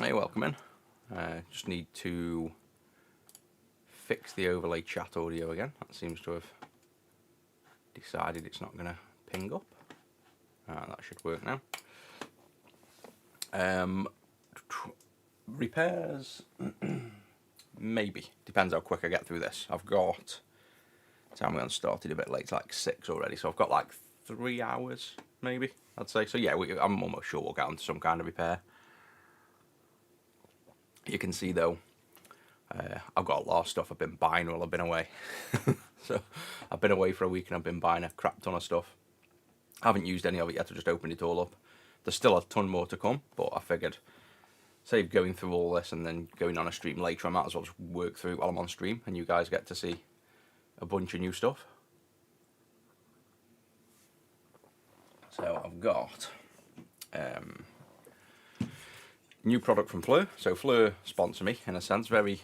Hey, welcome in. Just need to fix the overlay chat audio again. That seems to have decided it's not going to ping up. That should work now. Repairs, maybe. Depends how quick I get through this. I've got, time we started a bit late, it's like 6 already, so I've got like 3 hours, maybe, I'd say. So yeah, I'm almost sure we'll get onto some kind of repair. You can see though, I've got a lot of stuff I've been buying while I've been away. So I've been away for a week and I've been buying a crap ton of stuff. I haven't used any of it yet, I've just opened it all up. There's still a ton more to come, but I figured, save going through all this and then going on a stream later, I might as well just work through it while I'm on stream and you guys get to see a bunch of new stuff. So I've got new product from Fleur. So Fleur sponsor me in a sense, very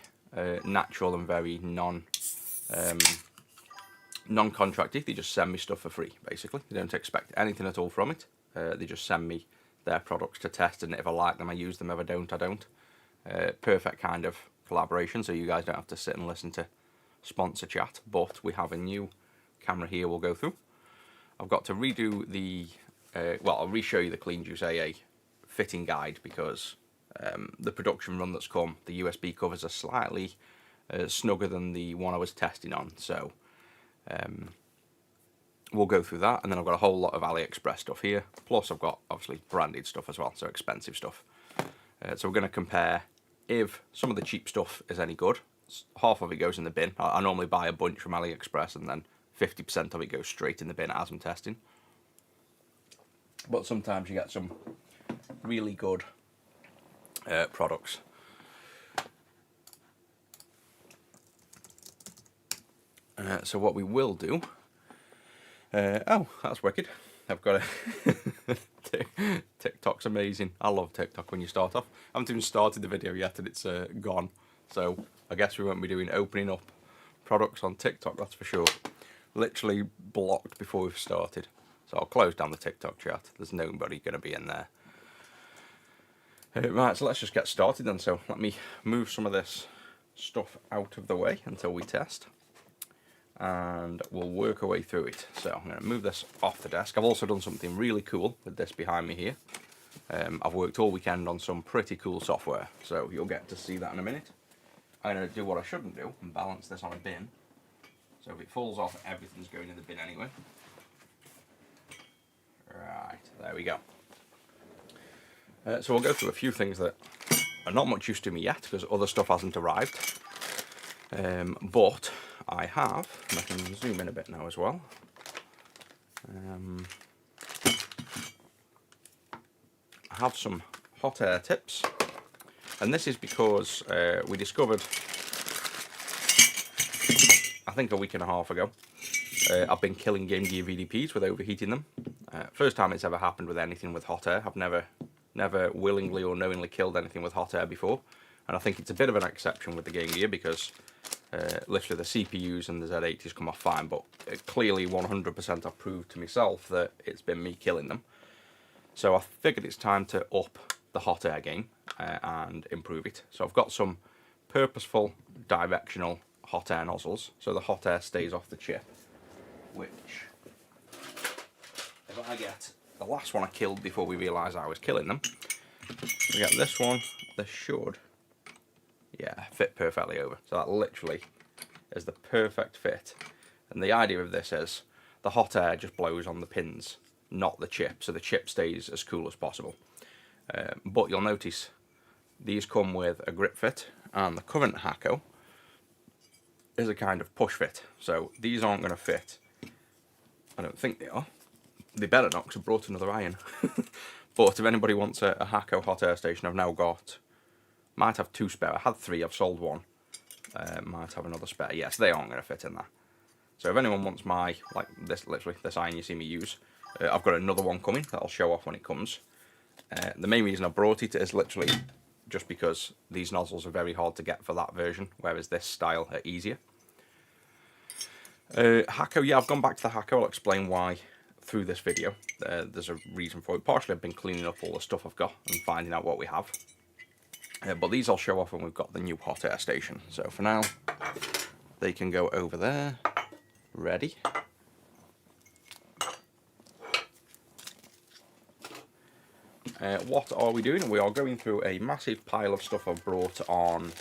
natural and very non-contracty. They just send me stuff for free, basically. They don't expect anything at all from it. They just send me their products to test, and if I like them, I use them. If I don't, I don't. Perfect kind of collaboration, so you guys don't have to sit and listen to sponsor chat. But we have a new camera here we'll go through. I've got to redo the, well, I'll re-show you the Clean Juice AA fitting guide because the production run that's come, the USB covers are slightly snugger than the one I was testing on, so we'll go through that. And then I've got a whole lot of AliExpress stuff here, plus I've got obviously branded stuff as well, so expensive stuff. So we're going to compare if some of the cheap stuff is any good. Half of it goes in the bin. I normally buy a bunch from AliExpress and then 50% of it goes straight in the bin as I'm testing. But sometimes you get some really good products. So what we will do, oh, that's wicked. I've got a TikTok's amazing. I love TikTok when you start off. I haven't even started the video yet and it's gone. So I guess we won't be doing opening up products on TikTok, that's for sure. Literally blocked before we've started. So I'll close down the TikTok chat. There's nobody going to be in there. Right, so let's just get started then. So let me move some of this stuff out of the way until we test. And we'll work our way through it. So I'm going to move this off the desk. I've also done something really cool with this behind me here. I've worked all weekend on some pretty cool software, so you'll get to see that in a minute. I'm going to do what I shouldn't do and balance this on a bin. So if it falls off, everything's going in the bin anyway. Right, there we go. So we'll go through a few things that are not much use to me yet because other stuff hasn't arrived. But I have, and I can zoom in a bit now as well. I have some hot air tips, and this is because we discovered, I think a week and a half ago, I've been killing Game Gear VDPs with overheating them. First time it's ever happened with anything with hot air. I've never willingly or knowingly killed anything with hot air before, and I think it's a bit of an exception with the Game Gear because literally the CPUs and the Z80s come off fine, but clearly 100% I've proved to myself that it's been me killing them. So I figured it's time to up the hot air game and improve it. So I've got some purposeful directional hot air nozzles, so the hot air stays off the chip, which, if I get the last one I killed before we realised I was killing them, we get this one, this should, yeah, fit perfectly over. So that literally is the perfect fit. And the idea of this is the hot air just blows on the pins, not the chip, so the chip stays as cool as possible. But you'll notice these come with a grip fit, and the current Hakko is a kind of push fit. So these aren't going to fit. I don't think they are. They better not, because I brought another iron. But if anybody wants a Hakko hot air station, I've now got, might have 2 spare. I had 3, I've sold 1. Might have another spare. Yes, they aren't going to fit in there. So if anyone wants my, like this, literally this iron you see me use, I've got another one coming that I'll show off when it comes. The main reason I brought it is literally just because these nozzles are very hard to get for that version, whereas this style are easier. Hakko, yeah, I've gone back to the Hakko. I'll explain why through this video. There's a reason for it. Partially I've been cleaning up all the stuff I've got and finding out what we have. But these I'll show off when we've got the new hot air station. So for now, they can go over there, ready. What are we doing? We are going through a massive pile of stuff I've brought on.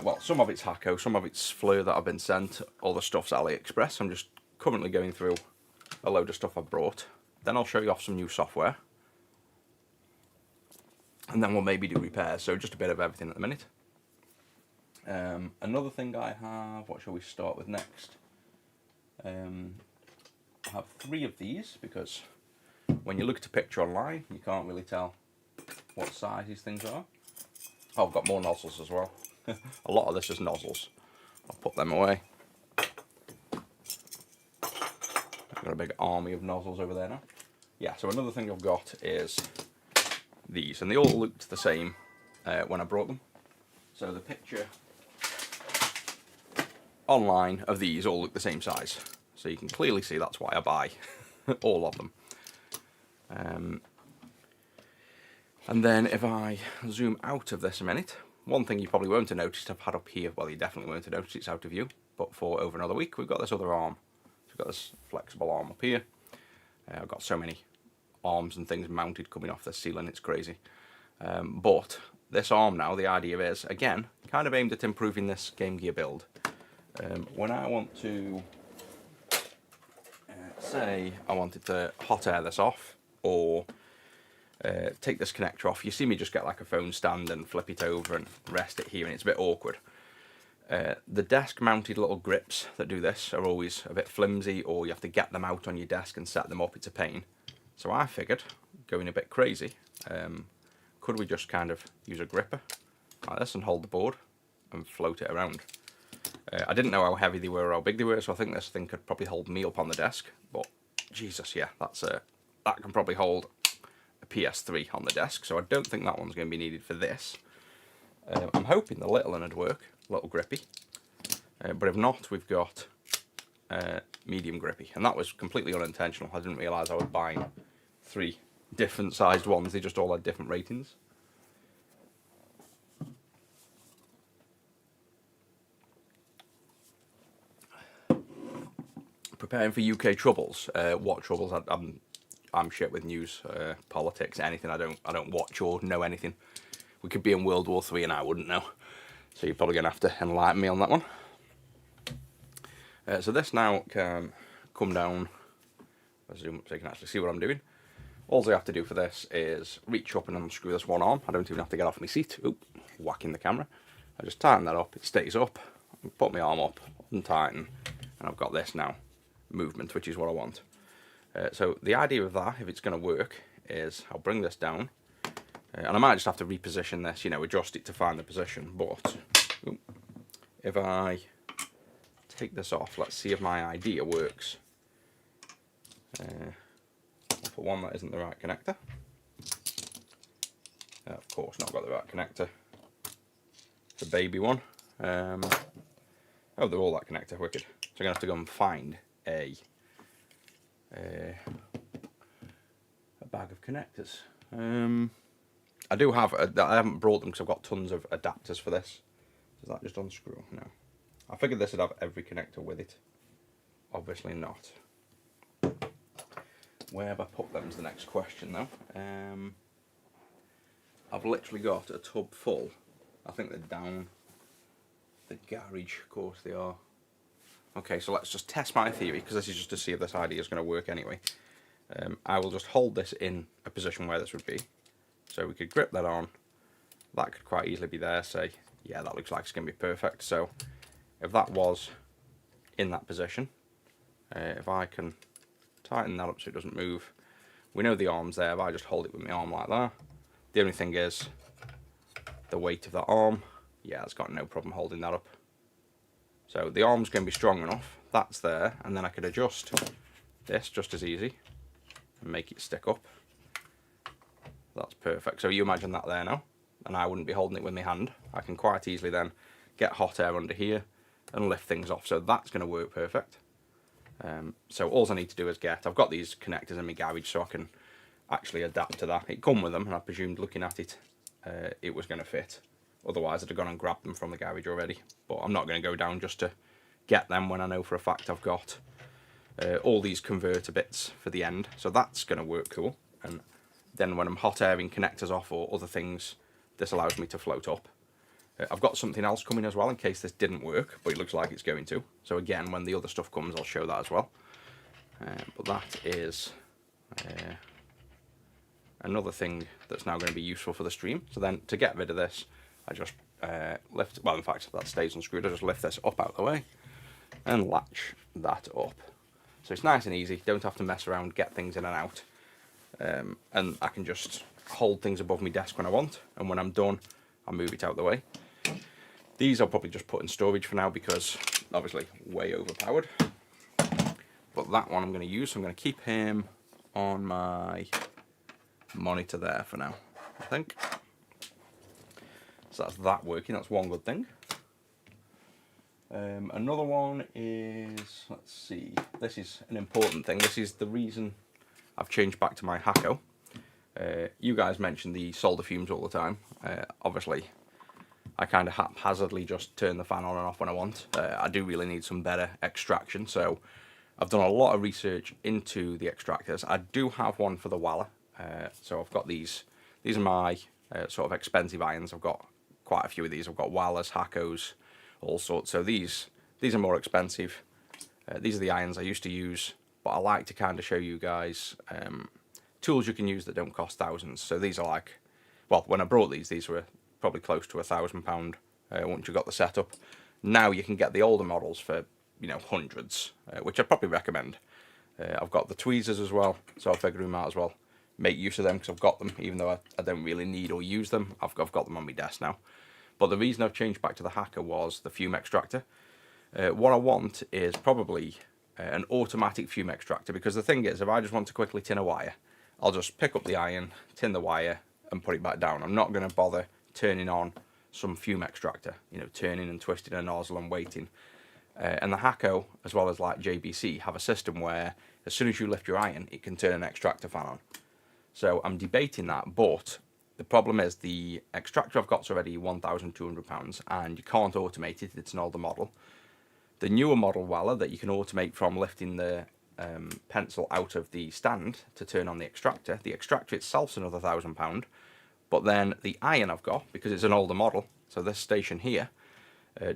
Well, some of it's Hacko, some of it's Fleur that I've been sent, other stuff's AliExpress. I'm just currently going through a load of stuff I've brought. Then I'll show you off some new software. And then we'll maybe do repairs, so just a bit of everything at the minute. Another thing I have, what shall we start with next? I have 3 of these, because when you look at a picture online, you can't really tell what size these things are. Oh, I've got more nozzles as well. A lot of this is nozzles. I'll put them away. I've got a big army of nozzles over there now. Yeah, so another thing I've got is these, and they all looked the same when I brought them. So the picture online of these all look the same size. So you can clearly see that's why I buy all of them. And then if I zoom out of this a minute, one thing you probably won't have noticed I've had up here, well you definitely won't have noticed it's out of view, but for over another week we've got this other arm. So we've got this flexible arm up here. I've got so many arms and things mounted coming off the ceiling, it's crazy. But this arm now, the idea is, again, kind of aimed at improving this Game Gear build. When I want to, say I wanted to hot air this off, or take this connector off, you see me just get like a phone stand and flip it over and rest it here, and it's a bit awkward. The desk mounted little grips that do this are always a bit flimsy, or you have to get them out on your desk and set them up, it's a pain. So I figured, going a bit crazy, could we just kind of use a gripper like this and hold the board and float it around. I didn't know how heavy they were or how big they were, so I think this thing could probably hold me up on the desk, but Jesus, yeah, that can probably hold a PS3 on the desk, so I don't think that one's going to be needed for this. I'm hoping the little one would work, little grippy, but if not, we've got medium grippy, and that was completely unintentional. I didn't realise I was buying 3 different sized ones, they just all had different ratings. Preparing for UK troubles. What troubles? I'm shit with news, politics, anything. I don't watch or know anything. We could be in World War III and I wouldn't know. So you're probably gonna have to enlighten me on that one. So this now can come down. I'll zoom up so you can actually see what I'm doing. All I have to do for this is reach up and unscrew this one arm. I don't even have to get off my seat. Oop, whacking the camera. I just tighten that up, it stays up. Put my arm up, untighten, and I've got this now. Movement, which is what I want. So the idea of that, if it's going to work, is I'll bring this down, and I might just have to reposition this, you know, adjust it to find the position, but if I take this off, let's see if my idea works. I'll put one that isn't the right connector. Of course not got the right connector. It's a baby one. Oh, they're all that connector, wicked. So I'm going to have to go and find a bag of connectors. I do have, I haven't brought them because I've got tons of adapters for this. Does that just unscrew? No. I figured this would have every connector with it. Obviously not. Where have I put them is the next question though. I've literally got a tub full. I think they're down the garage, of course they are. Okay, so let's just test my theory, because this is just to see if this idea is going to work anyway. I will just hold this in a position where this would be. So we could grip that on. That could quite easily be there, say, yeah, that looks like it's going to be perfect. So if that was in that position, if I can tighten that up so it doesn't move, we know the arm's there. If I just hold it with my arm like that, the only thing is the weight of that arm, yeah, it's got no problem holding that up. So the arm's going to be strong enough, that's there, and then I could adjust this just as easy and make it stick up. That's perfect. So you imagine that there now, and I wouldn't be holding it with my hand. I can quite easily then get hot air under here and lift things off. So that's going to work perfect. So all I need to do is I've got these connectors in my garage so I can actually adapt to that. It come with them, and I presumed looking at it it was going to fit. Otherwise I'd have gone and grabbed them from the garage already. But I'm not going to go down just to get them when I know for a fact I've got all these converter bits for the end. So that's going to work cool. And then when I'm hot airing connectors off or other things, this allows me to float up. I've got something else coming as well in case this didn't work, but it looks like it's going to. So again, when the other stuff comes, I'll show that as well. But that is another thing that's now going to be useful for the stream. So then to get rid of this, I just lift, well in fact that stays unscrewed, I just lift this up out of the way and latch that up. So it's nice and easy, don't have to mess around, get things in and out. And I can just hold things above my desk when I want, and when I'm done, I'll move it out of the way. These I'll probably just put in storage for now because obviously way overpowered. But that one I'm going to use, so I'm going to keep him on my monitor there for now, I think. So that's that working, that's one good thing. Another one is, let's see, this is an important thing. This is the reason I've changed back to my Hakko. You guys mention the solder fumes all the time. Obviously, I kind of haphazardly just turn the fan on and off when I want. I do really need some better extraction, so I've done a lot of research into the extractors. I do have one for the Walla, so I've got these. These are my sort of expensive irons. I've got quite a few of these. I've got Wallas, Hakkos, all sorts. So these are more expensive. These are the irons I used to use, but I like to kind of show you guys tools you can use that don't cost thousands. So these are like, well, when I brought these were probably close to £1,000 once you got the setup. Now you can get the older models for, you know, hundreds, which I'd probably recommend. I've got the tweezers as well, so I figured we might as well make use of them because I've got them, even though I don't really need or use them. I've got them on my desk now. But the reason I've changed back to the Hakko was the fume extractor. What I want is probably an automatic fume extractor, because the thing is, if I just want to quickly tin a wire, I'll just pick up the iron, tin the wire, and put it back down. I'm not going to bother turning on some fume extractor, you know, turning and twisting a nozzle and waiting. And the Hakko, as well as like JBC, have a system where as soon as you lift your iron, it can turn an extractor fan on. So I'm debating that, but the problem is the extractor I've got's already £1,200 and you can't automate it, it's an older model. The newer model Walla that you can automate from lifting the pencil out of the stand to turn on the extractor itself's another £1,000, but then the iron I've got, because it's an older model, so this station here,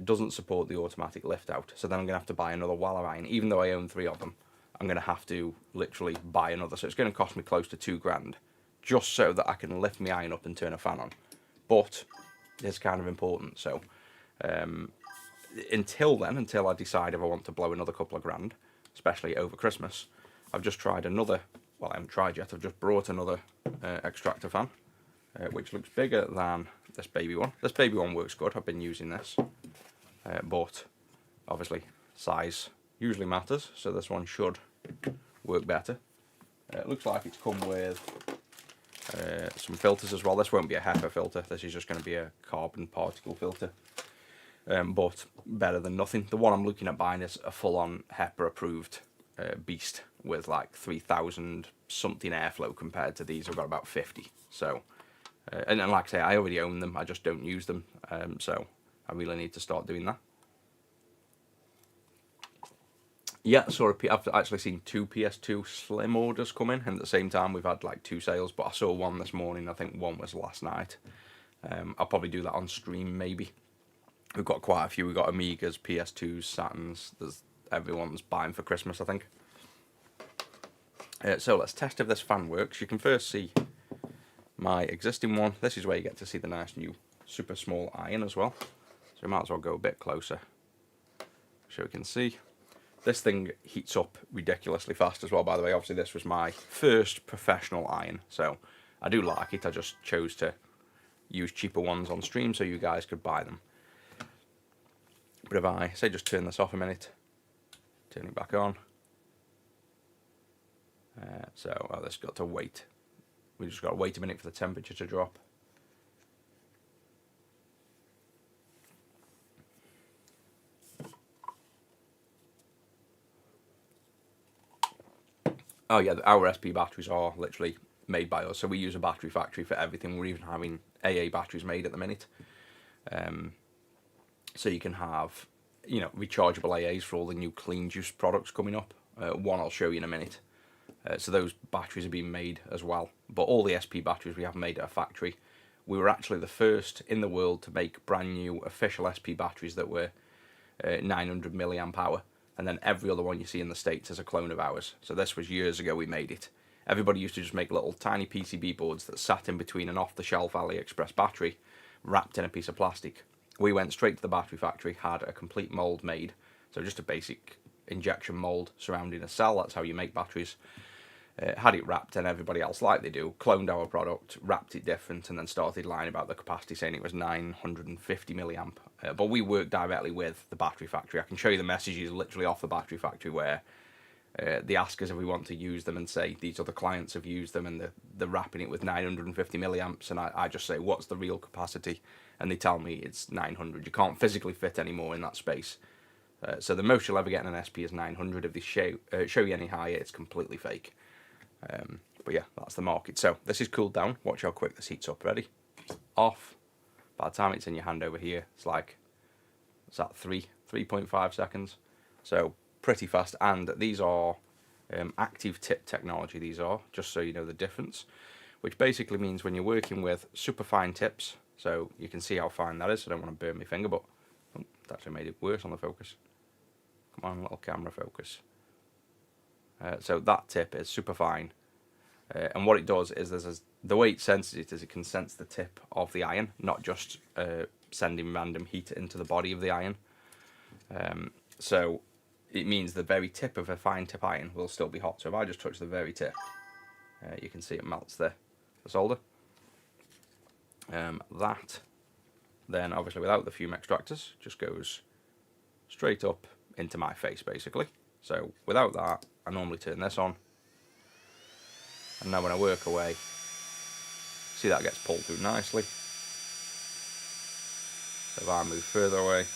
doesn't support the automatic lift out. So then I'm going to have to buy another Walla iron, even though I own 3 of them. I'm going to have to literally buy another, so it's going to cost me close to £2,000 just so that I can lift my iron up and turn a fan on. But it's kind of important, so until I decide if I want to blow another couple of grand, especially over Christmas, I've just tried another, well I haven't tried yet, I've just brought another extractor fan, which looks bigger than this baby one. This baby one works good, I've been using this, but obviously size usually matters, so this one should work better. It looks like it's come with some filters as well. This won't be a HEPA filter, this is just going to be a carbon particle filter, but better than nothing. The one I'm looking at buying is a full-on HEPA approved beast with like 3,000 something airflow compared to these. I've got about 50, so and like I say, I already own them, I just don't use them, so I really need to start doing that. Yeah, I've actually seen 2 PS2 Slim orders come in, and at the same time we've had like 2 sales, but I saw one this morning, I think one was last night. I'll probably do that on stream maybe. We've got quite a few, we've got Amigas, PS2s, Saturns, everyone's buying for Christmas I think. So let's test if this fan works. You can first see my existing one. This is where you get to see the nice new super small iron as well. So we might as well go a bit closer so we can see. This thing heats up ridiculously fast as well, by the way. Obviously this was my first professional iron, so I do like it. I just chose to use cheaper ones on stream so you guys could buy them. But if I say just turn this off a minute, turn it back on. This got to wait. We just got to wait a minute for the temperature to drop. Oh yeah, our SP batteries are literally made by us. So we use a battery factory for everything. We're even having AA batteries made at the minute. So you can have, you know, rechargeable AAs for all the new clean juice products coming up. One I'll show you in a minute. So those batteries are being made as well. But all the SP batteries we have made at a factory. We were actually the first in the world to make brand new official SP batteries that were 900 milliamp hour. And then every other one you see in the States is a clone of ours. So this was years ago we made it. Everybody used to just make little tiny PCB boards that sat in between an off-the-shelf AliExpress battery wrapped in a piece of plastic. We went straight to the battery factory, had a complete mould made. So just a basic injection mould surrounding a cell. That's how you make batteries. Had it wrapped, and everybody else, like they do, cloned our product, wrapped it different, and then started lying about the capacity, saying it was 950 milliamp. But we work directly with the battery factory. I can show you the messages literally off the battery factory where they ask us if we want to use them and say these other clients have used them, and they're wrapping it with 950 milliamps, and I just say, what's the real capacity? And they tell me it's 900. You can't physically fit any more in that space. So the most you'll ever get in an SP is 900. If they show you any higher, it's completely fake. But yeah, that's the market. So this is cooled down. Watch how quick this heats up. Ready? Off. By the time it's in your hand over here, it's like, what's that, 3.5 seconds. So pretty fast. And these are active tip technology. These are, just so you know the difference, which basically means when you're working with super fine tips, so you can see how fine that is. I don't want to burn my finger, but oh, that actually made it worse on the focus. Come on, little camera focus. So that tip is super fine, and what it does is the way it senses it is it can sense the tip of the iron, not just sending random heat into the body of the iron. So it means the very tip of a fine tip iron will still be hot. So if I just touch the very tip, you can see it melts the solder. That then obviously without the fume extractors just goes straight up into my face basically. So without that, I normally turn this on, and now when I work away, see that gets pulled through nicely. So if I move further away,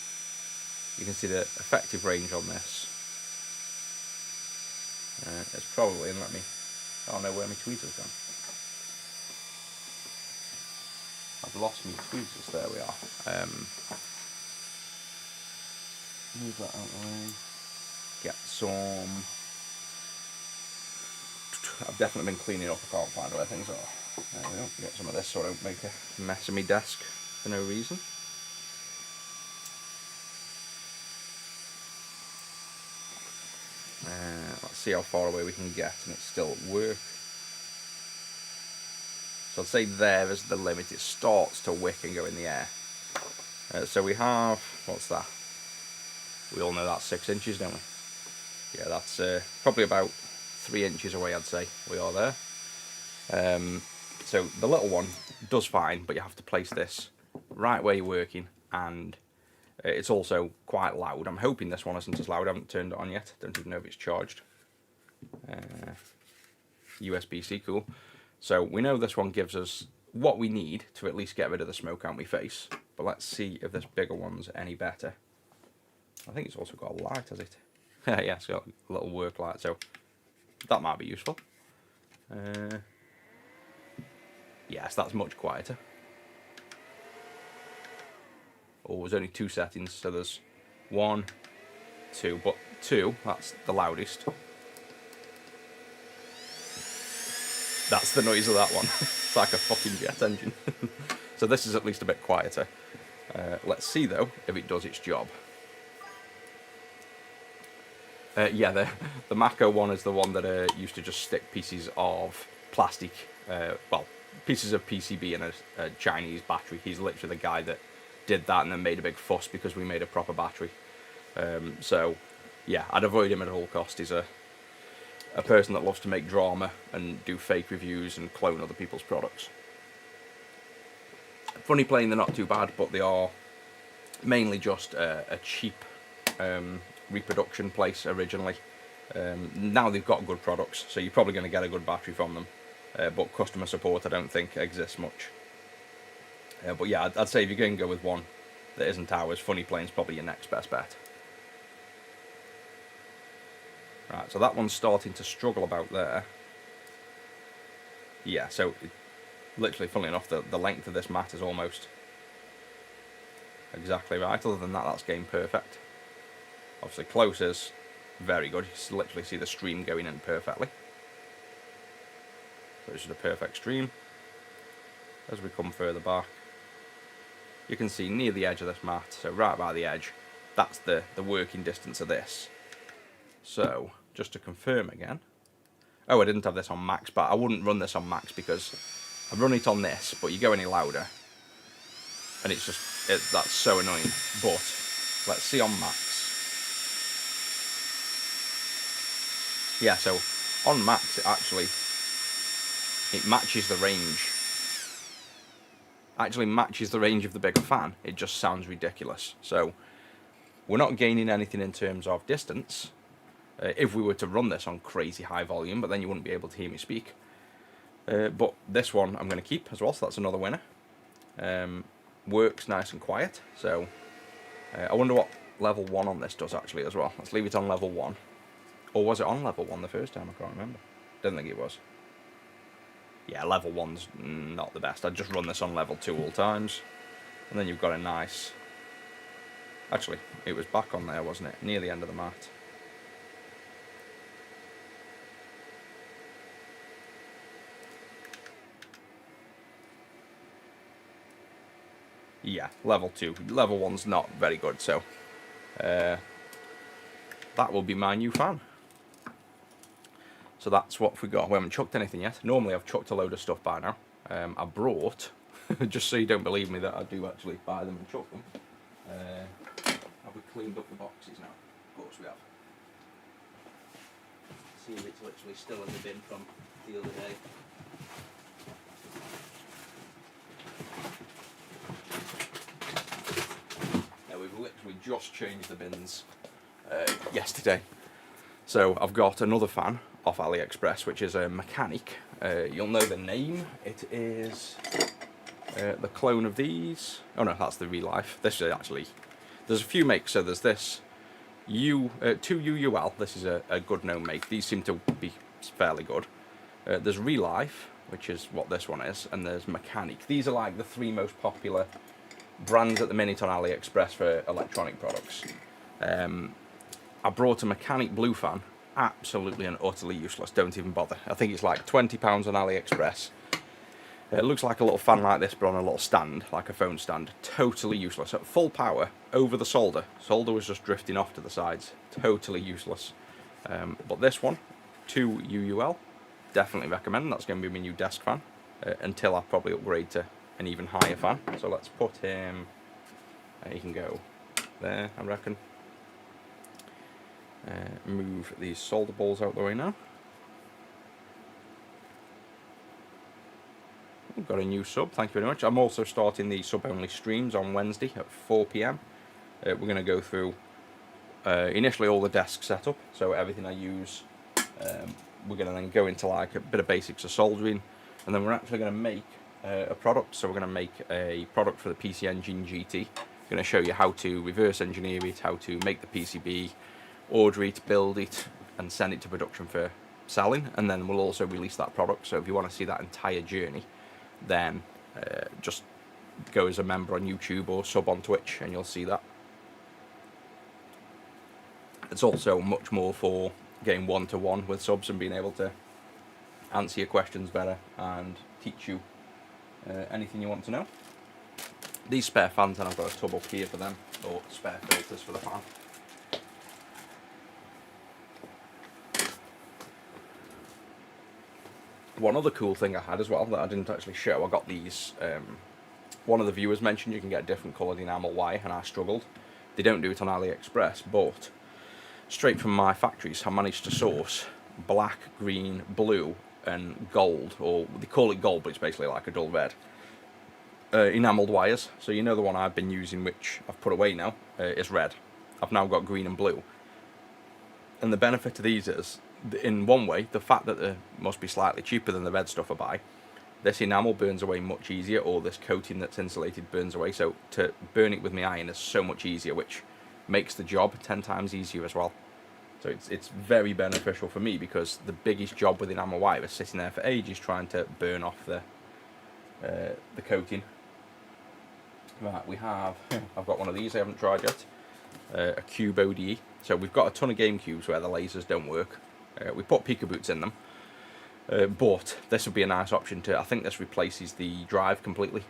you can see the effective range on this. It's probably, and let me, I don't know where my tweezers gone. I've lost my tweezers, there we are. Move that out of the way. Get some. I've definitely been cleaning up. I can't find where things are. There we go. Get some of this so I don't make a mess of my desk for no reason. Let's see how far away we can get and it still work. So I'd say there is the limit. It starts to wick and go in the air. So we have, what's that? We all know that's 6 inches, don't we? Yeah, that's probably about 3 inches away, I'd say. We are there. So the little one does fine, but you have to place this right where you're working, and it's also quite loud. I'm hoping this one isn't as loud. I haven't turned it on yet. Don't even know if it's charged. USB-C, cool. So we know this one gives us what we need to at least get rid of the smoke out my face. But let's see if this bigger one's any better. I think it's also got a light, has it? Yeah, it's got a little work light, so that might be useful. Yes, that's much quieter. Oh, there's only 2 settings, so there's 1, 2, but 2, that's the loudest. That's the noise of that one. It's like a fucking jet engine. So this is at least a bit quieter. Let's see though if it does its job. Yeah, the Mako one is the one that used to just stick pieces of plastic, well, pieces of PCB in a Chinese battery. He's literally the guy that did that and then made a big fuss because we made a proper battery. So, yeah, I'd avoid him at all costs. He's a person that loves to make drama and do fake reviews and clone other people's products. Funny Plane, they're not too bad, but they are mainly just a cheap reproduction place originally. Now they've got good products, so you're probably going to get a good battery from them, but customer support I don't think exists much. But yeah, I'd say if you're going to go with one that isn't ours, Funny Plane's probably your next best bet. Right, so that one's starting to struggle about there. Yeah, so literally, funnily enough, the length of this mat is almost exactly right. Other than that, that's game perfect. Obviously, close is very good. You can literally see the stream going in perfectly. So it's just a perfect stream. As we come further back, you can see near the edge of this mat, so right by the edge, that's the working distance of this. So, just to confirm again. Oh, I didn't have this on max, but I wouldn't run this on max because I run it on this, but you go any louder, and it's just, that's so annoying. But, let's see on max. Yeah, so on max, it matches the range. Actually matches the range of the bigger fan. It just sounds ridiculous. So we're not gaining anything in terms of distance if we were to run this on crazy high volume, but then you wouldn't be able to hear me speak. But this one I'm going to keep as well, so that's another winner. Works nice and quiet, so I wonder what level 1 on this does actually as well. Let's leave it on level 1. Or was it on level 1 the first time? I can't remember. Don't think it was. Yeah, level 1's not the best. I'd just run this on level 2 all times. And then you've got a nice... Actually, it was back on there, wasn't it? Near the end of the mat. Yeah, level 2. Level 1's not very good, so... that will be my new fan. So that's what we got. We haven't chucked anything yet. Normally I've chucked a load of stuff by now. I brought, just so you don't believe me that I do actually buy them and chuck them. Have we cleaned up the boxes now? Of course we have. See if it's literally still in the bin from the other day. Yeah, we've literally just changed the bins yesterday. So I've got another fan off AliExpress, which is a mechanic. You'll know the name. It is the clone of these. Oh no, that's the real life. This is actually, there's a few makes. So there's this 2UUL. This is a good known make. These seem to be fairly good. There's real life, which is what this one is, and there's mechanic. These are like the 3 most popular brands at the minute on AliExpress for electronic products. I brought a mechanic blue fan, absolutely and utterly useless, don't even bother. I think it's like £20 on AliExpress. It looks like a little fan like this, but on a little stand, like a phone stand. Totally useless. At full power, over the solder. Solder was just drifting off to the sides. Totally useless. But this one, 2UUL, definitely recommend. That's going to be my new desk fan, until I probably upgrade to an even higher fan. So let's put him, he can go there, I reckon. Move these solder balls out the way now. We've got a new sub, thank you very much. I'm also starting the sub-only streams on Wednesday at 4 PM. We're going to go through initially all the desk setup, so everything I use. We're going to then go into like a bit of basics of soldering, and then we're actually going to make a product. So we're going to make a product for the PC Engine GT. I'm going to show you how to reverse engineer it, how to make the PCB, order it, build it, and send it to production for selling, and then we'll also release that product. So if you want to see that entire journey, then just go as a member on YouTube or sub on Twitch and you'll see that. It's also much more for getting one-to-one with subs and being able to answer your questions better and teach you anything you want to know. These spare fans, and I've got a tub up here for them, or spare filters for the fan. One other cool thing I had as well that I didn't actually show, I got these, one of the viewers mentioned you can get different coloured enamel wire, and I struggled. They don't do it on AliExpress, but straight from my factories I managed to source black, green, blue and gold, or they call it gold but it's basically like a dull red, enamelled wires. So you know the one I've been using, which I've put away now, is red. I've now got green and blue. And the benefit of these is, in one way, the fact that they must be slightly cheaper than the red stuff I buy, this enamel burns away much easier, or this coating that's insulated burns away, so to burn it with my iron is so much easier, which makes the job 10 times easier as well. So it's very beneficial for me, because the biggest job within Ammo Wire was sitting there for ages trying to burn off the coating. Right, we have, I've got one of these I haven't tried yet, a Cube ODE. So we've got a ton of game cubes where the lasers don't work. We put Peekaboots in them, but this would be a nice option to, I think this replaces the drive completely.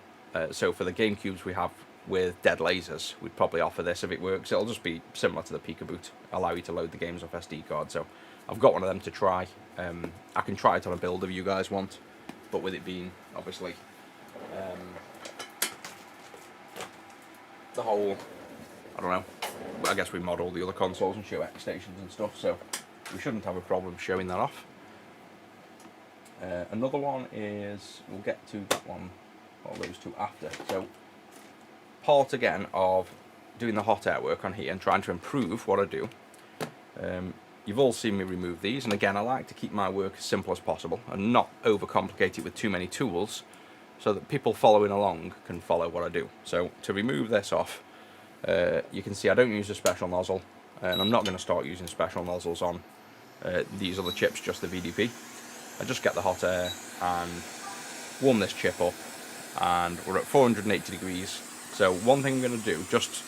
So for the game cubes we have with dead lasers, we'd probably offer this if it works. It'll just be similar to the Peekaboot, allow you to load the games off SD card. So I've got one of them to try. I can try it on a build if you guys want, but with it being obviously the whole, I don't know, I guess we mod all the other consoles and show X stations and stuff, so we shouldn't have a problem showing that off. Another one is, we'll get to that one, or those two after. So part again of doing the hot air work on here and trying to improve what I do. You've all seen me remove these, and again I like to keep my work as simple as possible and not overcomplicate it with too many tools, so that people following along can follow what I do. So to remove this off, you can see I don't use a special nozzle, and I'm not going to start using special nozzles on these other chips, just the VDP. I just get the hot air and warm this chip up, and we're at 480 degrees. So one thing I'm going to do, just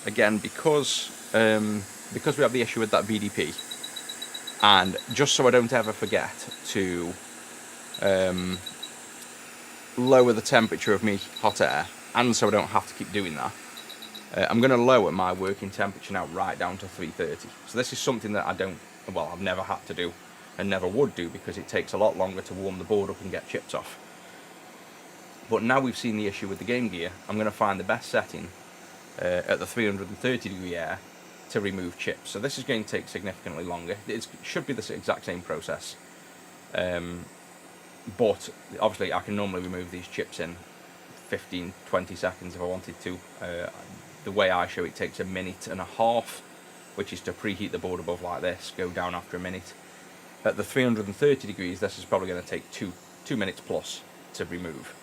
again because we have the issue with that VDP, and just so I don't ever forget to lower the temperature of me hot air, and so I don't have to keep doing that, I'm going to lower my working temperature now right down to 330. So this is something that I've never had to do and never would do, because it takes a lot longer to warm the board up and get chips off. But now we've seen the issue with the Game Gear, I'm going to find the best setting at the 330 degree air to remove chips. So this is going to take significantly longer. It should be the exact same process, but obviously I can normally remove these chips in 15-20 seconds if I wanted to. The way I show it takes 1.5 minutes, which is to preheat the board above like this, go down after a minute. At the 330 degrees this is probably going to take 2 minutes plus to remove.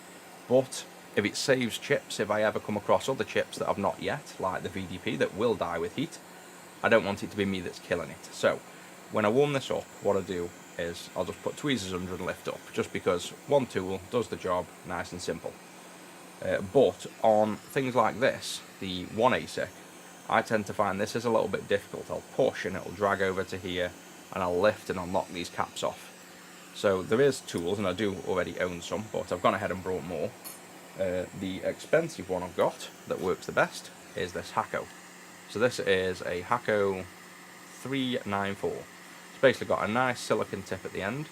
But if it saves chips, if I ever come across other chips that I've not yet, like the VDP, that will die with heat, I don't want it to be me that's killing it. So when I warm this up, what I do is I'll just put tweezers under and lift up, just because one tool does the job, nice and simple. But on things like this, the 1 ASIC, I tend to find this is a little bit difficult. I'll push and it'll drag over to here, and I'll lift and unlock these caps off. So there is tools, and I do already own some, but I've gone ahead and brought more. The expensive one I've got that works the best is this Hakko. So this is a Hakko 394. It's basically got a nice silicon tip at the end,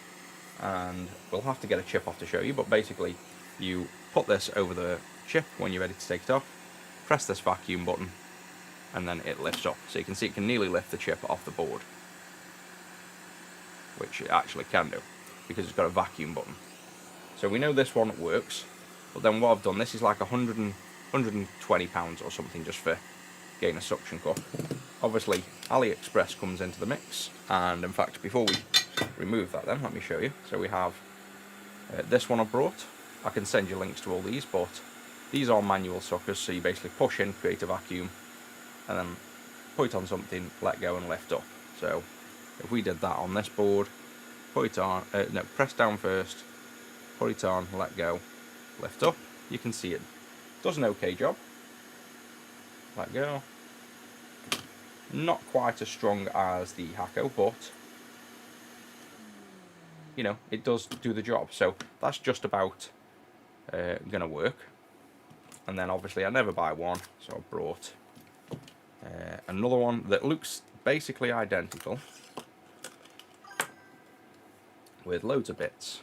and we'll have to get a chip off to show you, but basically you put this over the chip when you're ready to take it off, press this vacuum button, and then it lifts up. So you can see it can nearly lift the chip off the board, which it actually can do, because it's got a vacuum button. So we know this one works, but then what I've done, this is like 120 pounds or something just for getting a suction cup. Obviously AliExpress comes into the mix, and in fact before we remove that then, let me show you. So we have this one I brought. I can send you links to all these, but these are manual suckers, so you basically push in, create a vacuum, and then put it on something, let go and lift up. So if we did that on this board, put it on, press down first, put it on, let go, lift up, you can see it does an okay job. Let go. Not quite as strong as the Hakko, but you know, it does do the job. So that's just about gonna work. And then obviously I never buy one, so I brought another one that looks basically identical, with loads of bits.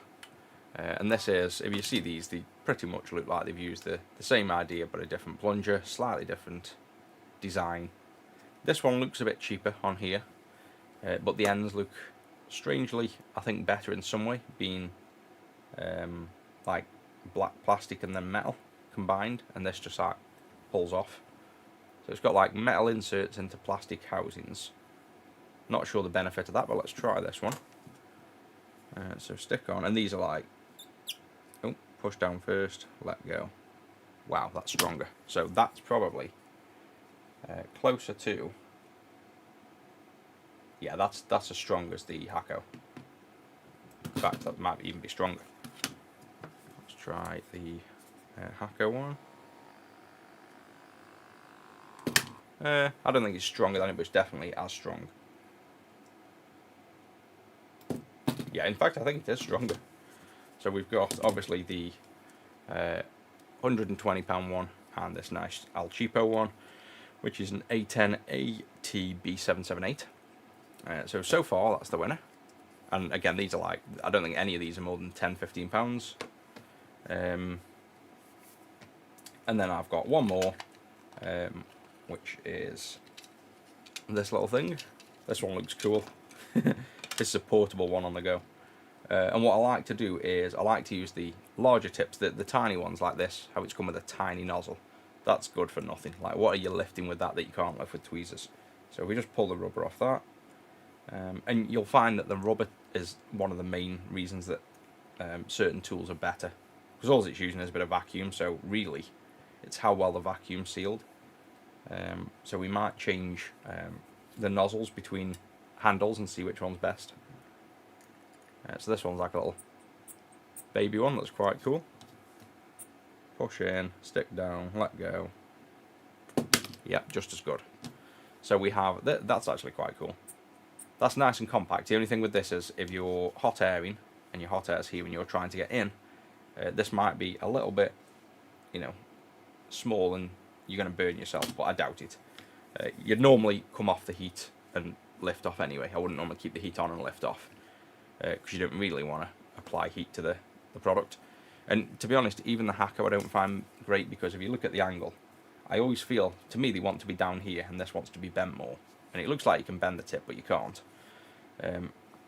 And this is, if you see these, they pretty much look like they've used the same idea but a different plunger, slightly different design. This one looks a bit cheaper on here, but the ends look strangely, I think, better in some way, being like black plastic and then metal combined, and this just like pulls off. So it's got like metal inserts into plastic housings. Not sure the benefit of that, but let's try this one. So stick on, and these are like, oh, push down first, let go. Wow, that's stronger. So that's probably closer to Yeah, that's as strong as the Hakko. In fact, that might even be stronger. Let's try the Hakko one. I don't think it's stronger than it, but it's definitely as strong. Yeah, in fact, I think it is stronger. So we've got, obviously, the £120 one and this nice Al Cheapo one, which is an A10 ATB778. So far, that's the winner. And again, these are like, I don't think any of these are more than £10–15. And then I've got one more, which is this little thing. This one looks cool. This is a portable one on the go. And what I like to do is I like to use the larger tips, the tiny ones like this, how it's come with a tiny nozzle. That's good for nothing. Like, what are you lifting with that you can't lift with tweezers? So we just pull the rubber off that. And you'll find that the rubber is one of the main reasons that certain tools are better. Because all it's using is a bit of vacuum, so really it's how well the vacuum's sealed. So we might change the nozzles between handles and see which one's best. So this one's like a little baby one that's quite cool. Push in, stick down, let go. Yeah, just as good. So we have, that's actually quite cool. That's nice and compact. The only thing with this is if you're hot airing and your hot air's here and you're trying to get in, this might be a little bit, small and you're going to burn yourself, but I doubt it. You'd normally come off the heat and lift off anyway. I wouldn't normally keep the heat on and lift off because you don't really want to apply heat to the product. And to be honest, even the Hakko I don't find great because if you look at the angle, I always feel, to me, they want to be down here and this wants to be bent more. And it looks like you can bend the tip, but you can't.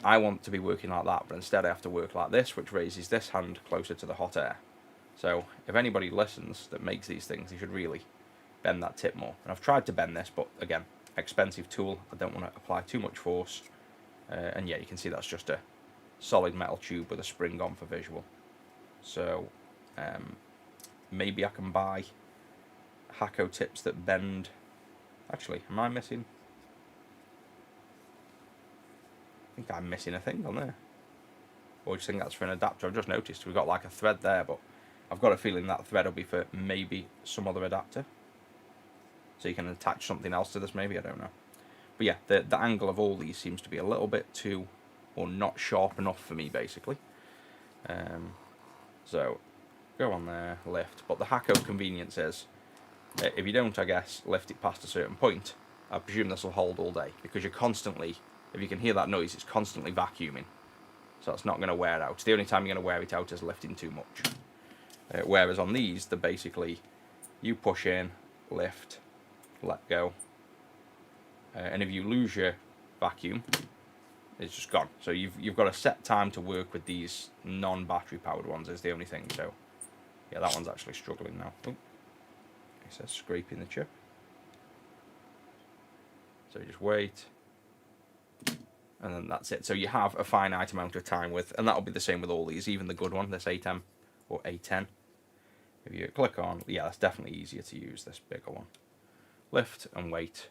I want to be working like that, but instead I have to work like this, which raises this hand closer to the hot air. So if anybody listens that makes these things, they should really bend that tip more. And I've tried to bend this, but again, expensive tool. I don't want to apply too much force. And yeah, you can see that's just a solid metal tube with a spring on for visual. So maybe I can buy Hakko tips that bend. Actually, am I missing? I think I'm missing a thing on there. Or do you think that's for an adapter? I've just noticed we've got like a thread there, but I've got a feeling that thread will be for maybe some other adapter. So you can attach something else to this maybe, I don't know. But yeah, the angle of all these seems to be a little bit too, or not sharp enough for me basically. So go on there, lift. But the Hakko convenience is, if you don't, I guess, lift it past a certain point, I presume this will hold all day because you're constantly, if you can hear that noise, it's constantly vacuuming. So it's not going to wear out. The only time you're going to wear it out is lifting too much. Whereas on these, they're basically, you push in, lift, let go. And if you lose your vacuum, it's just gone. So you've got a set time to work with these non-battery powered ones is the only thing. So yeah, that one's actually struggling now. Oh, it says scraping the chip. So you just wait. And then that's it. So you have a finite amount of time with, and that'll be the same with all these, even the good one, this A10 or A10. If you click on, yeah, that's definitely easier to use, this bigger one. Lift and wait.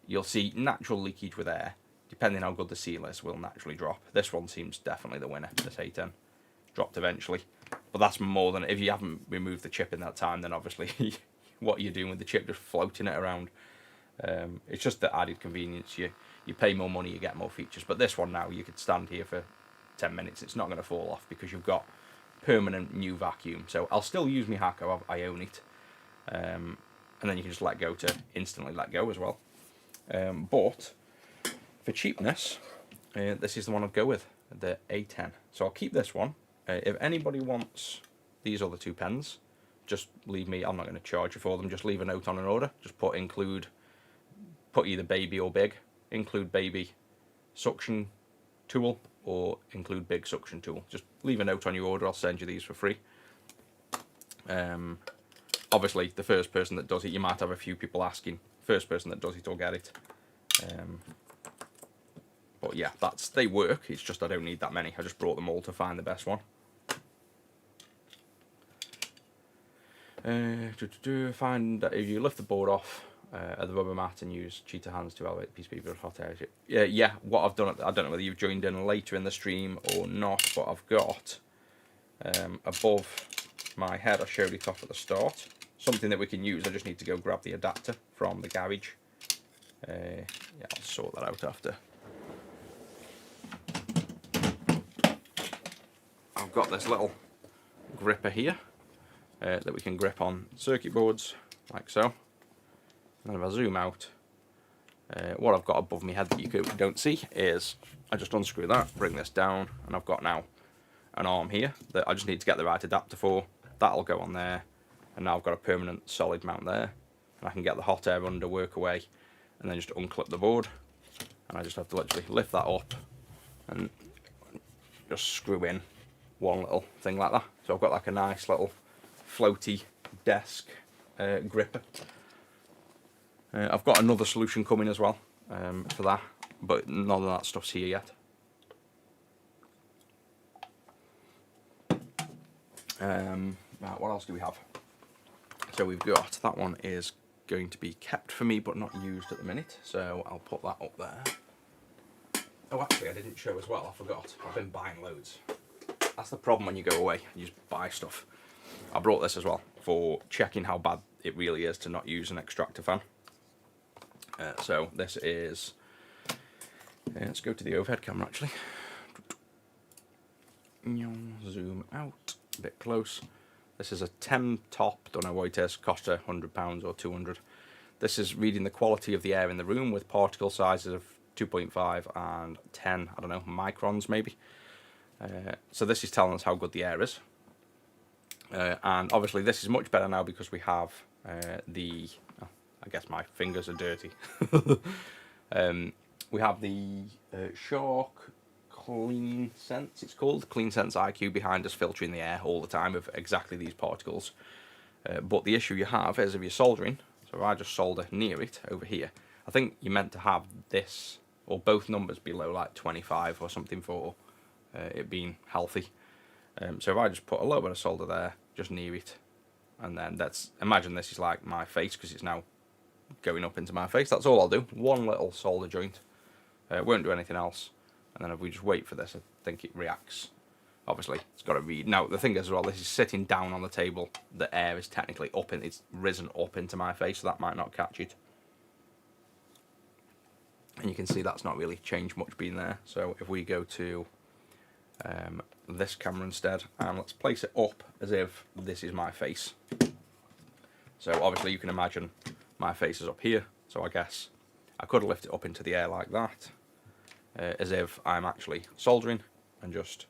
You'll see natural leakage with air, depending how good the seal is, will naturally drop. This one seems definitely the winner, this A10. Dropped eventually. But that's more than, if you haven't removed the chip in that time, then obviously what you're doing with the chip, just floating it around. It's just the added convenience. You pay more money, you get more features. But this one now, you could stand here for 10 minutes. It's not going to fall off because you've got permanent new vacuum. So I'll still use my Hakko. I own it. And then you can just let go to instantly let go as well. But for cheapness, this is the one I'd go with, the A10. So I'll keep this one. If anybody wants these other two pens, just leave me. I'm not going to charge you for them. Just leave a note on an order. Just put include, put either baby or big. Include baby suction tool or include big suction tool. Just leave a note on your order. I'll send you these for free. Obviously, the first person that does it, you might have a few people asking. First person that does it will get it. But yeah, they work. It's just I don't need that many. I just brought them all to find the best one. Find that if you lift the board off the rubber mat and use cheetah hands to elevate the PCB with hot air. Yeah, what I've done, I don't know whether you've joined in later in the stream or not, but I've got above my head, I showed it off at the start, something that we can use. I just need to go grab the adapter from the garage. Yeah, I'll sort that out after. I've got this little gripper here that we can grip on circuit boards like so. And if I zoom out, what I've got above my head that you don't see is I just unscrew that, bring this down, and I've got now an arm here that I just need to get the right adapter for. That'll go on there, and now I've got a permanent solid mount there, and I can get the hot air under, work away, and then just unclip the board, and I just have to literally lift that up and just screw in one little thing like that. So I've got like a nice little floaty desk gripper. I've got another solution coming as well for that, but none of that stuff's here yet. Right, what else do we have? So we've got, that one is going to be kept for me but not used at the minute, so I'll put that up there. Oh, actually I didn't show as well, I forgot. I've been buying loads. That's the problem when you go away, you just buy stuff. I brought this as well for checking how bad it really is to not use an extractor fan. So this is, let's go to the overhead camera actually. Zoom out, a bit close. This is a 10 top, don't know what it is, cost £100 or 200. This is reading the quality of the air in the room with particle sizes of 2.5 and 10, I don't know, microns maybe. So this is telling us how good the air is. And obviously this is much better now because we have the, oh, I guess my fingers are dirty. We have the Shark Clean Sense, it's called, Clean Sense IQ behind us, filtering the air all the time of exactly these particles. But the issue you have is if you're soldering, so if I just solder near it over here, I think you're meant to have this, or both numbers below like 25 or something for it being healthy. So if I just put a little bit of solder there, just near it, and then that's, imagine this is like my face because it's now going up into my face. That's all I'll do, one little solder joint, won't do anything else. And then if we just wait for this, I think it reacts. Obviously, it's got to read. Now, the thing is as well, this is sitting down on the table. The air is technically up, and it's risen up into my face, so that might not catch it. And you can see that's not really changed much being there. So if we go to this camera instead, and let's place it up as if this is my face. So obviously you can imagine my face is up here, so I guess I could lift it up into the air like that, as if I'm actually soldering, and just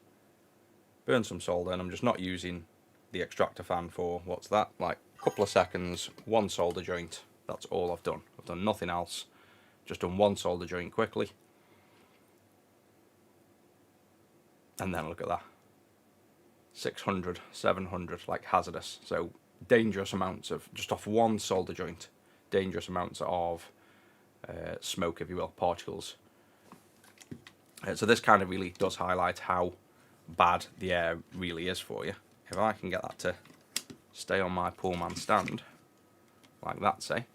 burn some solder, and I'm just not using the extractor fan for, what's that, like a couple of seconds, one solder joint, that's all I've done. I've done nothing else, just done one solder joint quickly. And then look at that, 600, 700, like hazardous. So dangerous amounts of, just off one solder joint, dangerous amounts of smoke, if you will, particles. So this kind of really does highlight how bad the air really is for you. If I can get that to stay on my poor man stand, like that say.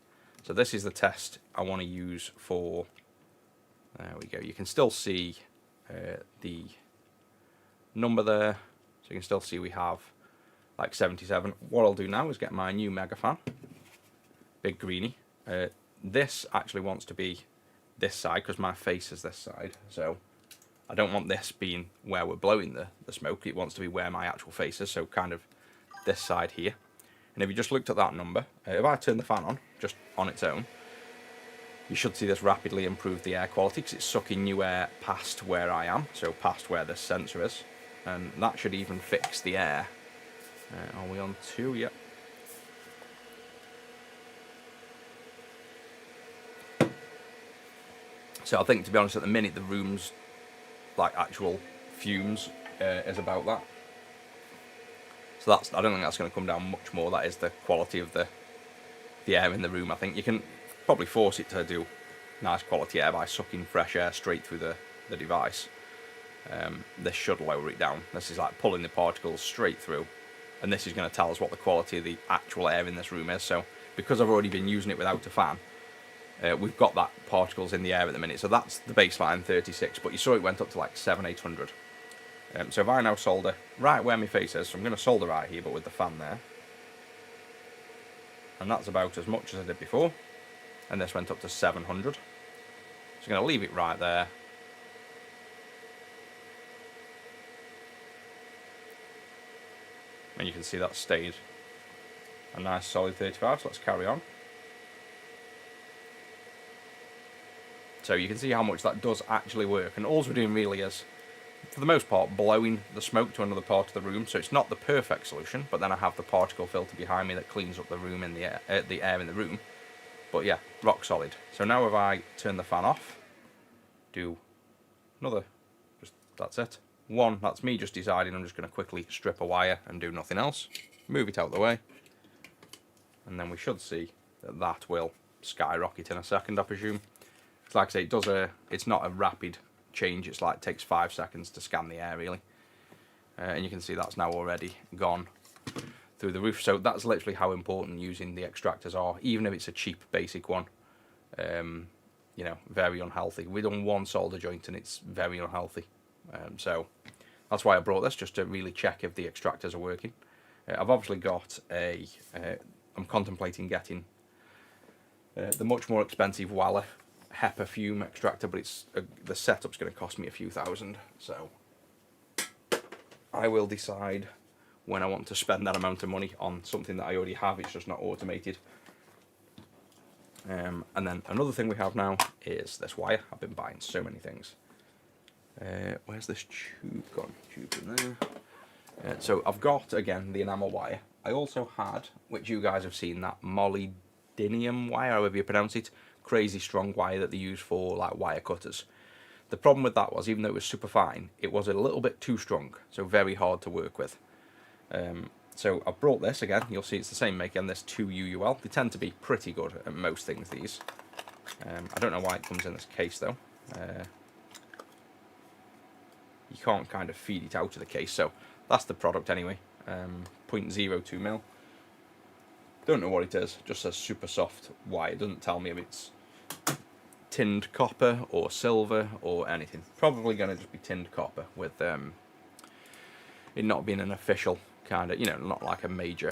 So this is the test I want to use for, there we go, you can still see the number there, so you can still see we have like 77. What I'll do now is get my new mega fan, big greenie. This actually wants to be this side because my face is this side, so I don't want this being where we're blowing the smoke. It wants to be where my actual face is, so kind of this side here. And if you just looked at that number, if I turn the fan on, just on its own, you should see this rapidly improve the air quality because it's sucking new air past where I am, so past where this sensor is. And that should even fix the air. Are we on 2? Yep. So I think, to be honest, at the minute the room's like actual fumes is about that. So that's, I don't think that's going to come down much more. That is the quality of the air in the room. I think you can probably force it to do nice quality air by sucking fresh air straight through the device. This should lower it down. This is like pulling the particles straight through, and this is going to tell us what the quality of the actual air in this room is. So because I've already been using it without a fan, we've got that particles in the air at the minute, so that's the baseline 36, but you saw it went up to like 700-800. So if I now solder right where my face is, so I'm going to solder right here, but with the fan there, and that's about as much as I did before, and this went up to 700. So I'm going to leave it right there. And you can see that stayed a nice solid 35, so let's carry on. So you can see how much that does actually work, and all we're doing really is, for the most part, blowing the smoke to another part of the room, so it's not the perfect solution, but then I have the particle filter behind me that cleans up the room in the air in the room. But yeah, rock solid. So now if I turn the fan off, do another, that's it. One, that's me just deciding I'm just going to quickly strip a wire and do nothing else. Move it out of the way. And then we should see that that will skyrocket in a second, I presume. It's like I say, it's not a rapid change, it's like it takes 5 seconds to scan the air really. And you can see that's now already gone through the roof. So that's literally how important using the extractors are, even if it's a cheap basic one. You know, very unhealthy. We've done one solder joint and it's very unhealthy. So that's why I brought this, just to really check if the extractors are working. I've obviously got I'm contemplating getting the much more expensive Walla HEPA fume extractor, but the setup's going to cost me a few thousand, so I will decide when I want to spend that amount of money on something that I already have. It's just not automated. And then another thing we have now is this wire. I've been buying so many things. Where's this tube gone? Tube in there. So I've got, again, the enamel wire. I also had, which you guys have seen, that molybdenum wire, however you pronounce it, crazy strong wire that they use for like wire cutters. The problem with that was, even though it was super fine, it was a little bit too strong, so very hard to work with. So I've brought this again. You'll see it's the same make, and this 2UUL. They tend to be pretty good at most things, these. I don't know why it comes in this case though. You can't kind of feed it out of the case, so that's the product anyway. 0.02 mil. Don't know what it is, just says super soft wire. It doesn't tell me if it's tinned copper or silver or anything. Probably going to just be tinned copper, with it not being an official kind of, you know, not like a major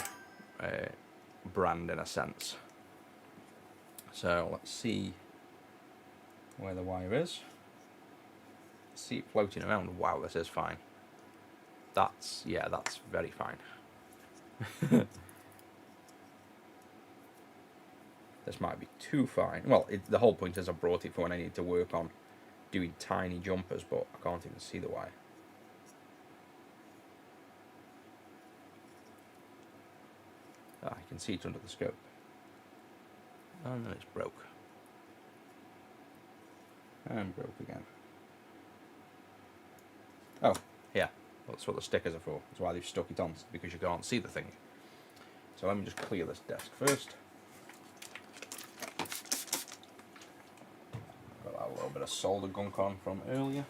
brand in a sense. So let's see where the wire is. See it floating around. Wow, this is fine. That's, yeah, that's very fine. This might be too fine. Well, the whole point is I brought it for when I need to work on doing tiny jumpers, but I can't even see the wire. Ah, you can see it under the scope. And then it's broke. And broke again. Oh, yeah, that's what the stickers are for. That's why they've stuck it on, because you can't see the thing. So let me just clear this desk first. Got that little bit of solder gunk on from earlier.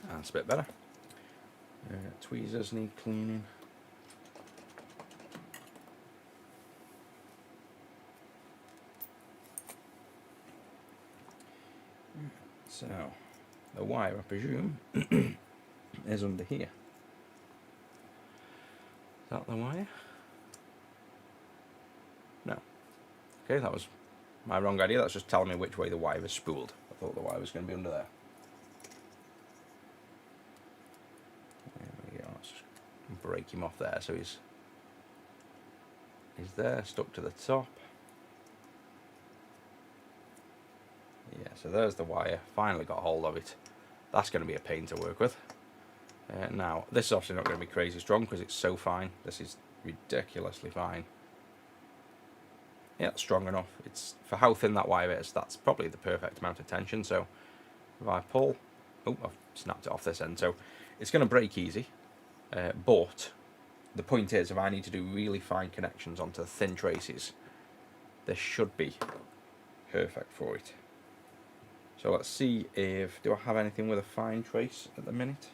That's a bit better. Tweezers need cleaning. So, the wire, I presume, is under here. Is that the wire? No. Okay, that was my wrong idea. That's just telling me which way the wire is spooled. I thought the wire was going to be under there. There we go. Let's just break him off there. So he's there, stuck to the top. Yeah, so there's the wire. Finally got hold of it. That's going to be a pain to work with. Now, this is obviously not going to be crazy strong because it's so fine. This is ridiculously fine. Yeah, it's strong enough. It's, for how thin that wire is, that's probably the perfect amount of tension. So if I pull, oh, I've snapped it off this end. So it's going to break easy, but the point is, if I need to do really fine connections onto the thin traces, this should be perfect for it. So let's see if, do I have anything with a fine trace at the minute?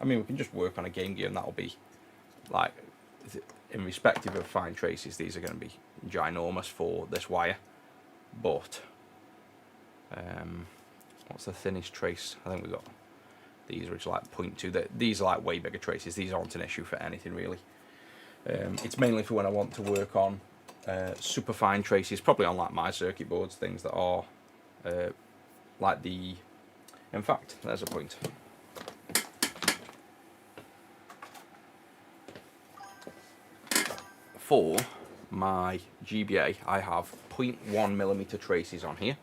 I mean, we can just work on a Game Gear and that'll be like, in respective of fine traces, these are going to be ginormous for this wire. But what's the thinnest trace? I think we've got these, which are like 0.2. These are like way bigger traces. These aren't an issue for anything really. It's mainly for when I want to work on super fine traces, probably on like my circuit boards, things that are like the. In fact, there's a point. For my GBA, I have 0.1mm traces on here.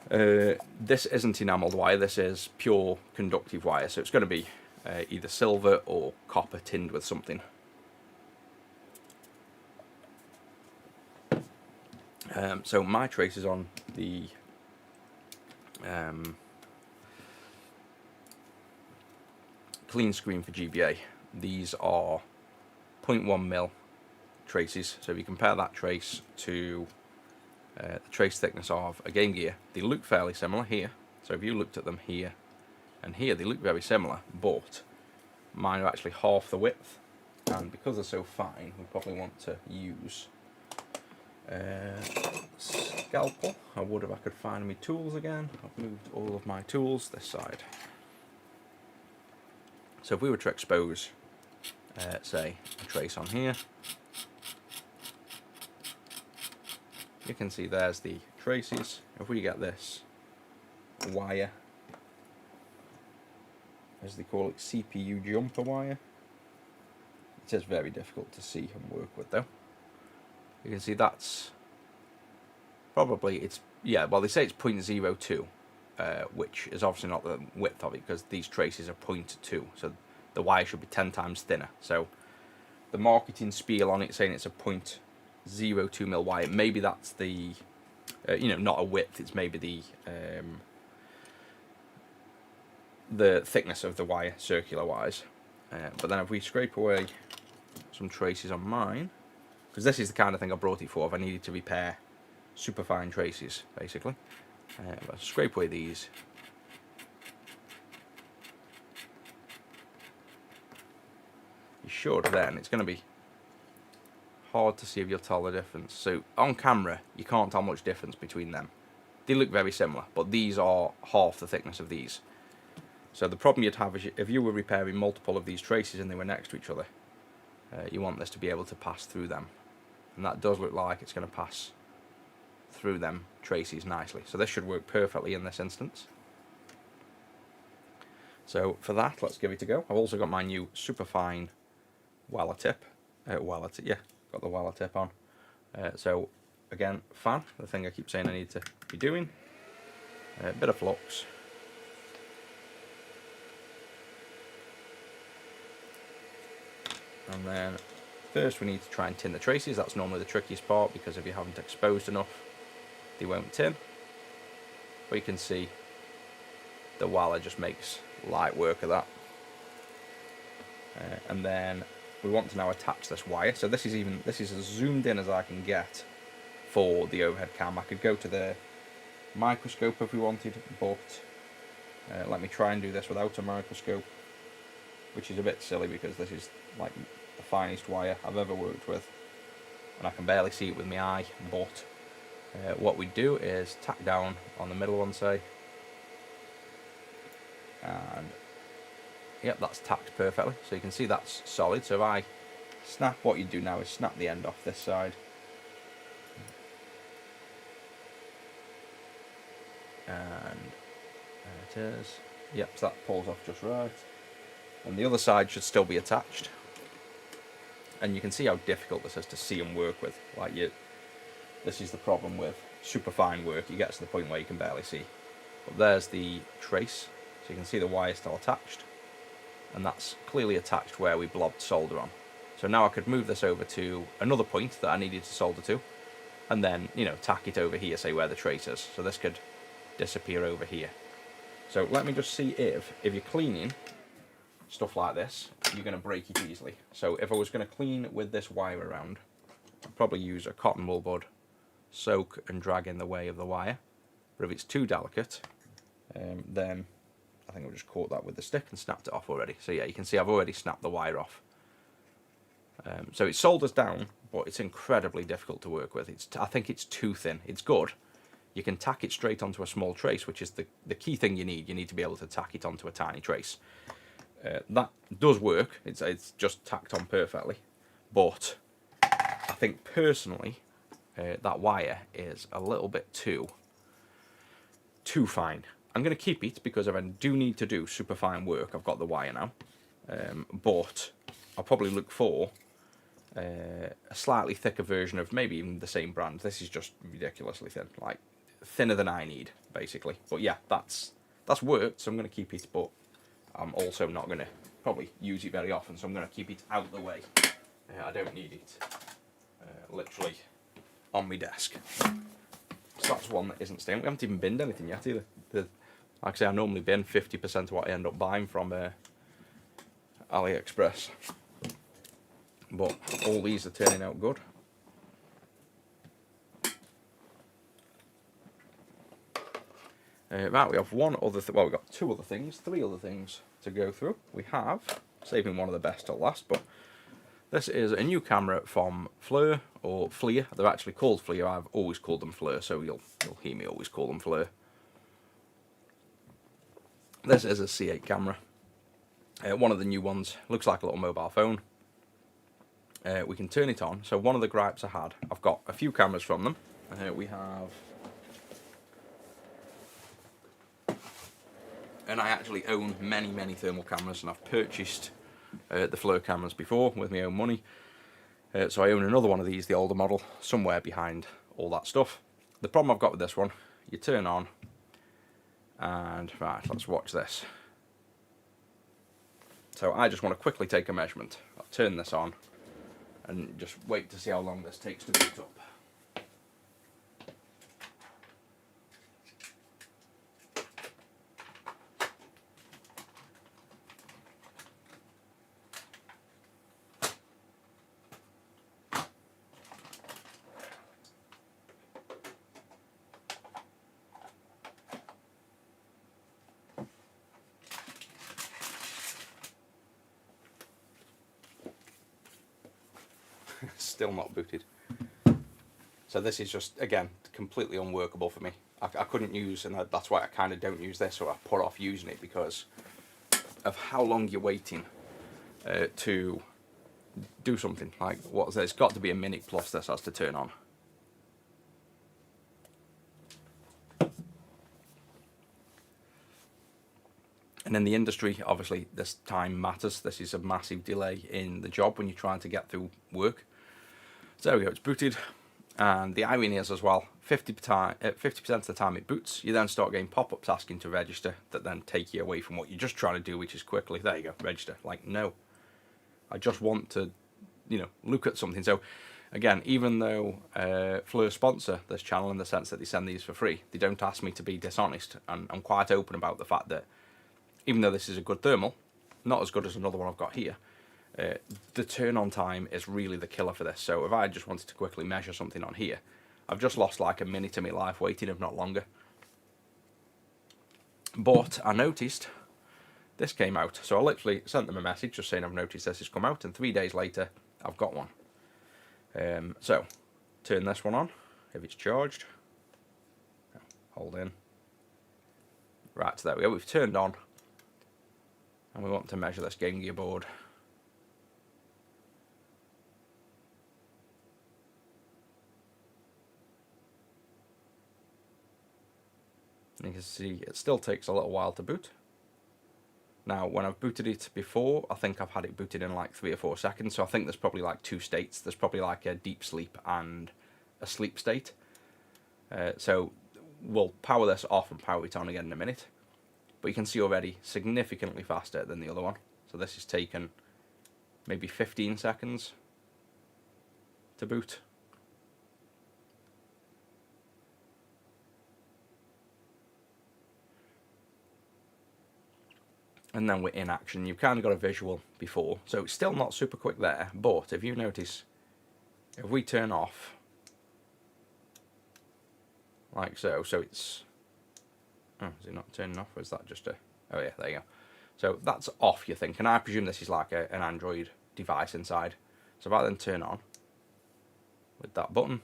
This isn't enamelled wire, this is pure conductive wire, so it's going to be either silver or copper tinned with something. So my traces on the clean screen for GBA, these are 0.1mm traces, so if you compare that trace to the trace thickness of a Game Gear, they look fairly similar here. So if you looked at them here and here, they look very similar, but mine are actually half the width, and because they're so fine, we probably want to use scalpel. I would if I could find my tools again. I've moved all of my tools this side. So if we were to expose say a trace on here, you can see there's the traces. If we get this wire, as they call it, CPU jumper wire, it is very difficult to see and work with though. You can see that's probably, it's, yeah, well they say it's 0.02, which is obviously not the width of it because these traces are 0.2, so the wire should be 10 times thinner. So the marketing spiel on it saying it's a 0.02mm wire, maybe that's the, you know, not a width, it's maybe the thickness of the wire, circular wise. But then if we scrape away some traces on mine, because this is the kind of thing I brought it for if I needed to repair super fine traces, basically. I'll scrape away these. You should then, it's going to be hard to see if you'll tell the difference. So on camera, you can't tell much difference between them. They look very similar, but these are half the thickness of these. So the problem you'd have is if you were repairing multiple of these traces and they were next to each other, you want this to be able to pass through them. And that does look like it's going to pass through them traces nicely. So this should work perfectly in this instance. So for that, let's give it a go. I've also got my new superfine Weller tip. Yeah, got the Weller tip on. So again, fan, the thing I keep saying I need to be doing. A bit of flux. And then first we need to try and tin the traces. That's normally the trickiest part because if you haven't exposed enough, they won't tin. But you can see the Weller just makes light work of that. And then we want to now attach this wire. So this is as zoomed in as I can get for the overhead cam. I could go to the microscope if we wanted, but let me try and do this without a microscope, which is a bit silly because this is like the finest wire I've ever worked with, and I can barely see it with my eye. But what we do is tack down on the middle one, say, and yep, that's tacked perfectly. So you can see that's solid. So if I snap, what you do now is snap the end off this side. And there it is. Yep, so that pulls off just right. And the other side should still be attached. And you can see how difficult this is to see and work with. Like this is the problem with super fine work. You get to the point where you can barely see. But there's the trace. So you can see the wire still attached. And that's clearly attached where we blobbed solder on. So now I could move this over to another point that I needed to solder to, and then, you know, tack it over here, say where the trace is. So this could disappear over here. So let me just see if you're cleaning stuff like this, you're going to break it easily. So if I was going to clean with this wire around, I'd probably use a cotton wool bud, soak and drag in the way of the wire. But if it's too delicate, then I think I've just caught that with the stick and snapped it off already. So yeah, you can see I've already snapped the wire off. So it solders down, but it's incredibly difficult to work with. I think it's too thin. It's good. You can tack it straight onto a small trace, which is the key thing you need. You need to be able to tack it onto a tiny trace. That does work. It's just tacked on perfectly. But I think personally, that wire is a little bit too fine. I'm going to keep it because if I do need to do super fine work, I've got the wire now. But I'll probably look for a slightly thicker version of maybe even the same brand. This is just ridiculously thin, like thinner than I need, basically. But yeah, that's worked, so I'm going to keep it, but I'm also not going to probably use it very often, so I'm going to keep it out of the way. I don't need it literally on my desk. So that's one that isn't staying. We haven't even binned anything yet either. Like I say, I normally bin 50% of what I end up buying from AliExpress. But all these are turning out good. Right, we have one other well, we've got three other things to go through. We have, saving one of the best till last, but this is a new camera from Fleur, or Fleer. They're actually called Fleer. I've always called them Fleur, so you'll hear me always call them Fleur. This is a C8 camera. One of the new ones. Looks like a little mobile phone. We can turn it on. So one of the gripes I had, I've got a few cameras from them. We have... And I actually own many thermal cameras, and I've purchased the Fleur cameras before with my own money. So I own another one of these, the older model, somewhere behind all that stuff. The problem I've got with this one, you turn on, and right, let's watch this. So I just want to quickly take a measurement. I'll turn this on and just wait to see how long this takes to boot up. Still not booted. So this is just, again, completely unworkable for me. I couldn't use, and that's why I kind of don't use this, or I put off using it because of how long you're waiting to do something. Like, what is it? It's got to be a minute plus this has to turn on. And in the industry, obviously, this time matters. This is a massive delay in the job when you're trying to get through work. So there we go, it's booted. And the irony is as well, 50% of the time it boots, you then start getting pop-ups asking to register that then take you away from what you're just trying to do, which is quickly, there you go, register. Like, no. I just want to, look at something. So, again, even though Fleur sponsor this channel in the sense that they send these for free, they don't ask me to be dishonest. And I'm quite open about the fact that even though this is a good thermal, not as good as another one I've got here, the turn on time is really the killer for this. So if I just wanted to quickly measure something on here, I've just lost like a minute of my life waiting, if not longer. But I noticed this came out. So I literally sent them a message just saying I've noticed this has come out, and 3 days later I've got one. So turn this one on if it's charged. Hold in. Right, so there we go, we've turned on. And we want to measure this Game Gear board. You can see it still takes a little while to boot. Now, when I've booted it before, I think I've had it booted in like 3 or 4 seconds. So I think there's probably like 2 states. There's probably like a deep sleep and a sleep state. So we'll power this off and power it on again in a minute. But you can see already significantly faster than the other one. So this has taken maybe 15 seconds to boot. And then we're in action. You've kind of got a visual before. So it's still not super quick there, but if you notice, if we turn off, like so, so it's, oh, is it not turning off, or is that just a, oh yeah, there you go. So that's off, you think, and I presume this is like an Android device inside. So if I then turn on with that button,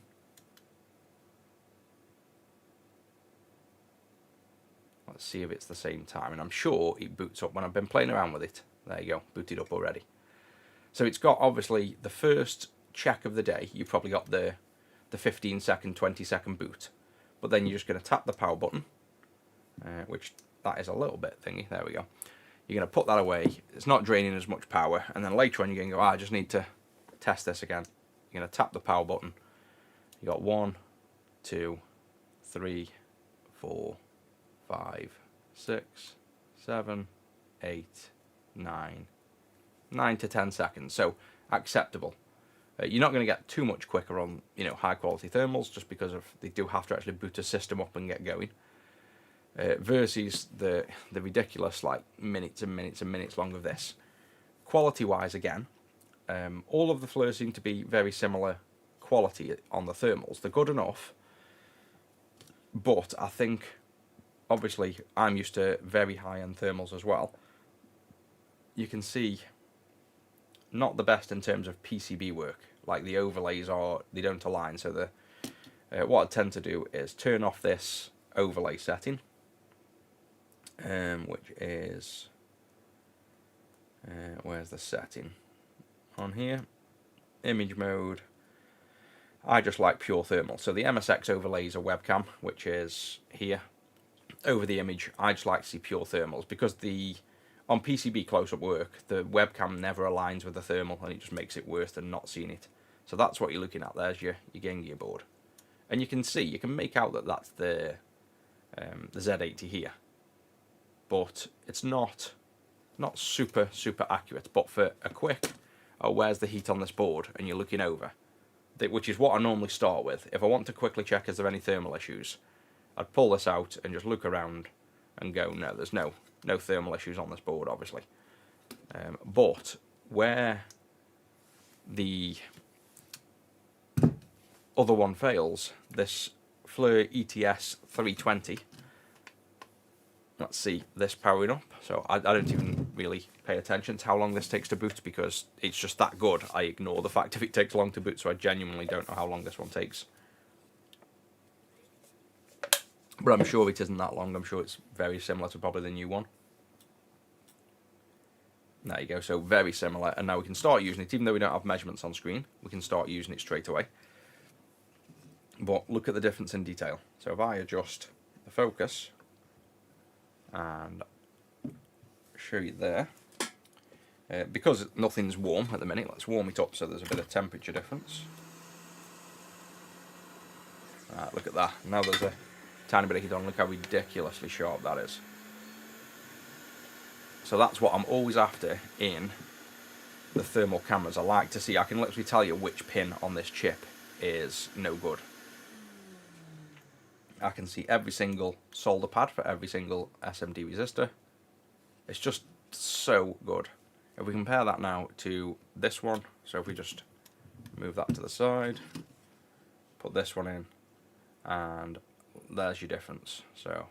let's see if it's the same time, and I'm sure it boots up when I've been playing around with it. There you go, booted up already. So it's got obviously the first check of the day. You've probably got the 15 second, 20 second boot, but then you're just going to tap the power button, which that is a little bit thingy. There we go. You're going to put that away. It's not draining as much power, and then later on you're going to go, I just need to test this again. You're going to tap the power button. You got 1, 2, 3, 4, 5, 6, 7, 8, 9 to 10 seconds. So acceptable. You're not going to get too much quicker on, you know, high quality thermals, just because of they do have to actually boot a system up and get going. Versus the ridiculous like minutes and minutes and minutes long of this. Quality wise, again, all of the flares seem to be very similar quality on the thermals. They're good enough, but I think obviously I'm used to very high end thermals as well. You can see not the best in terms of PCB work. Like the overlays they don't align. So what I tend to do is turn off this overlay setting, which is where's the setting on here? Image mode. I just like pure thermal. So the MSX overlays a webcam, which is here over the image. I just like to see pure thermals because on PCB close-up work, the webcam never aligns with the thermal, and it just makes it worse than not seeing it. So that's what you're looking at. There's your Game Gear board, and you can see, you can make out that that's the Z80 here, but it's not super accurate. But for a quick, oh, where's the heat on this board, and you're looking over, which is what I normally start with. If I want to quickly check is there any thermal issues, I'd pull this out and just look around and go, no, there's no thermal issues on this board, obviously. But where the other one fails, this Fleur ETS 320, let's see this powering up. So I don't even really pay attention to how long this takes to boot, because it's just that good. I ignore the fact if it takes long to boot, so I genuinely don't know how long this one takes. But I'm sure it isn't that long. I'm sure it's very similar to probably the new one. There you go, so very similar, and now we can start using it. Even though we don't have measurements on screen, we can start using it straight away. But look at the difference in detail. So if I adjust the focus and show you there, because nothing's warm at the minute, let's warm it up so there's a bit of temperature difference. Look at that, now there's a tiny bit of heat on. Look how ridiculously sharp that is. So that's what I'm always after in the thermal cameras. I like to see, I can literally tell you which pin on this chip is no good. I can see every single solder pad for every single SMD resistor. It's just so good. If we compare that now to this one, so if we just move that to the side, put this one in, and there's your difference. So,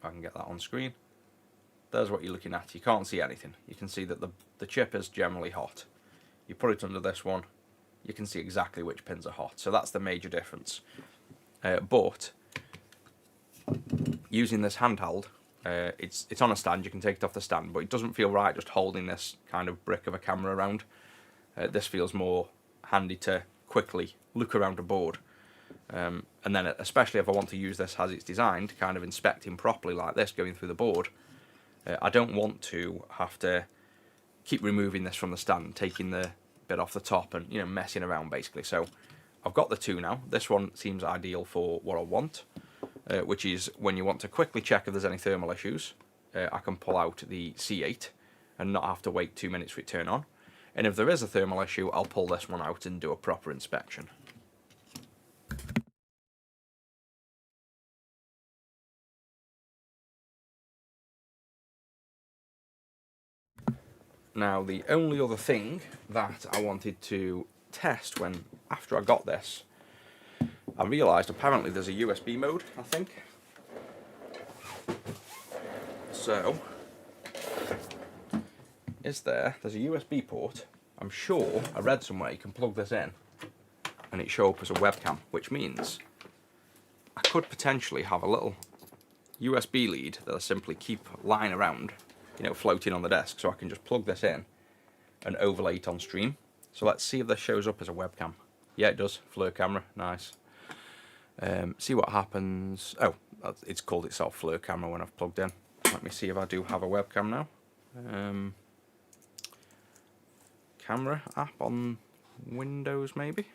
I can get that on screen. There's what you're looking at. You can't see anything. You can see that the chip is generally hot. You put it under this one, you can see exactly which pins are hot. So that's the major difference. But using this handheld, it's on a stand. You can take it off the stand, but it doesn't feel right just holding this kind of brick of a camera around. This feels more handy to quickly look around a board. And then especially if I want to use this as it's designed, kind of inspecting properly like this, going through the board, I don't want to have to keep removing this from the stand, taking the bit off the top and, you know, messing around basically. So I've got the two now. This one seems ideal for what I want, which is when you want to quickly check if there's any thermal issues. I can pull out the C8 and not have to wait 2 minutes for it to turn on. And if there is a thermal issue, I'll pull this one out and do a proper inspection. Now, the only other thing that I wanted to test after I got this, I realised apparently there's a USB mode, I think. So, there's a USB port I'm sure I read somewhere you can plug this in and it show up as a webcam, which means I could potentially have a little USB lead that I simply keep lying around, you know, floating on the desk, so I can just plug this in and overlay it on stream. So let's see if this shows up as a webcam. Yeah, it does. FLIR camera, nice. See what happens. Oh, it's called itself FLIR camera when I've plugged in. Let me see if I do have a webcam now. Camera app on Windows, maybe.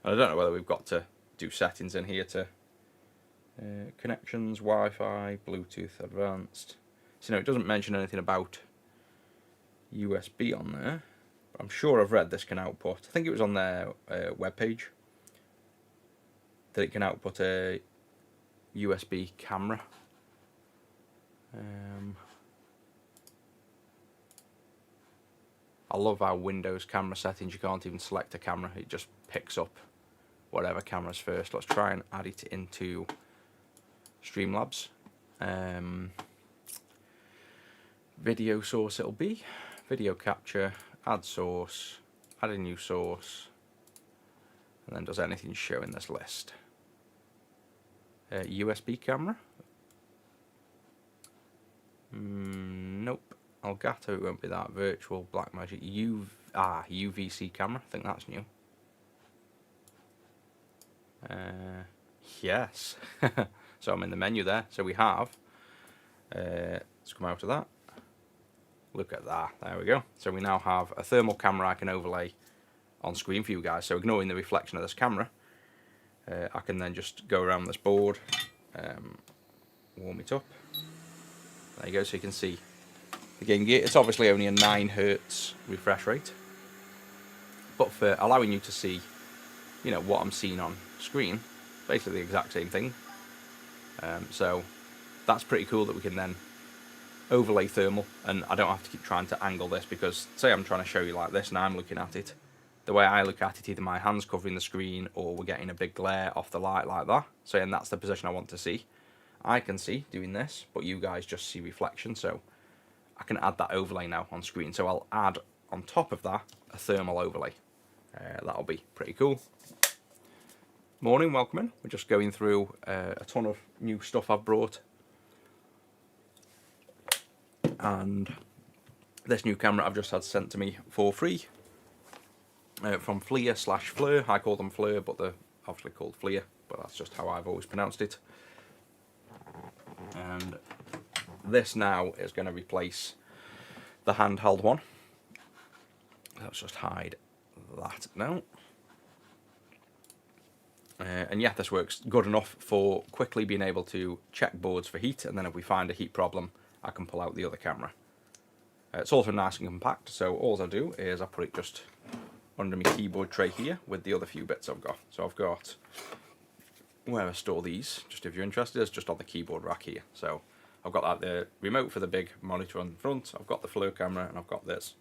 I don't know whether we've got to do settings in here to connections, Wi-Fi, Bluetooth, advanced. So no, it doesn't mention anything about USB on there. But I'm sure I've read this can output. I think it was on their webpage that it can output a USB camera. I love how Windows camera settings, you can't even select a camera, it just picks up whatever camera's first. Let's try and add it into Streamlabs. Video source it'll be, video capture, add source, add a new source, and then does anything show in this list? USB camera? Nope. Elgato, it won't be that. Virtual, Blackmagic, UVC camera, I think that's new. Yes. So I'm in the menu there. So we have, let's come out of that. Look at that, there we go. So we now have a thermal camera I can overlay on screen for you guys. So ignoring the reflection of this camera, I can then just go around this board, warm it up. There you go, so you can see the Game Gear. It's obviously only a 9 Hz refresh rate, but for allowing you to see, you know, what I'm seeing on screen, basically the exact same thing. So that's pretty cool that we can then overlay thermal, and I don't have to keep trying to angle this, because say I'm trying to show you like this and I'm looking at it, the way I look at it, either my hand's covering the screen or we're getting a big glare off the light like that, so and that's the position I want to see. I can see doing this, but you guys just see reflection, so I can add that overlay now on screen. So I'll add on top of that a thermal overlay. That'll be pretty cool. Morning, welcome in. We're just going through a ton of new stuff I've brought. And this new camera I've just had sent to me for free from FLIR/FLIR. I call them FLIR, but they're obviously called FLIR, but that's just how I've always pronounced it. And this now is going to replace the handheld one. Let's just hide that now. And yeah, this works good enough for quickly being able to check boards for heat, and then if we find a heat problem, I can pull out the other camera. It's also nice and compact, so all I do is I put it just under my keyboard tray here with the other few bits I've got. So I've got, where I store these, just if you're interested, is just on the keyboard rack here. So I've got like the remote for the big monitor on the front, I've got the FLIR camera, and I've got this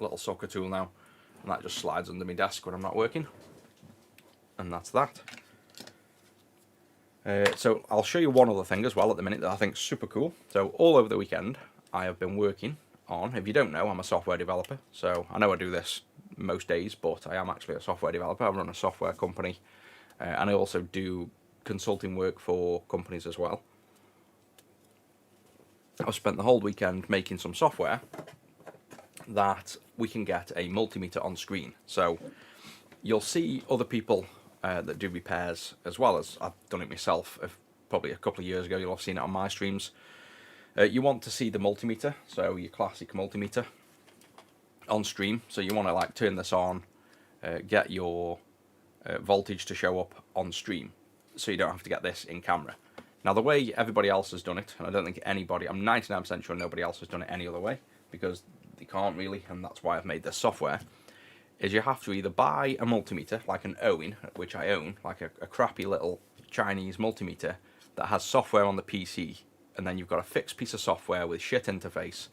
little sucker tool now, and that just slides under my desk when I'm not working. And that's that. So I'll show you one other thing as well at the minute that I think is super cool. So all over the weekend I have been working on, if you don't know, I'm a software developer, so I know I do this most days, but I am actually a software developer. I run a software company, and I also do consulting work for companies as well. I've spent the whole weekend making some software that we can get a multimeter on screen. So you'll see other people that do repairs, as well as I've done it myself probably a couple of years ago. You'll have seen it on my streams. You want to see the multimeter, so your classic multimeter on stream. So you want to like turn this on, get your voltage to show up on stream, so you don't have to get this in camera. Now the way everybody else has done it, and I don't think anybody, I'm 99% sure nobody else has done it any other way, because they can't really, and that's why I've made this software, is you have to either buy a multimeter, like an Owen, which I own, like a crappy little Chinese multimeter that has software on the PC, and then you've got a fixed piece of software with shit interface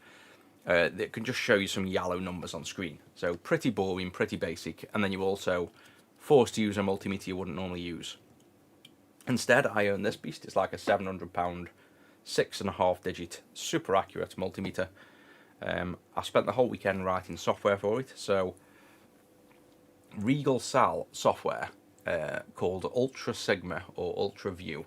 that can just show you some yellow numbers on screen. So pretty boring, pretty basic, and then you're also forced to use a multimeter you wouldn't normally use. Instead, I own this beast. It's like a £700 6.5 digit, super accurate multimeter. I spent the whole weekend writing software for it. So Regal sell software called Ultra Sigma or Ultra View.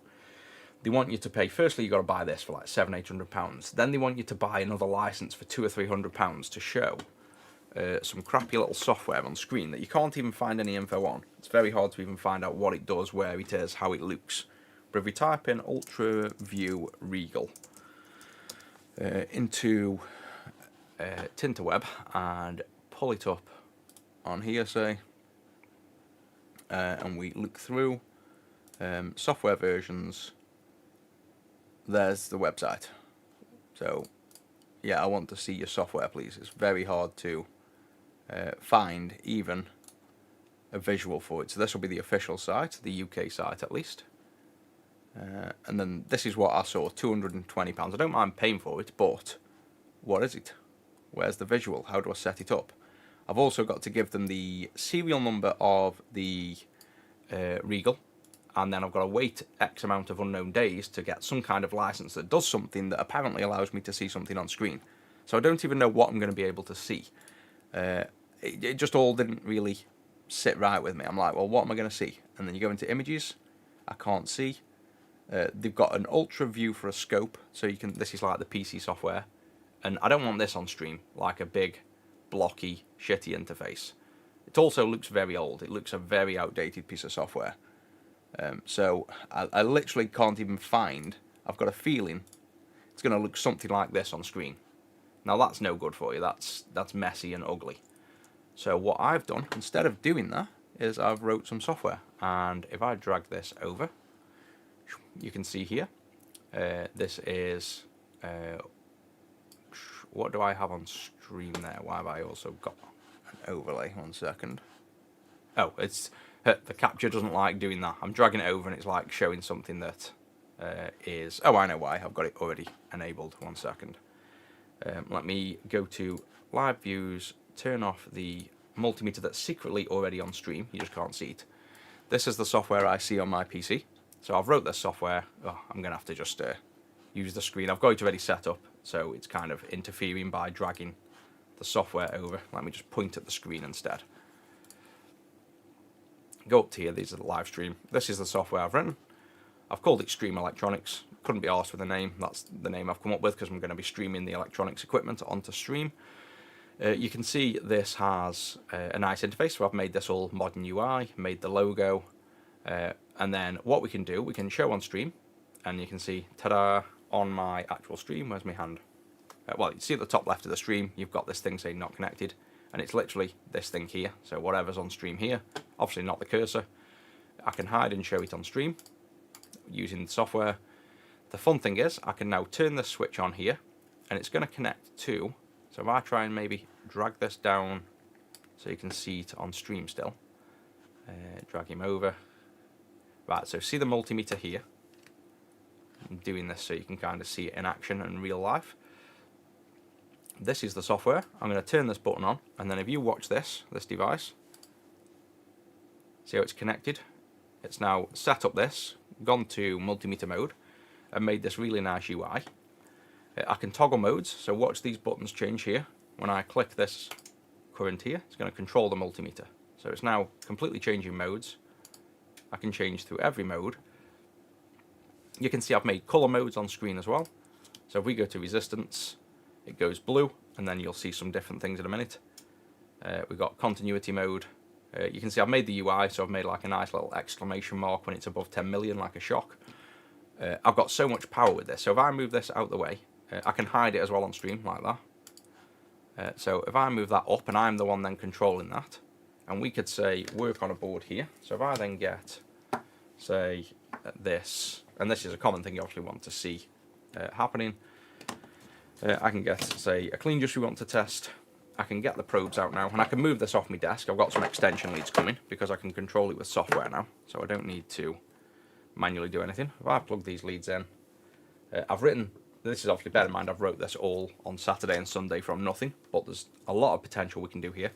They want you to pay, firstly you got to buy this for like £700-800. Then they want you to buy another license for £200 or £300 to show some crappy little software on screen that you can't even find any info on. It's very hard to even find out what it does, where it is, how it looks. But if we type in Ultra View Regal into Tinterweb and pull it up on here, say, and we look through software versions, there's the website. So yeah, I want to see your software, please. It's very hard to find even a visual for it. So this will be the official site, the UK site at least. And then this is what I saw, £220. I don't mind paying for it, but what is it? Where's the visual? How do I set it up? I've also got to give them the serial number of the Regal, and then I've got to wait X amount of unknown days to get some kind of license that does something that apparently allows me to see something on screen. So I don't even know what I'm going to be able to see. It just all didn't really sit right with me. I'm like, well, what am I going to see? And then you go into images, I can't see. They've got an ultra view for a scope, so you can. This is like the PC software, and I don't want this on stream, like a big, blocky, shitty interface. It also looks very old. It looks a very outdated piece of software. So I literally can't even find. I've got a feeling it's going to look something like this on screen. Now that's no good for you. That's messy and ugly. So what I've done instead of doing that is I've wrote some software, and if I drag this over, you can see here. This is what do I have on stream there? Why have I also got an overlay? 1 second. Oh, it's the capture doesn't like doing that. I'm dragging it over and it's like showing something that is. Oh, I know why. I've got it already enabled. 1 second. Let me go to live views, turn off the multimeter that's secretly already on stream. You just can't see it. This is the software I see on my PC. So I've wrote this software. Oh, I'm going to have to just use the screen. I've got it already set up, so it's kind of interfering by dragging the software over. Let me just point at the screen instead. Go up to here. These are the live stream. This is the software I've written. I've called it Stream Electronics. Couldn't be arsed with a name. That's the name I've come up with because I'm going to be streaming the electronics equipment onto stream. You can see this has a nice interface. So I've made this all modern UI, made the logo, and then what we can do, we can show on stream, and you can see, ta-da, on my actual stream. Where's my hand? Well, you see at the top left of the stream, you've got this thing saying not connected, and it's literally this thing here. So whatever's on stream here, obviously not the cursor. I can hide and show it on stream using the software. The fun thing is, I can now turn this switch on here, and it's going to connect to. So if I try and maybe drag this down so you can see it on stream still, drag him over. Right, so see the multimeter here. I'm doing this so you can kind of see it in action in real life. This is the software. I'm going to turn this button on, and then if you watch this device, see how it's connected? It's now set up this, gone to multimeter mode, and made this really nice UI. I can toggle modes, so watch these buttons change here. When I click this current here, it's going to control the multimeter. So it's now completely changing modes. I can change through every mode. You can see I've made color modes on screen as well. So if we go to resistance, it goes blue, and then you'll see some different things in a minute. We've got continuity mode. You can see I've made the UI, so I've made like a nice little exclamation mark when it's above 10 million, like a shock. I've got so much power with this, so if I move this out the way, I can hide it as well on stream, like that. So if I move that up, and I'm the one then controlling that, and we could say work on a board here. So if I then get, say, this, and this is a common thing you obviously want to see happening. I can get, say, a clean juice we want to test. I can get the probes out now, and I can move this off my desk. I've got some extension leads coming because I can control it with software now, so I don't need to manually do anything. If I plug these leads in, I've written, this is obviously, bear in mind, I've wrote this all on Saturday and Sunday from nothing, but there's a lot of potential we can do here.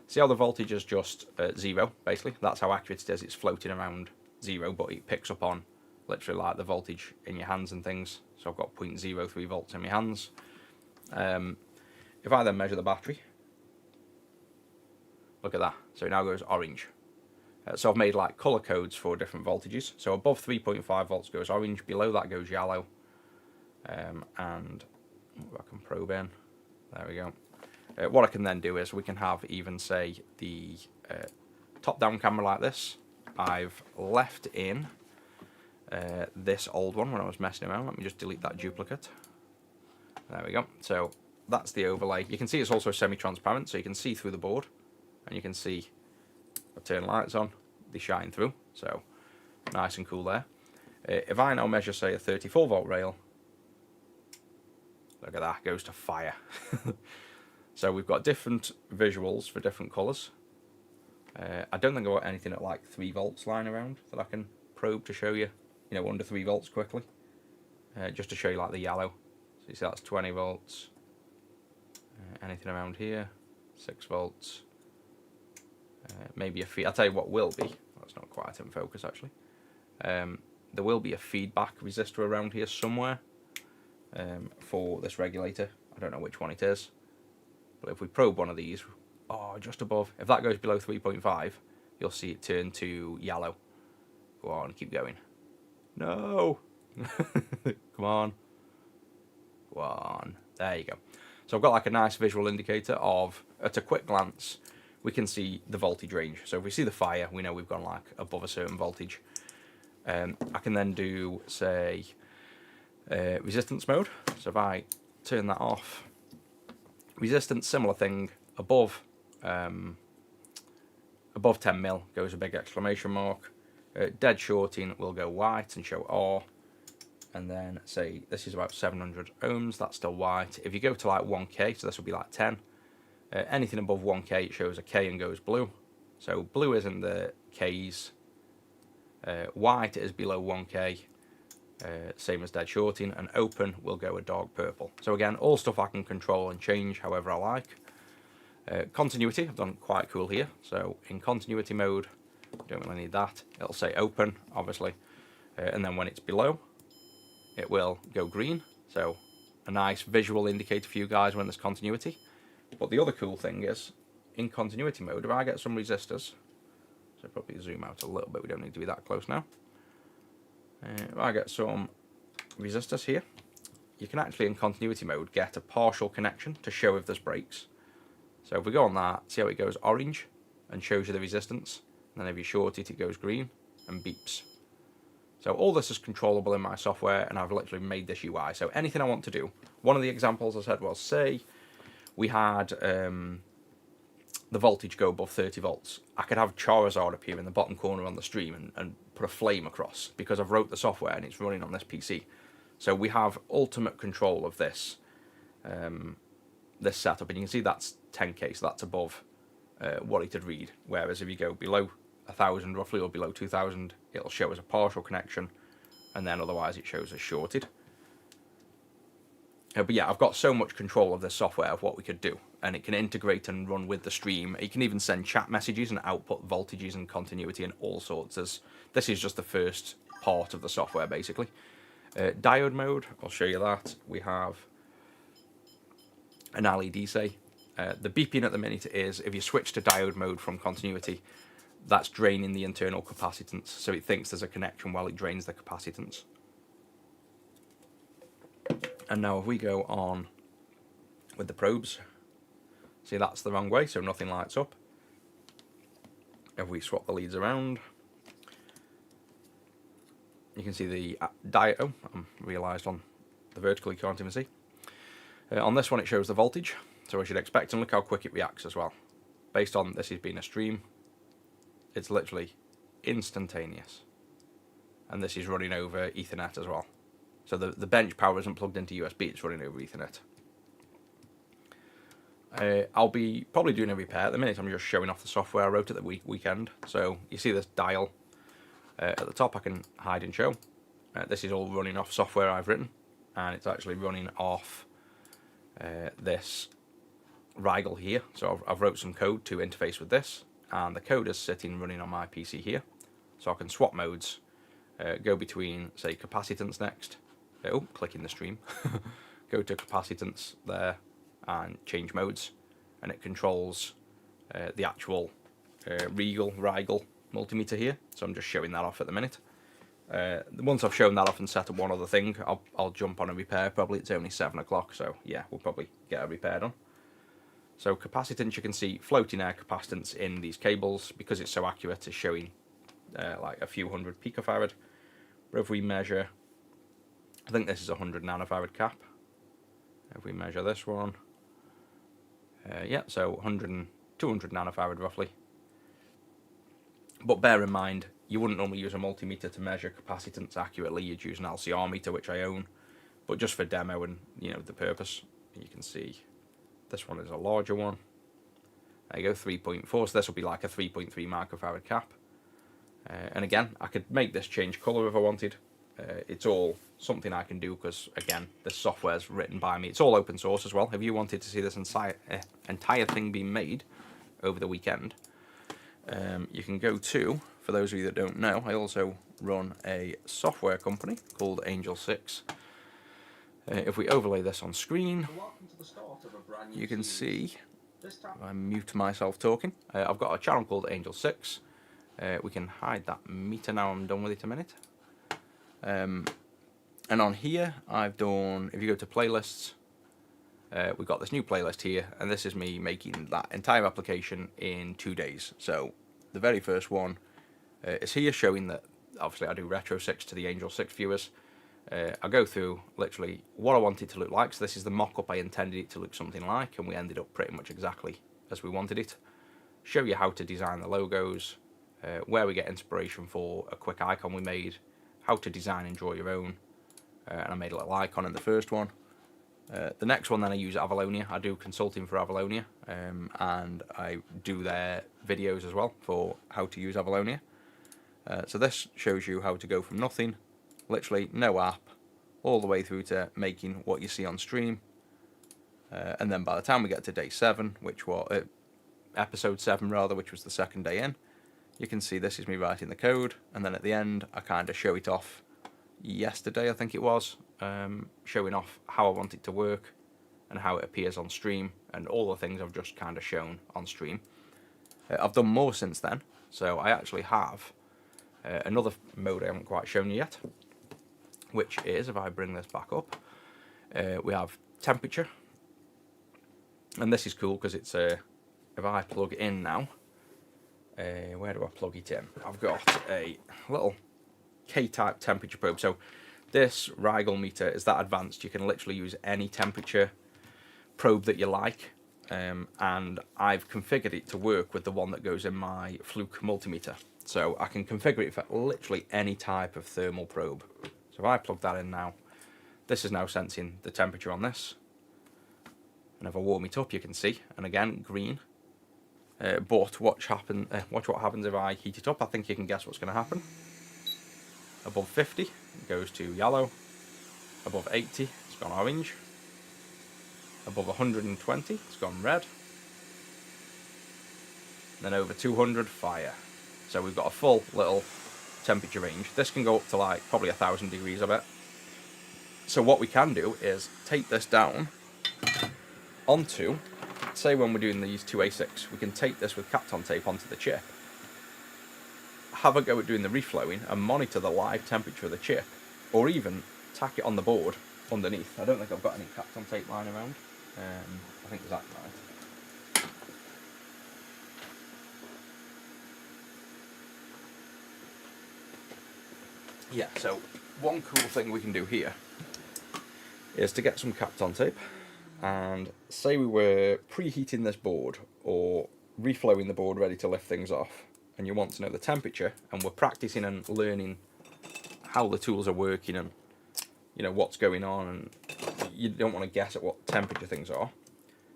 See how the voltage is just 0, basically? That's how accurate it is. It's floating around 0, but it picks up on literally like the voltage in your hands and things. So I've got 0.03 volts in my hands. If I then measure the battery, look at that. So it now goes orange. So I've made like colour codes for different voltages. So above 3.5 volts goes orange, below that goes yellow. And I can probe in. There we go. What I can then do is we can have even say the top-down camera like this. I've left in this old one when I was messing around. Let me just delete that duplicate. There we go. So that's the overlay. You can see it's also semi-transparent, so you can see through the board, and you can see I turn lights on, they shine through. So nice and cool there. If I now measure say a 34 volt rail, look at that, goes to fire. So we've got different visuals for different colours. I don't think I've got anything at like 3 volts lying around that I can probe to show you, under 3 volts quickly. Just to show you like the yellow. So you see that's 20 volts. Anything around here, 6 volts. Maybe a feed. I'll tell you what will be. That's not quite in focus actually. There will be a feedback resistor around here somewhere for this regulator. I don't know which one it is. But if we probe one of these, just above, if that goes below 3.5, you'll see it turn to yellow. Go on, keep going. No! Come on. Go on. There you go. So I've got like a nice visual indicator of, at a quick glance, we can see the voltage range. So if we see the fire, we know we've gone like above a certain voltage. I can then do, say, resistance mode. So if I turn that off, resistance, similar thing, above 10 mil goes a big exclamation mark. Dead shorting will go white and show R. And then say this is about 700 ohms, that's still white. If you go to like 1K, so this will be like 10. Anything above 1K it shows a K and goes blue. So blue is in the Ks. White is below 1K. Same as dead shorting, and open will go a dark purple. So again, all stuff I can control and change however I like. Continuity, I've done quite cool here. So in continuity mode, don't really need that. It'll say open, obviously. And then when it's below, it will go green. So a nice visual indicator for you guys when there's continuity. But the other cool thing is, in continuity mode, if I get some resistors, so probably zoom out a little bit, we don't need to be that close now. If I get some resistors here, you can actually in continuity mode get a partial connection to show if there's breaks. So if we go on that, see how it goes orange and shows you the resistance, and then if you short it, it goes green and beeps. So all this is controllable in my software, and I've literally made this UI. So anything I want to do, one of the examples I said was, say we had the voltage go above 30 volts. I could have Charizard appear in the bottom corner on the stream and put a flame across because I've wrote the software and it's running on this PC. So we have ultimate control of this this setup, and you can see that's 10K, so that's above what it would read. Whereas if you go below 1,000 roughly or below 2,000, it'll show as a partial connection, and then otherwise it shows as shorted. But yeah, I've got so much control of this software of what we could do, and it can integrate and run with the stream. You can even send chat messages and output voltages and continuity and all sorts. This is just the first part of the software, basically. Diode mode, I'll show you that. We have an LED, say. The beeping at the minute is, if you switch to diode mode from continuity, that's draining the internal capacitance, so it thinks there's a connection while it drains the capacitance. And now if we go on with the probes, see that's the wrong way, so nothing lights up. If we swap the leads around, you can see the diode. Oh, I realised on the vertical you can't even see. On this one it shows the voltage, so I should expect, and look how quick it reacts as well. Based on this has been a stream, it's literally instantaneous. And this is running over Ethernet as well. So the bench power isn't plugged into USB, it's running over Ethernet. I'll be probably doing a repair. At the minute I'm just showing off the software I wrote at the weekend. So you see this dial at the top, I can hide and show. This is all running off software I've written, and it's actually running off this Rigel here. So I've wrote some code to interface with this, and the code is sitting running on my PC here. So I can swap modes go between, say, capacitance next. Oh, clicking the stream. Go to capacitance there and change modes, and it controls the actual Rigel multimeter here. So I'm just showing that off at the minute. Once I've shown that off and set up one other thing, I'll jump on a repair. Probably it's only 7 o'clock, so yeah, we'll probably get a repair done. So capacitance, you can see floating air capacitance in these cables because it's so accurate. It's showing like a few hundred picofarad. But if we measure, I think this is a 100 nanofarad cap. If we measure this one, yeah, so 100 and 200 nanofarad roughly. But bear in mind, you wouldn't normally use a multimeter to measure capacitance accurately. You'd use an LCR meter, which I own, but just for demo and the purpose, you can see this one is a larger one. There you go, 3.4. So this will be like a 3.3 microfarad cap. And again, I could make this change colour if I wanted. It's all something I can do because, again, this software is written by me. It's all open source as well. If you wanted to see this entire thing being made over the weekend, you can go to, for those of you that don't know, I also run a software company called Angel 6. If we overlay this on screen, you can see, I mute myself talking, I've got a channel called Angel 6. We can hide that meter now I'm done with it a minute. And on here, I've done, if you go to playlists, we've got this new playlist here, and this is me making that entire application in 2 days. So the very first one is here, showing that obviously I do Retro 6 to the Angel 6 viewers. I go through literally what I want it to look like. So this is the mock-up I intended it to look something like, and we ended up pretty much exactly as we wanted it. Show you how to design the logos, where we get inspiration for a quick icon we made, how to design and draw your own, and I made a little icon in the first one. The next one then I use Avalonia. I do consulting for Avalonia, and I do their videos as well for how to use Avalonia. So this shows you how to go from nothing, literally no app, all the way through to making what you see on stream. And then by the time we get to day 7, which was episode 7 rather, which was the second day in, you can see this is me writing the code, and then at the end I kind of show it off yesterday, I think it was, showing off how I want it to work and how it appears on stream and all the things I've just kind of shown on stream. I've done more since then, so I actually have another mode I haven't quite shown you yet, which is, if I bring this back up, we have temperature, and this is cool because it's if I plug in now, where do I plug it in? I've got a little K-type temperature probe. So this Rigel meter is that advanced. You can literally use any temperature probe that you like, and I've configured it to work with the one that goes in my Fluke multimeter. So I can configure it for literally any type of thermal probe. So if I plug that in now, this is now sensing the temperature on this. And if I warm it up, you can see, and again, green. But watch what happens if I heat it up. I think you can guess what's going to happen. Above 50, it goes to yellow. Above 80, it's gone orange. Above 120, it's gone red. Then over 200, fire. So we've got a full little temperature range. This can go up to like probably 1,000 degrees, I bet. So what we can do is take this down onto, say when we're doing these two ASICs, we can tape this with Kapton tape onto the chip, have a go at doing the reflowing and monitor the live temperature of the chip, or even tack it on the board underneath. I don't think I've got any Kapton tape lying around. I think that's right. Yeah, so one cool thing we can do here is to get some Kapton tape, and say we were preheating this board or reflowing the board ready to lift things off, and you want to know the temperature, and we're practicing and learning how the tools are working and what's going on, and you don't want to guess at what temperature things are.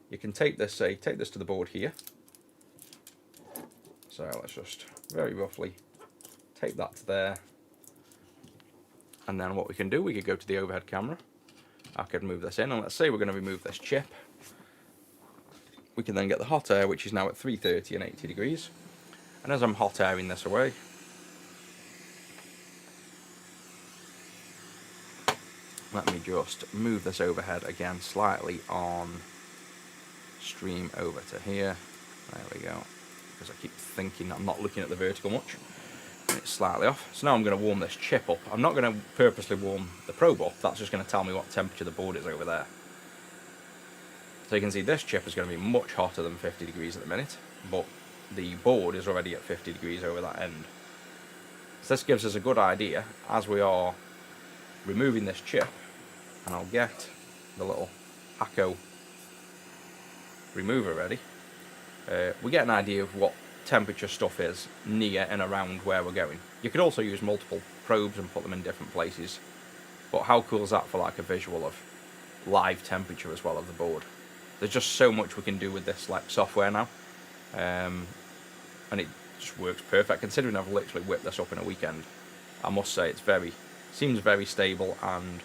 You can take this to the board here. So let's just very roughly tape that to there. And then what we can do, we could go to the overhead camera. I could move this in, and let's say we're going to remove this chip. We can then get the hot air, which is now at 330 and 80 degrees. And as I'm hot airing this away, let me just move this overhead again slightly on stream over to here. There we go. Because I keep thinking I'm not looking at the vertical much. It's slightly off. So now I'm going to warm this chip up. I'm not going to purposely warm the probe up. That's just going to tell me what temperature the board is over there. So you can see this chip is going to be much hotter than 50 degrees at the minute, but the board is already at 50 degrees over that end. So this gives us a good idea as we are removing this chip, and I'll get the little Hako remover ready. We get an idea of what temperature stuff is near and around where we're going. You could also use multiple probes and put them in different places, but how cool is that for like a visual of live temperature as well of the board? There's just so much we can do with this like software now, and it just works perfect. Considering I've literally whipped this up in a weekend, I must say seems very stable and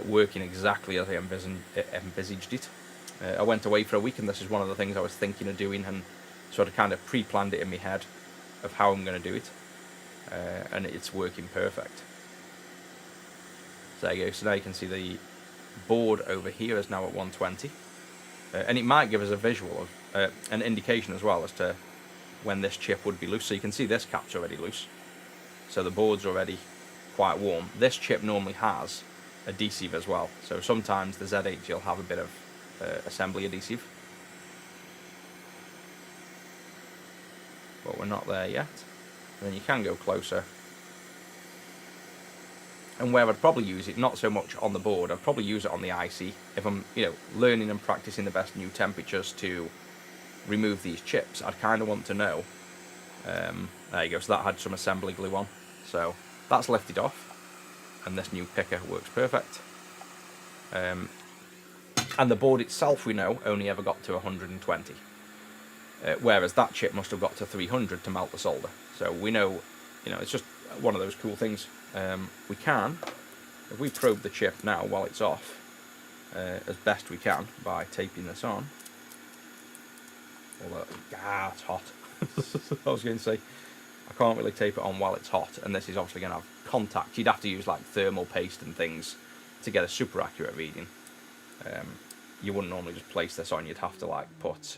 working exactly as I envisaged it. I went away for a week, and this is one of the things I was thinking of doing, and sort of kind of pre-planned it in my head of how I'm going to do it, and it's working perfect. So there you go. So now you can see the board over here is now at 120. And it might give us a visual of an indication as well as to when this chip would be loose. So you can see this cap's already loose, so the board's already quite warm. This chip normally has adhesive as well, so sometimes the Z8 will have a bit of assembly adhesive, but we're not there yet. And then you can go closer, and where I'd probably use it, not so much on the board, I'd probably use it on the IC if I'm, learning and practicing the best new temperatures to remove these chips. I'd kind of want to know. There you go. So that had some assembly glue on, so that's lifted off, and this new picker works perfect. And the board itself, we know, only ever got to 120, whereas that chip must have got to 300 to melt the solder. So we know, it's just one of those cool things. We can, if we probe the chip now while it's off, as best we can by taping this on. Although, it's hot. I was going to say, I can't really tape it on while it's hot, and this is obviously going to have contact. You'd have to use like thermal paste and things to get a super accurate reading. You wouldn't normally just place this on, you'd have to like put,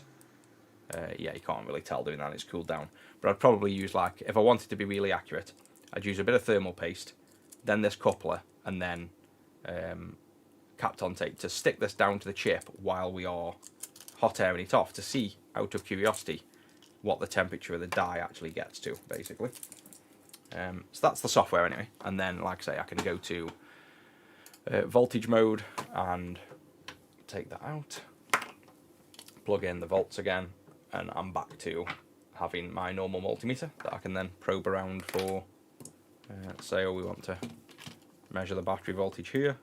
you can't really tell doing that, it's cooled down. But I'd probably use, like, if I wanted to be really accurate, I'd use a bit of thermal paste, then this coupler, and then Kapton tape to stick this down to the chip while we are hot airing it off, to see, out of curiosity, what the temperature of the die actually gets to, basically. So that's the software anyway, and then, like I say, I can go to voltage mode and take that out, plug in the volts again, and I'm back to having my normal multimeter that I can then probe around for, say, we want to measure the battery voltage here.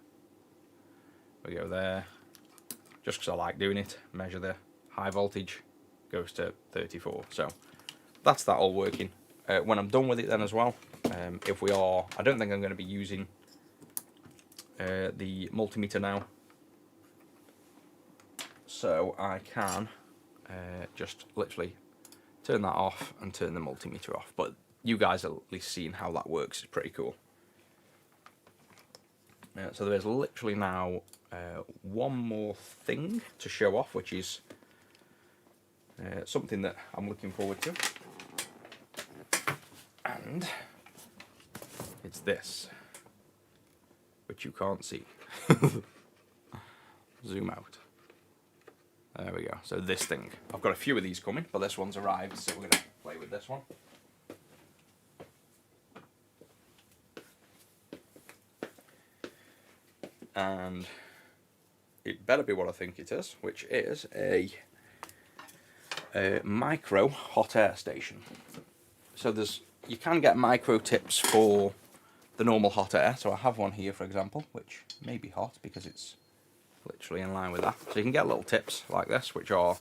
We go there, just because I like doing it, measure the high voltage, goes to 34. So that's that all working. When I'm done with it then as well, if we are, I don't think I'm going to be using the multimeter now, so I can just literally turn that off and turn the multimeter off. But you guys are at least seeing how that works. It's pretty cool. So there is literally now one more thing to show off, which is something that I'm looking forward to, and it's this, which you can't see. Zoom out. There we go. So this thing, I've got a few of these coming, but this one's arrived, so we're going to play with this one. And it better be what I think it is, which is a micro hot air station. So you can get micro tips for the normal hot air. So I have one here, for example, which may be hot because it's literally in line with that. So you can get little tips like this, which are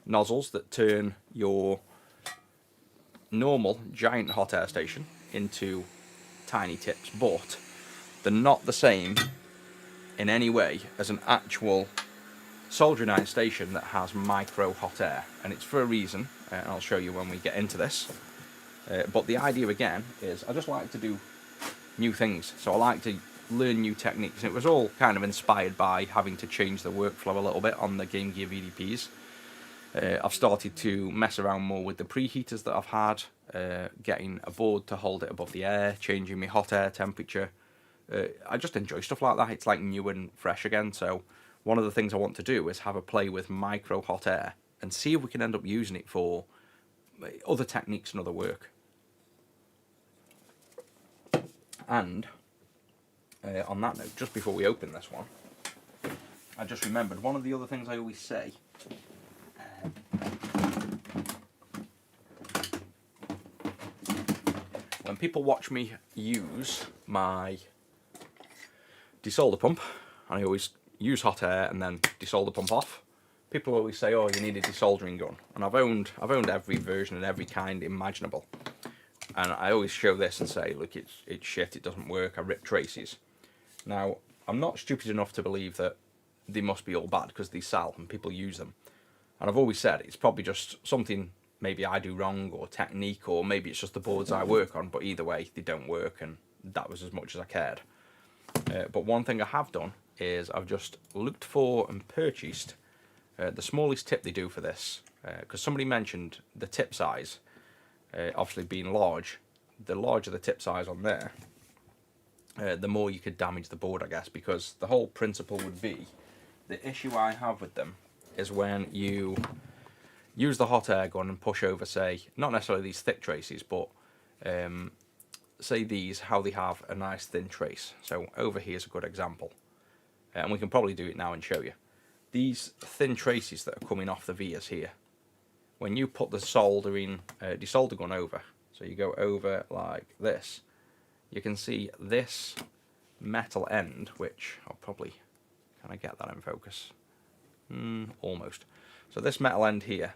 nozzles that turn your normal giant hot air station into tiny tips, but they're not the same in any way as an actual soldering iron station that has micro hot air, and it's for a reason, and I'll show you when we get into this. But the idea again is I just like to do new things, so I like to learn new techniques. It was all kind of inspired by having to change the workflow a little bit on the Game Gear VDPs. I've started to mess around more with the preheaters that I've had, getting a board to hold it above the air, changing my hot air temperature. I just enjoy stuff like that. It's like new and fresh again. So one of the things I want to do is have a play with micro hot air and see if we can end up using it for other techniques and other work. And on that note, just before we open this one, I just remembered one of the other things I always say. When people watch me use my desolder pump, and I always use hot air and then desolder pump off, people always say, "Oh, you need a desoldering gun." And I've owned every version and every kind imaginable. And I always show this and say, "Look, it's shit. It doesn't work. I rip traces." Now, I'm not stupid enough to believe that they must be all bad because they sell and people use them. And I've always said it's probably just something maybe I do wrong, or technique, or maybe it's just the boards I work on. But either way, they don't work, and that was as much as I cared. But one thing I have done is I've just looked for and purchased the smallest tip they do for this, because somebody mentioned the tip size, obviously being large. The larger the tip size on there, the more you could damage the board, I guess, because the whole principle would be, the issue I have with them is when you use the hot air gun and push over, say, not necessarily these thick traces, but say these, how they have a nice thin trace. So over here is a good example, and we can probably do it now and show you. These thin traces that are coming off the vias here, when you put the desolder gun over, so you go over like this, you can see this metal end, which I'll probably, can I get that in focus? Almost. So this metal end here,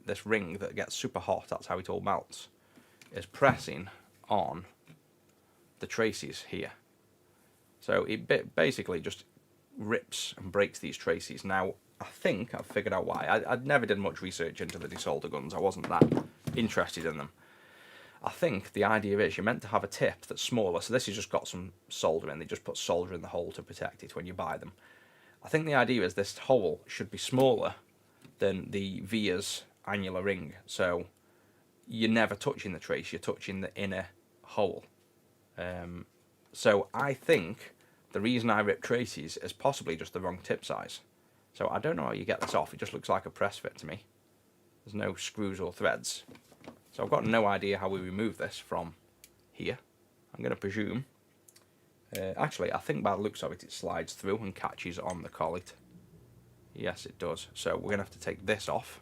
this ring that gets super hot, that's how it all melts, is pressing on the traces here. So it basically just rips and breaks these traces. Now, I think I've figured out why. I'd never did much research into the desolder guns. I wasn't that interested in them. I think the idea is you're meant to have a tip that's smaller. So this has just got some solder in. They just put solder in the hole to protect it when you buy them. I think the idea is this hole should be smaller than the via's annular ring. So you're never touching the trace. You're touching the inner hole. So I think the reason I rip traces is possibly just the wrong tip size. So I don't know how you get this off. It just looks like a press fit to me. There's no screws or threads. So I've got no idea how we remove this from here. I'm going to presume. Actually, I think by the looks of it, it slides through and catches on the collet. Yes, it does. So we're going to have to take this off.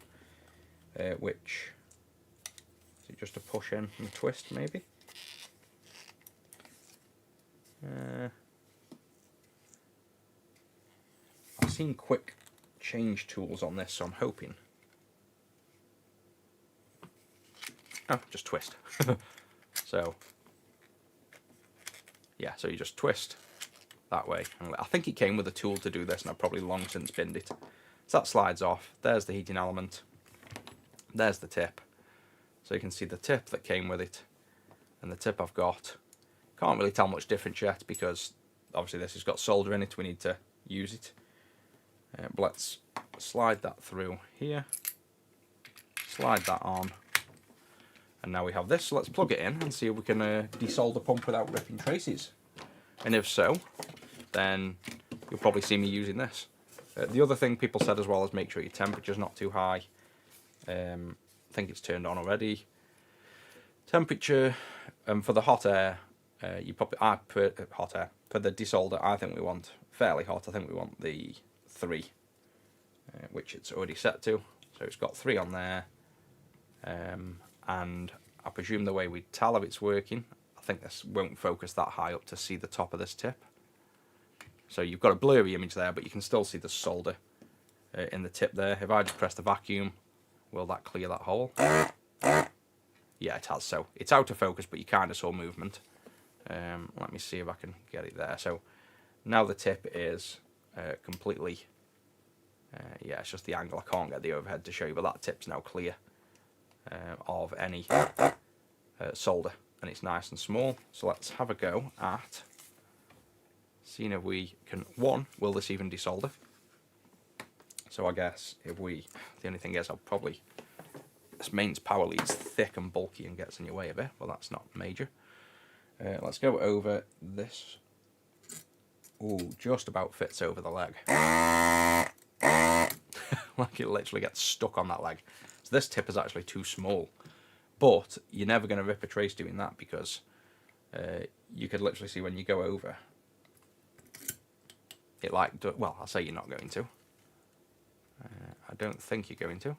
Which, is it just a push in and twist maybe? I've seen quick change tools on this, so I'm hoping. Oh, just twist. So, yeah, so you just twist that way. I think it came with a tool to do this, and I've probably long since binned it. So that slides off. There's the heating element. There's the tip. So you can see the tip that came with it, and the tip I've got. Can't really tell much difference yet, because obviously this has got solder in it. We need to use it. But let's slide that through here. Slide that on. And now we have this, so let's plug it in and see if we can desolder pump without ripping traces. And if so, then you'll probably see me using this. The other thing people said as well is make sure your temperature's not too high. I think it's turned on already. Temperature, for the hot air, you probably hot air. For the desolder, I think we want fairly hot. I think we want the 3, which it's already set to. So it's got 3 on there. And I presume the way we tell if it's working, I think this won't focus that high up to see the top of this tip. So you've got a blurry image there, but you can still see the solder in the tip there. If I just press the vacuum, will that clear that hole? Yeah, it has. So it's out of focus, but you kind of saw movement. Let me see if I can get it there. So now the tip is completely, yeah, it's just the angle. I can't get the overhead to show you, but that tip's now clear of any solder, and it's nice and small. So let's have a go at seeing if we can, one, will this even desolder? So I guess if we, the only thing is I'll probably, this mains power lead's thick and bulky and gets in your way a bit, but that's not major. Let's go over this. Ooh, just about fits over the leg. Like it literally gets stuck on that leg. So this tip is actually too small. But you're never going to rip a trace doing that, because you could literally see when you go over, it like, well, I'll say you're not going to. I don't think you're going to.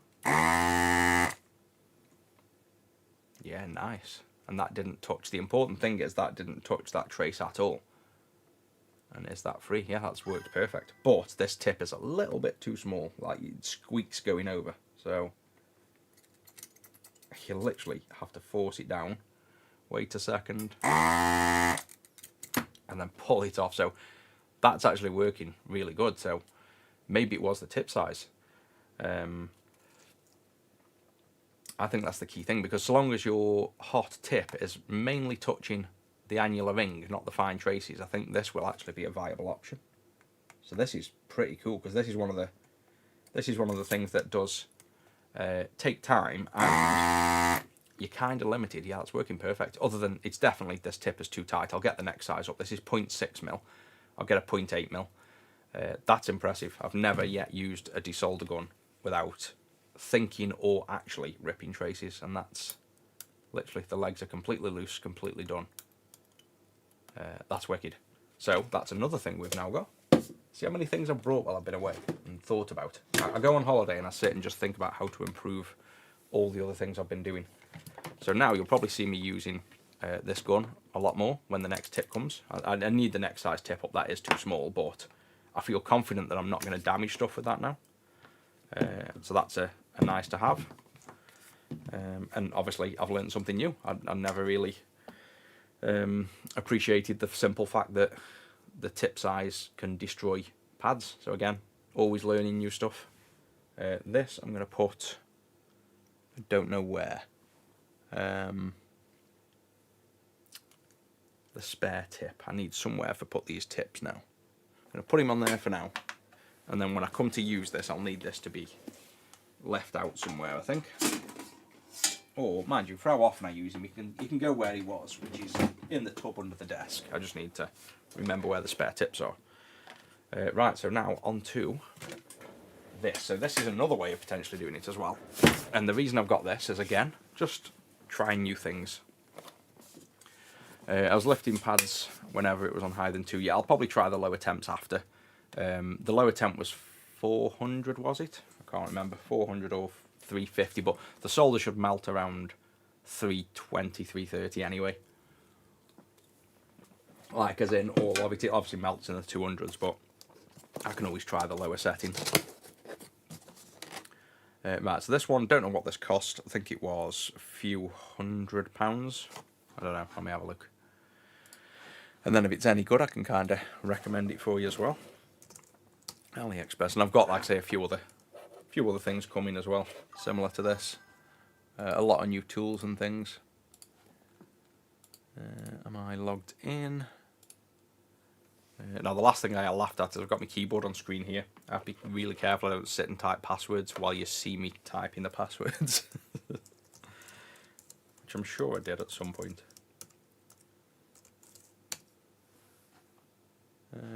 Yeah, nice. And that didn't touch. The important thing is that didn't touch that trace at all. And is that free? Yeah, that's worked perfect. But this tip is a little bit too small. Like, it squeaks going over. So you literally have to force it down. Wait a second. And then pull it off. So that's actually working really good. So maybe it was the tip size. I think that's the key thing, because so long as your hot tip is mainly touching the annular ring, not the fine traces, I think this will actually be a viable option. So this is pretty cool, because this is one of the things that does take time, and you're kind of limited. Yeah, it's working perfect. Other than, it's definitely, this tip is too tight. I'll get the next size up. This is 0.6mm. I'll get a 0.8mm. That's impressive. I've never yet used a desolder gun without thinking or actually ripping traces, and that's literally, the legs are completely loose, completely done. That's wicked. So that's another thing we've now got. See how many things I've brought while I've been away and thought about. I go on holiday and I sit and just think about how to improve all the other things I've been doing. So now you'll probably see me using this gun a lot more when the next tip comes. I need the next size tip up. That is too small, but I feel confident that I'm not going to damage stuff with that now. So that's a nice to have. And obviously I've learned something new. I never really appreciated the simple fact that the tip size can destroy pads. So again, always learning new stuff. This I'm going to put, I don't know where, the spare tip. I need somewhere to put these tips now. I'm going to put him on there for now, and then when I come to use this, I'll need this to be left out somewhere, I think. Or, mind you, for how often I use him, he can go where he was, which is in the tub under the desk. I just need to remember where the spare tips are. Right, so now on to this. So this is another way of potentially doing it as well. And the reason I've got this is, again, just trying new things. I was lifting pads whenever it was on higher than 2. Yeah, I'll probably try the lower temps after. The lower temp was 400, was it? I can't remember, 400 or 350, but the solder should melt around 320, 330 anyway. Like, as in all of it, it obviously melts in the 200s, but I can always try the lower setting. Right, so this one, don't know what this cost. I think it was a few £100. I don't know, let me have a look. And then if it's any good, I can kind of recommend it for you as well. AliExpress, and I've got, like I say, a few other things coming as well, similar to this. A lot of new tools and things. Am I logged in? Now the last thing I laughed at is I've got my keyboard on screen here. I have to be really careful I don't sit and type passwords while you see me typing the passwords. Which I'm sure I did at some point.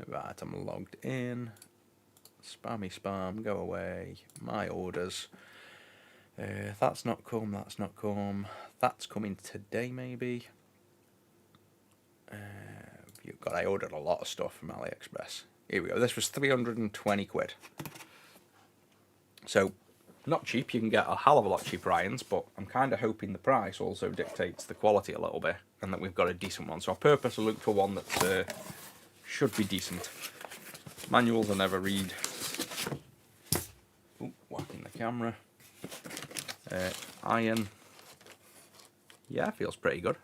Right, I'm logged in. Spammy spam, go away. My orders. That's not come, that's not come. That's coming today maybe. I ordered a lot of stuff from AliExpress. Here we go. This was 320 quid. So, not cheap. You can get a hell of a lot cheaper irons, but I'm kind of hoping the price also dictates the quality a little bit, and that we've got a decent one. So I purposely looked for one that should be decent. Manuals I never read. Ooh, whacking the camera. Iron. Yeah, feels pretty good.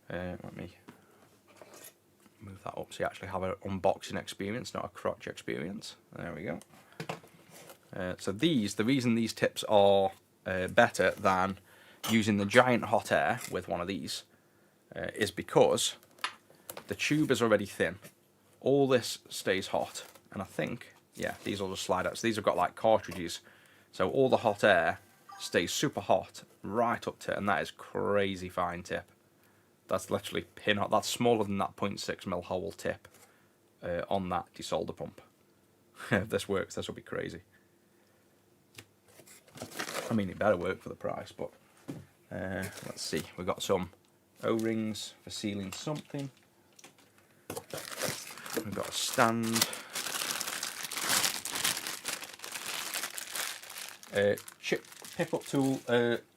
Let me move that up so you actually have an unboxing experience, not a crotch experience. There we go. So the reason these tips are better than using the giant hot air with one of these is because the tube is already thin. all this stays hot, and I think, yeah, these will just slide out. So these have got like cartridges, so all the hot air stays super hot right up to it, and that is crazy fine tip. That's literally pin hot. That's smaller than that 0.6mm hole tip on that desolder pump. If this works, this will be crazy. I mean, it better work for the price, but let's see. We've got some O-rings for sealing something. We've got a stand. Chip pickup tool.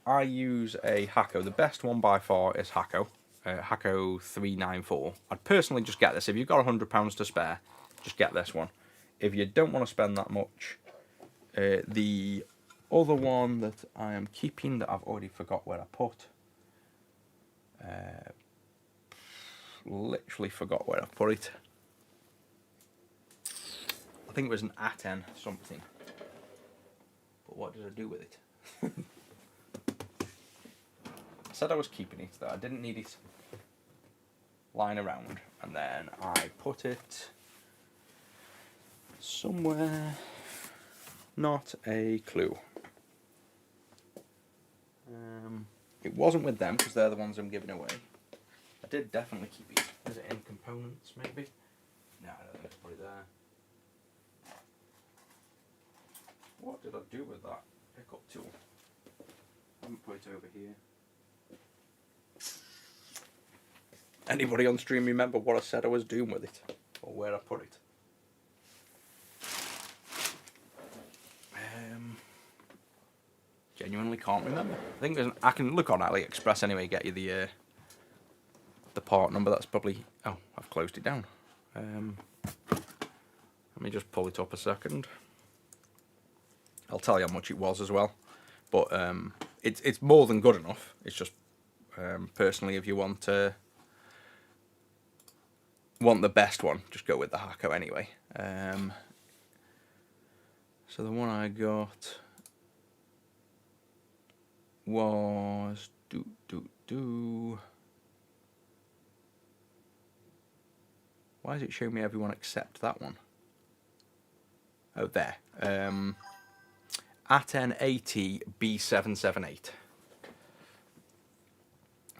I use a Hakko. The best one by far is Hakko. Hakko 394. I'd personally just get this. If you've got £100 to spare, just get this one. If you don't want to spend that much, the other one that I am keeping that I've already forgot where I put. Literally forgot where I put it. I think it was an A10 something. But what did I do with it? I said I was keeping it, that I didn't need it lying around, and then I put it somewhere. Not a clue. It wasn't with them because they're the ones I'm giving away. I did definitely keep it. Is it in components maybe? No, I don't think it's put it there. What did I do with that pickup tool? I haven't put it over here. Anybody on stream remember what I said I was doing with it? Or where I put it? Genuinely can't remember. I think I can look on AliExpress anyway, get you the part number. That's probably... Oh, I've closed it down. Let me just pull it up a second. I'll tell you how much it was as well. But it's more than good enough. It's just personally, if you want the best one, just go with the Hakko anyway. So the one I got was why is it showing me everyone except that one? Oh, there. A1080 B778.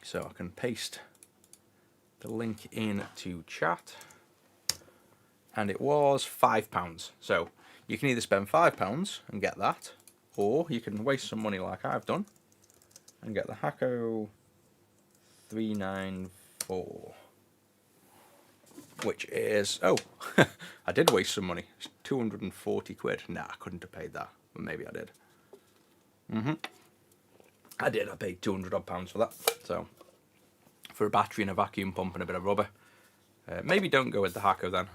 So I can paste the link into chat, and it was £5. So you can either spend £5 and get that, or you can waste some money like I've done and get the Hakko 394, which is, oh, I did waste some money. It's 240 quid. Nah, I couldn't have paid that, but maybe I did. I did. I paid 200 odd pounds for that. So for a battery and a vacuum pump and a bit of rubber, maybe don't go with the Hakko then.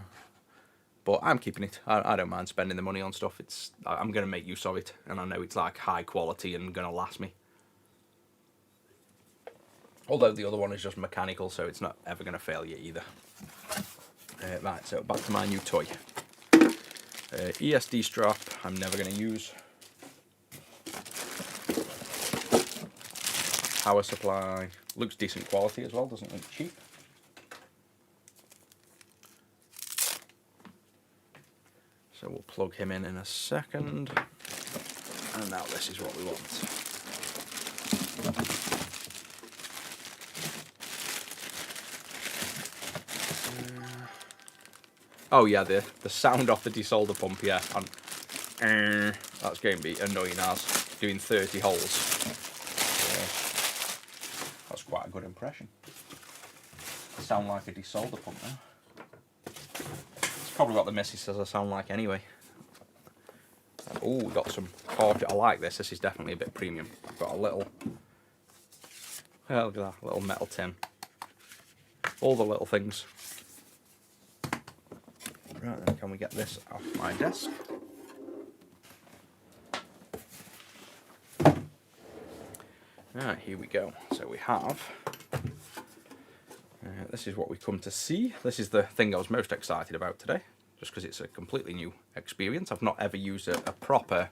But I'm keeping it. I don't mind spending the money on stuff. I'm going to make use of it, and I know it's like high quality and going to last me. Although the other one is just mechanical, so it's not ever going to fail you either. Right, so back to my new toy. ESD strap, I'm never going to use. Power supply, looks decent quality as well, doesn't look cheap. So we'll plug him in a second. And now this is what we want. Oh yeah, the sound off the desolder pump, yeah. That's going to be annoying as doing 30 holes. So, that's quite a good impression. I sound like a desolder pump now. It's probably what the missus says I sound like anyway. Oh, we got some carpet. I like this. This is definitely a bit premium. I've got a little, oh, look at that, little metal tin. All the little things. Right, then can we get this off my desk? Right, here we go. So we have, this is what we come to see. This is the thing I was most excited about today, just because it's a completely new experience. I've not ever used a proper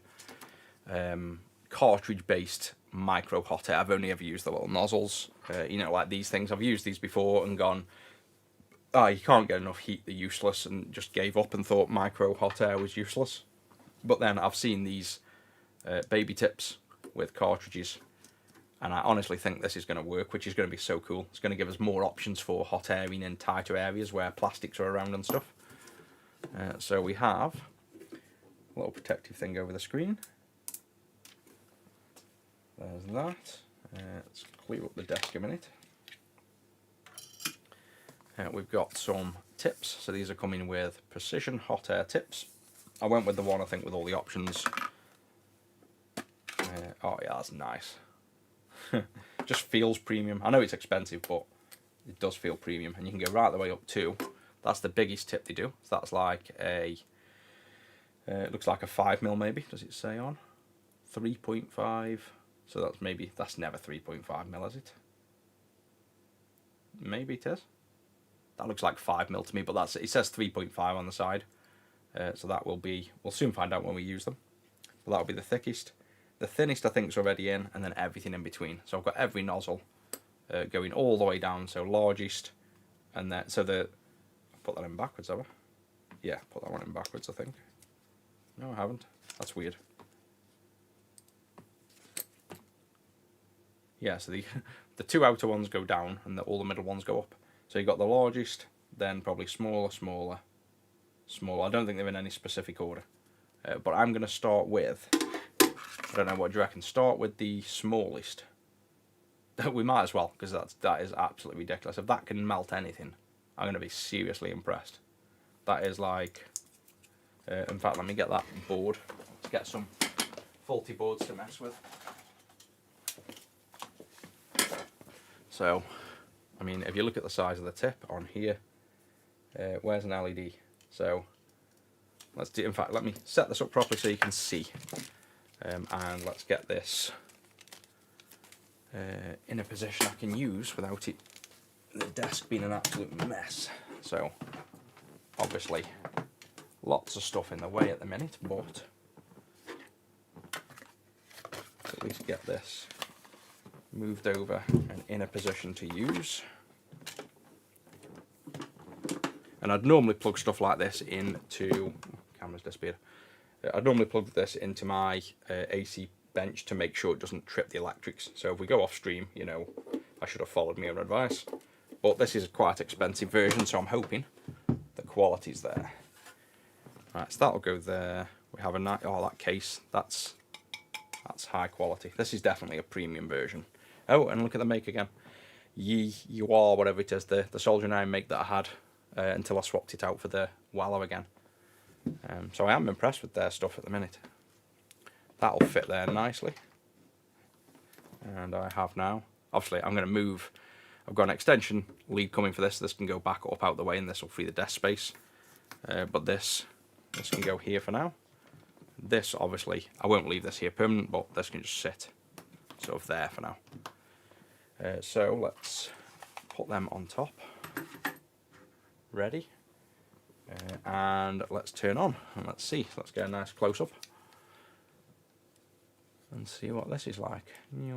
cartridge-based micro hot air. I've only ever used the little nozzles, you know, like these things. I've used these before and gone, you can't get enough heat, they're useless, and just gave up and thought micro hot air was useless. But then I've seen these baby tips with cartridges, and I honestly think this is going to work, which is going to be so cool. It's going to give us more options for hot airing in tighter areas where plastics are around and stuff. So we have a little protective thing over the screen. There's that. Let's clear up the desk a minute. We've got some tips. So these are coming with precision hot air tips. I went with the one, I think, with all the options. Oh yeah, that's nice. Just feels premium. I know it's expensive, but it does feel premium. And you can go right the way up to, that's the biggest tip they do. So that's like a, it looks like a 5mm maybe, does it say on? 3.5. So that's never 3.5mm, is it? Maybe it is. That looks like 5mm to me, but it says 3.5 on the side. So that will be, we'll soon find out when we use them. But that'll be the thickest. The thinnest I think is already in, and then everything in between. So I've got every nozzle going all the way down, so largest, and then, so I'll put that in backwards, have I? Yeah, put that one in backwards, I think. No, I haven't. That's weird. Yeah, so the two outer ones go down, and all the middle ones go up. So you've got the largest, then probably smaller, smaller, smaller. I don't think they're in any specific order. But I'm going to start with, I don't know, what do you reckon? Start with the smallest. We might as well, because that is absolutely ridiculous. If that can melt anything, I'm going to be seriously impressed. That is like, in fact, let me get that board. Let's get some faulty boards to mess with. So, I mean, if you look at the size of the tip on here, where's an LED? So, let's do, in fact, let me set this up properly so you can see. And let's get this in a position I can use without the desk being an absolute mess. So, obviously, lots of stuff in the way at the minute, but at least get this moved over and in a position to use. And I'd normally plug stuff like this into, camera's disappeared. I'd normally plug this into my AC bench to make sure it doesn't trip the electrics. So if we go off stream, you know, I should have followed my own advice. But this is a quite expensive version, so I'm hoping the quality's there. Right, so that'll go there. We have a oh, that case, that's high quality. This is definitely a premium version. Oh, and look at the make again. You are whatever it is, the soldering iron make that I had until I swapped it out for the Wallow again. So I am impressed with their stuff at the minute. That'll fit there nicely. And I have now, obviously I'm going to move, I've got an extension lead coming for this. This can go back up out the way and this will free the desk space. But this can go here for now. This obviously, I won't leave this here permanent, but this can just sit sort of there for now. So let's put them on top. Ready. And let's turn on and let's see. Let's get a nice close up and see what this is like. There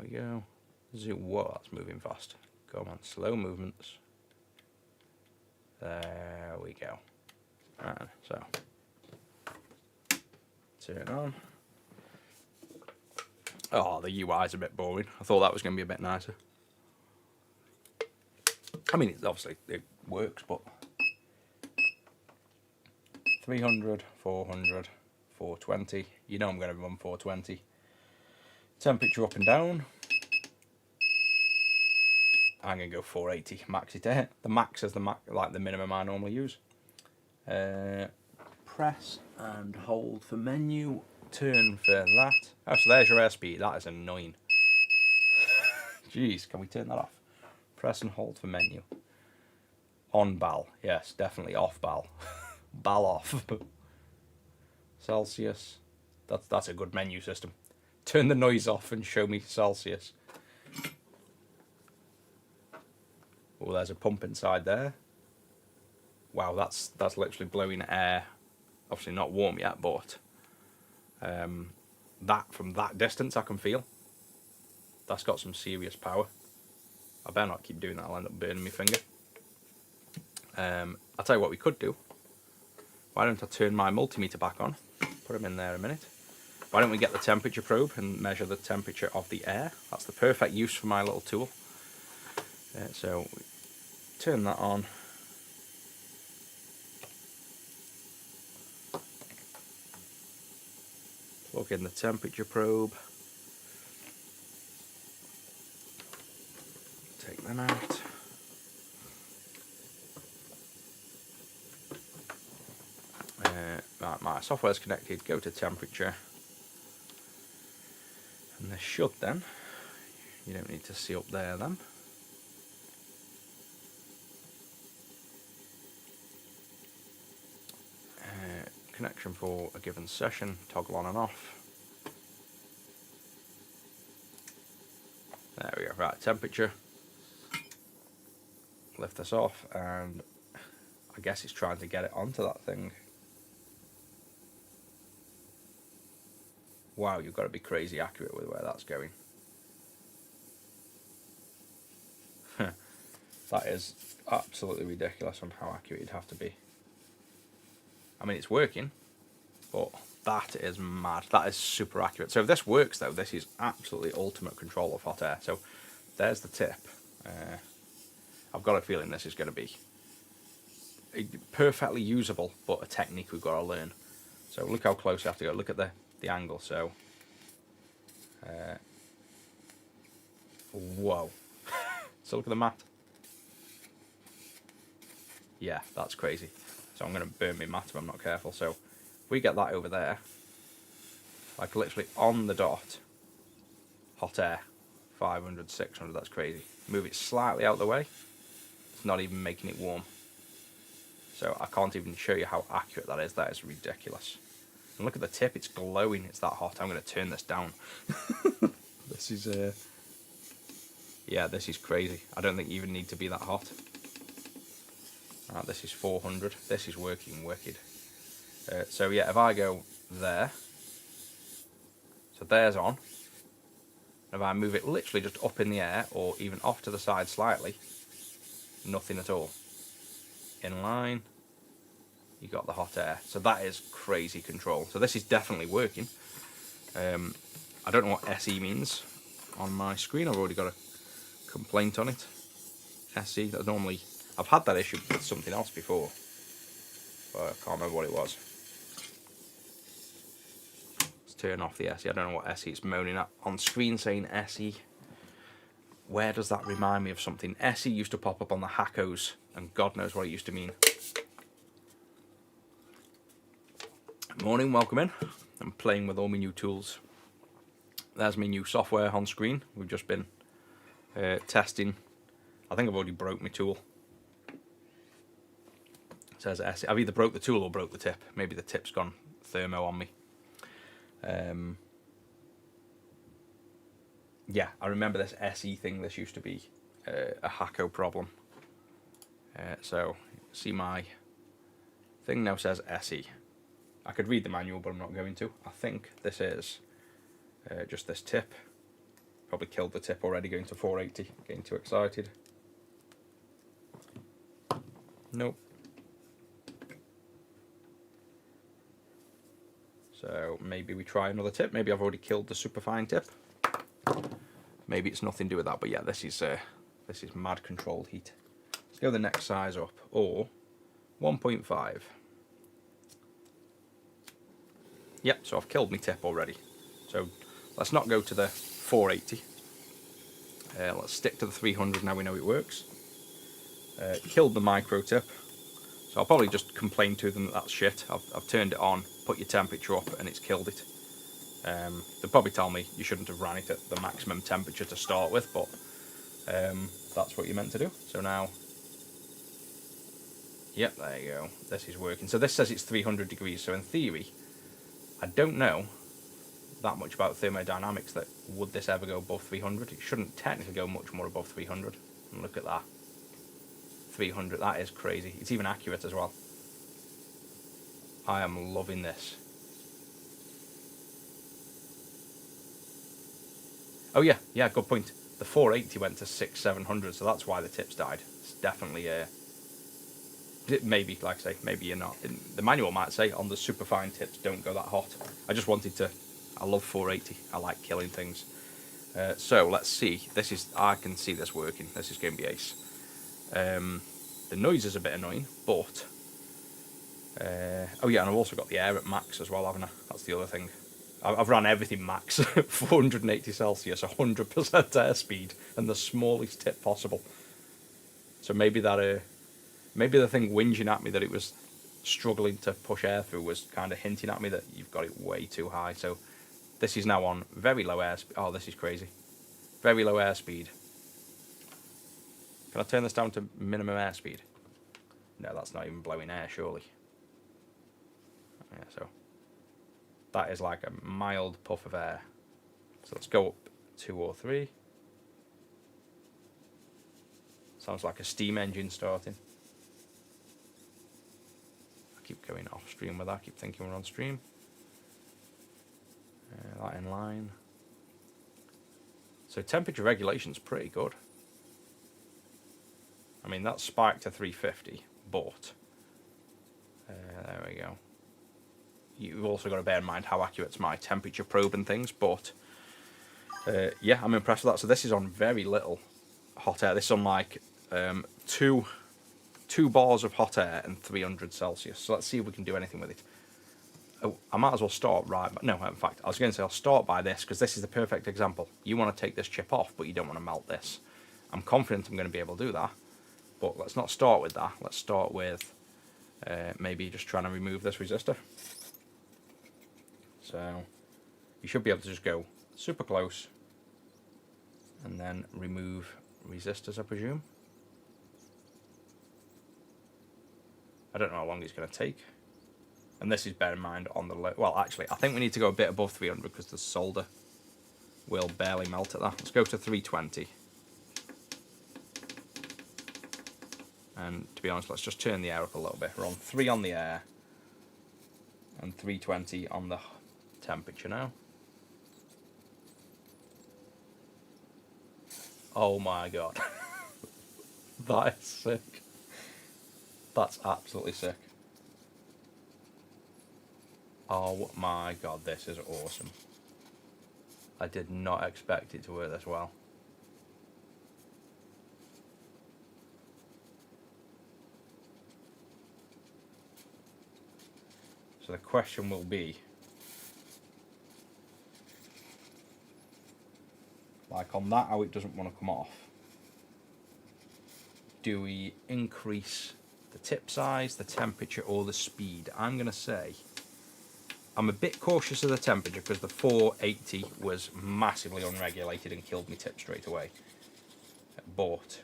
we go. Zoom. Whoa, that's moving fast. Come on, slow movements. There we go. Right, so turn on. Oh, the UI's a bit boring. I thought that was going to be a bit nicer. I mean, obviously it works, but 300, 400, 420. You know I'm going to run 420. Temperature up and down. I'm going to go 480. Max it out. The max is like the minimum I normally use. Press and hold for menu. Turn for that. Oh, so there's your airspeed. That is annoying. Jeez, can we turn that off? Press and hold for menu. On bal. Yes, definitely off bal. Bal off. Celsius. That's a good menu system. Turn the noise off and show me Celsius. Oh, there's a pump inside there. Wow, that's literally blowing air. Obviously not warm yet, but that from that distance I can feel. That's got some serious power. I better not keep doing that, I'll end up burning my finger. I'll tell you what we could do. Why don't I turn my multimeter back on? Put him in there a minute. Why don't we get the temperature probe and measure the temperature of the air? That's the perfect use for my little tool. So turn that on. Plug in the temperature probe. Take them out. Right, my software's connected. Go to temperature. And this should then, you don't need to see up there then. Connection for a given session, toggle on and off. There we go, right, temperature. Lift this off and I guess it's trying to get it onto that thing. Wow, you've got to be crazy accurate with where that's going. That is absolutely ridiculous on how accurate you'd have to be. I mean, it's working, but that is mad. That is super accurate. So if this works, though, this is absolutely ultimate control of hot air. So there's the tip. I've got a feeling this is going to be perfectly usable, but a technique we've got to learn. So look how close you have to go. Look at the angle. So, whoa. So look at the mat. Yeah, that's crazy. So I'm going to burn my mat if I'm not careful. So we get that over there, like literally on the dot. Hot air, 500, 600, that's crazy. Move it slightly out of the way. It's not even making it warm. So I can't even show you how accurate that is. That is ridiculous. And look at the tip, it's glowing, it's that hot. I'm going to turn this down. This is, yeah, this is crazy. I don't think you even need to be that hot. Right, this is 400. This is working wicked. So yeah, if I go there, so there's on. If I move it literally just up in the air or even off to the side slightly, nothing at all. In line, you got the hot air. So that is crazy control. So this is definitely working. I don't know what SE means on my screen. I've already got a complaint on it. SE, that normally, I've had that issue with something else before, but I can't remember what it was. Let's turn off the SE. I don't know what SE it's moaning at on screen saying SE. Where does that remind me of something? SE used to pop up on the Hackos, and God knows what it used to mean. Morning, welcome in. I'm playing with all my new tools. There's my new software on screen. We've just been testing. I think I've already broke my tool. It says SE. I've either broke the tool or broke the tip. Maybe the tip's gone thermo on me. Yeah, I remember this SE thing. This used to be a Hacko problem. So, see my thing now says SE. I could read the manual, but I'm not going to. I think this is just this tip. Probably killed the tip already, going to 480. Getting too excited. Nope. So maybe we try another tip. Maybe I've already killed the superfine tip. Maybe it's nothing to do with that. But yeah, this is mad controlled heat. Let's go the next size up, or 1.5. Yep, so I've killed my tip already. So let's not go to the 480. Let's stick to the 300 now we know it works. Killed the micro tip. So I'll probably just complain to them that that's shit. I've turned it on, put your temperature up, and it's killed it. They'll probably tell me you shouldn't have ran it at the maximum temperature to start with, but that's what you're meant to do. So now, yep, there you go. This is working. So this says it's 300 degrees. So in theory, I don't know that much about thermodynamics that would this ever go above 300. It shouldn't technically go much more above 300. And look at that. 300, that is crazy. It's even accurate as well. I am loving this. Oh yeah, good point. The 480 went to 600-700, so that's why the tips died. It's definitely Maybe, like I say, maybe you're not. The manual might say on the superfine tips, don't go that hot. I just wanted to. I love 480. I like killing things. So let's see. I can see this working. This is going to be ace. The noise is a bit annoying, but oh yeah, and I've also got the air at max as well, haven't I? That's the other thing. I've run everything max, 480 Celsius, 100% airspeed, and the smallest tip possible. So maybe that maybe the thing whinging at me that it was struggling to push air through was kind of hinting at me that you've got it way too high. So this is now on very low airspeed. Oh, this is crazy. Very low airspeed. Can I turn this down to minimum airspeed? No, that's not even blowing air, surely. Yeah, so that is like a mild puff of air. So let's go up 2 or 3. Sounds like a steam engine starting. I keep going off stream with that. I keep thinking we're on stream. That in line. So temperature regulation's pretty good. I mean, that's spiked to 350, but there we go. You've also got to bear in mind how accurate's my temperature probe and things, but yeah, I'm impressed with that. So this is on very little hot air. This is on like two bars of hot air and 300 Celsius. So let's see if we can do anything with it. Oh, I might as well start right. No, in fact, I was going to say I'll start by this because this is the perfect example. You want to take this chip off, but you don't want to melt this. I'm confident I'm going to be able to do that, but let's not start with that. Let's start with maybe just trying to remove this resistor. So you should be able to just go super close and then remove resistors, I presume. I don't know how long it's going to take. And this is, bear in mind, on the low. Well, actually, I think we need to go a bit above 300 because the solder will barely melt at that. Let's go to 320. And to be honest, let's just turn the air up a little bit. We're on 3 on the air and 320 on the temperature now. Oh my god. That is sick. That's absolutely sick. Oh my god, this is awesome. I did not expect it to work this well. So the question will be, like on that, how it doesn't want to come off. Do we increase the tip size, the temperature, or the speed? I'm going to say I'm a bit cautious of the temperature because the 480 was massively unregulated and killed me tip straight away. But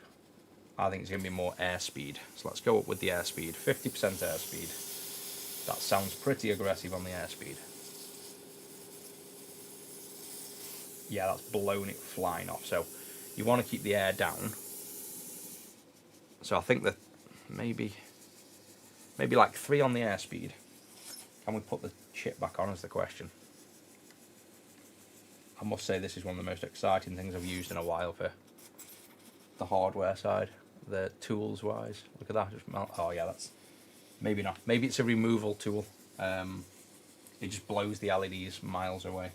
I think it's going to be more airspeed. So let's go up with the airspeed. 50% airspeed. That sounds pretty aggressive on the airspeed. Yeah, that's blown it flying off. So you want to keep the air down. So I think that maybe like 3 on the airspeed. Can we put the chip back on is the question. I must say this is one of the most exciting things I've used in a while for the hardware side, the tools wise. Look at that, just melt. Oh yeah, that's maybe not. Maybe it's a removal tool. It just blows the LEDs miles away.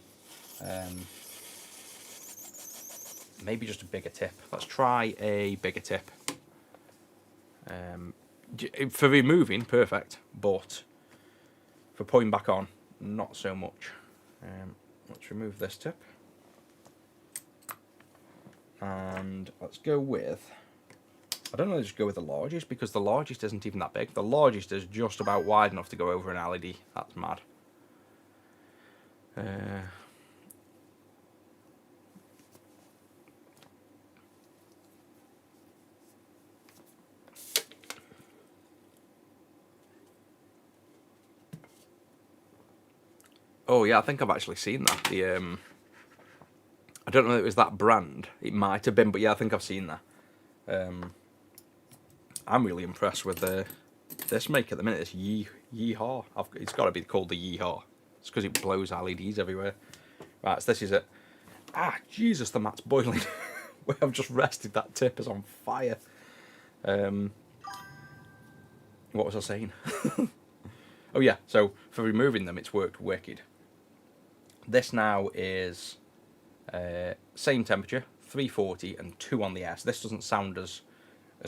Maybe just a bigger tip. Let's try a bigger tip. For removing, perfect, but for putting back on, not so much. Let's remove this tip. And let's go with, I don't know, just go with the largest, because the largest isn't even that big. The largest is just about wide enough to go over an LED. That's mad. Oh yeah, I think I've actually seen that. The I don't know if it was that brand. It might have been, but yeah, I think I've seen that. I'm really impressed with this make at the minute. It's Yeehaw. It's got to be called the Yeehaw. It's because it blows LEDs everywhere. Right, so this is it. Ah, Jesus, the mat's boiling. Where I've just rested, that tip is on fire. What was I saying? Oh yeah, so for removing them, it's worked wicked. This now is same temperature, 340 and 2 on the S. This doesn't sound as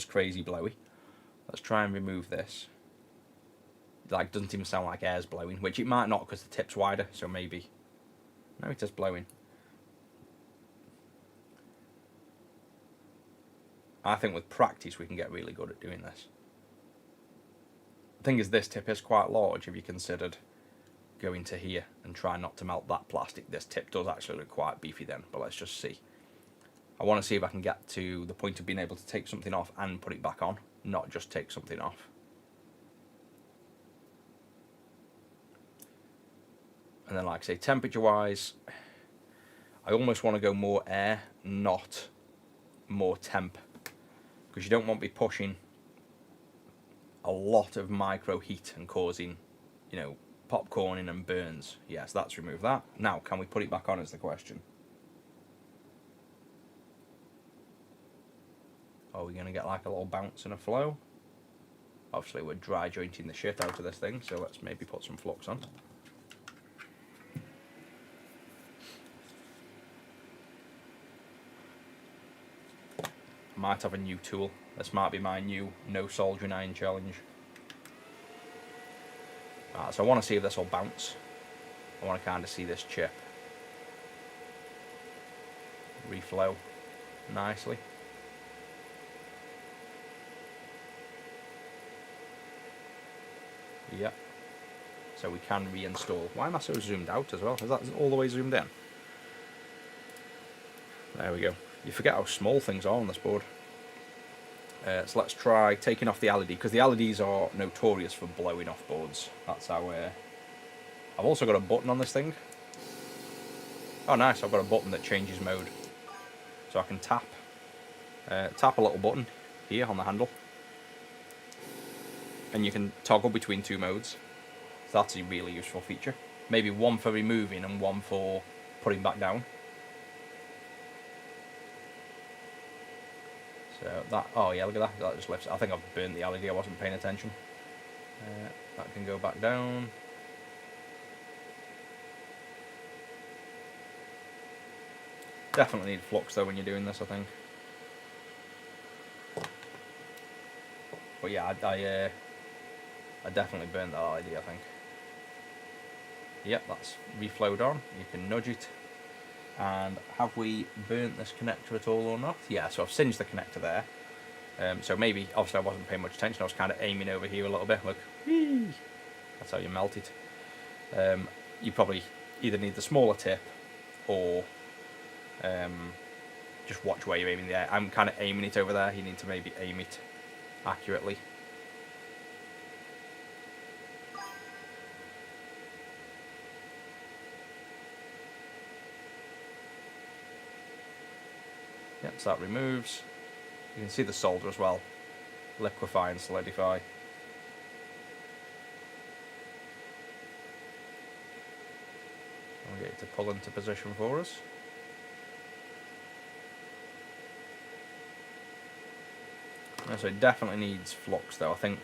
crazy blowy. Let's try and remove this. Like, doesn't even sound like air's blowing, which it might not because the tip's wider, so maybe. No, it is blowing. I think with practice we can get really good at doing this. The thing is, this tip is quite large if you considered going to here and try not to melt that plastic. This tip does actually look quite beefy then, but let's just see. I want to see if I can get to the point of being able to take something off and put it back on, not just take something off. And then, like I say, temperature wise, I almost want to go more air, not more temp, because you don't want to be pushing a lot of micro heat and causing, you know, popcorning and burns. Yes, that's removed that. Now, can we put it back on is the question. Are we going to get like a little bounce and a flow? Obviously we're dry jointing the shit out of this thing, so let's maybe put some flux on. I might have a new tool. This might be my new no soldering iron challenge. Right, so I want to see if this will bounce. I want to kind of see this chip reflow nicely. Yep. So we can reinstall. Why am I so zoomed out as well? Is that all the way zoomed in? There we go. You forget how small things are on this board. So let's try taking off the LED, because the LEDs are notorious for blowing off boards. That's how... I've also got a button on this thing. Oh nice, I've got a button that changes mode. So I can tap a little button here on the handle. And you can toggle between 2 modes. So that's a really useful feature. Maybe one for removing and one for putting back down. So that, oh yeah, look at that, that just lifts. I think I've burnt the LED, I wasn't paying attention. That can go back down. Definitely need flux though when you're doing this, I think. But yeah, I definitely burnt that LED, I think. Yep, that's reflowed on. You can nudge it. And have we burnt this connector at all or not? Yeah, so I've singed the connector there. So maybe, obviously I wasn't paying much attention, I was kind of aiming over here a little bit. Look, whee! That's how you melt it. You probably either need the smaller tip or just watch where you're aiming the air. I'm kind of aiming it over there, you need to maybe aim it accurately. Yep, so that removes. You can see the solder as well. Liquefy and solidify. We'll get it to pull into position for us. So it definitely needs flux though. I think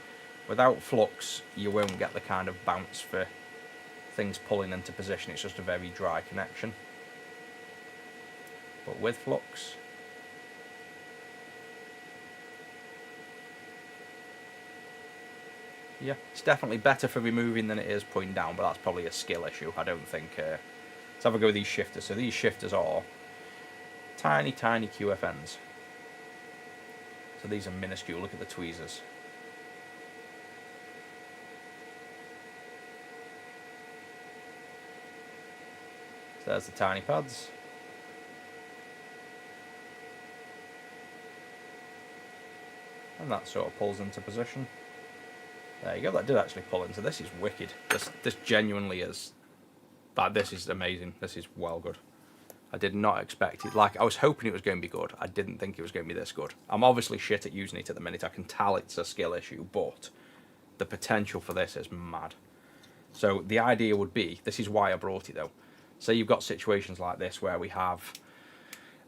without flux you won't get the kind of bounce for things pulling into position. It's just a very dry connection. But with flux, yeah, it's definitely better for removing than it is putting down, but that's probably a skill issue. I don't think... Let's have a go with these shifters. So these shifters are tiny, tiny QFNs. So these are minuscule. Look at the tweezers. So there's the tiny pads. And that sort of pulls into position. There you go, that did actually pull into. This is wicked. This genuinely is... Like, this is amazing. This is well good. I did not expect it. Like, I was hoping it was going to be good. I didn't think it was going to be this good. I'm obviously shit at using it at the minute. I can tell it's a skill issue, but the potential for this is mad. So the idea would be, this is why I brought it though. Say you've got situations like this where we have...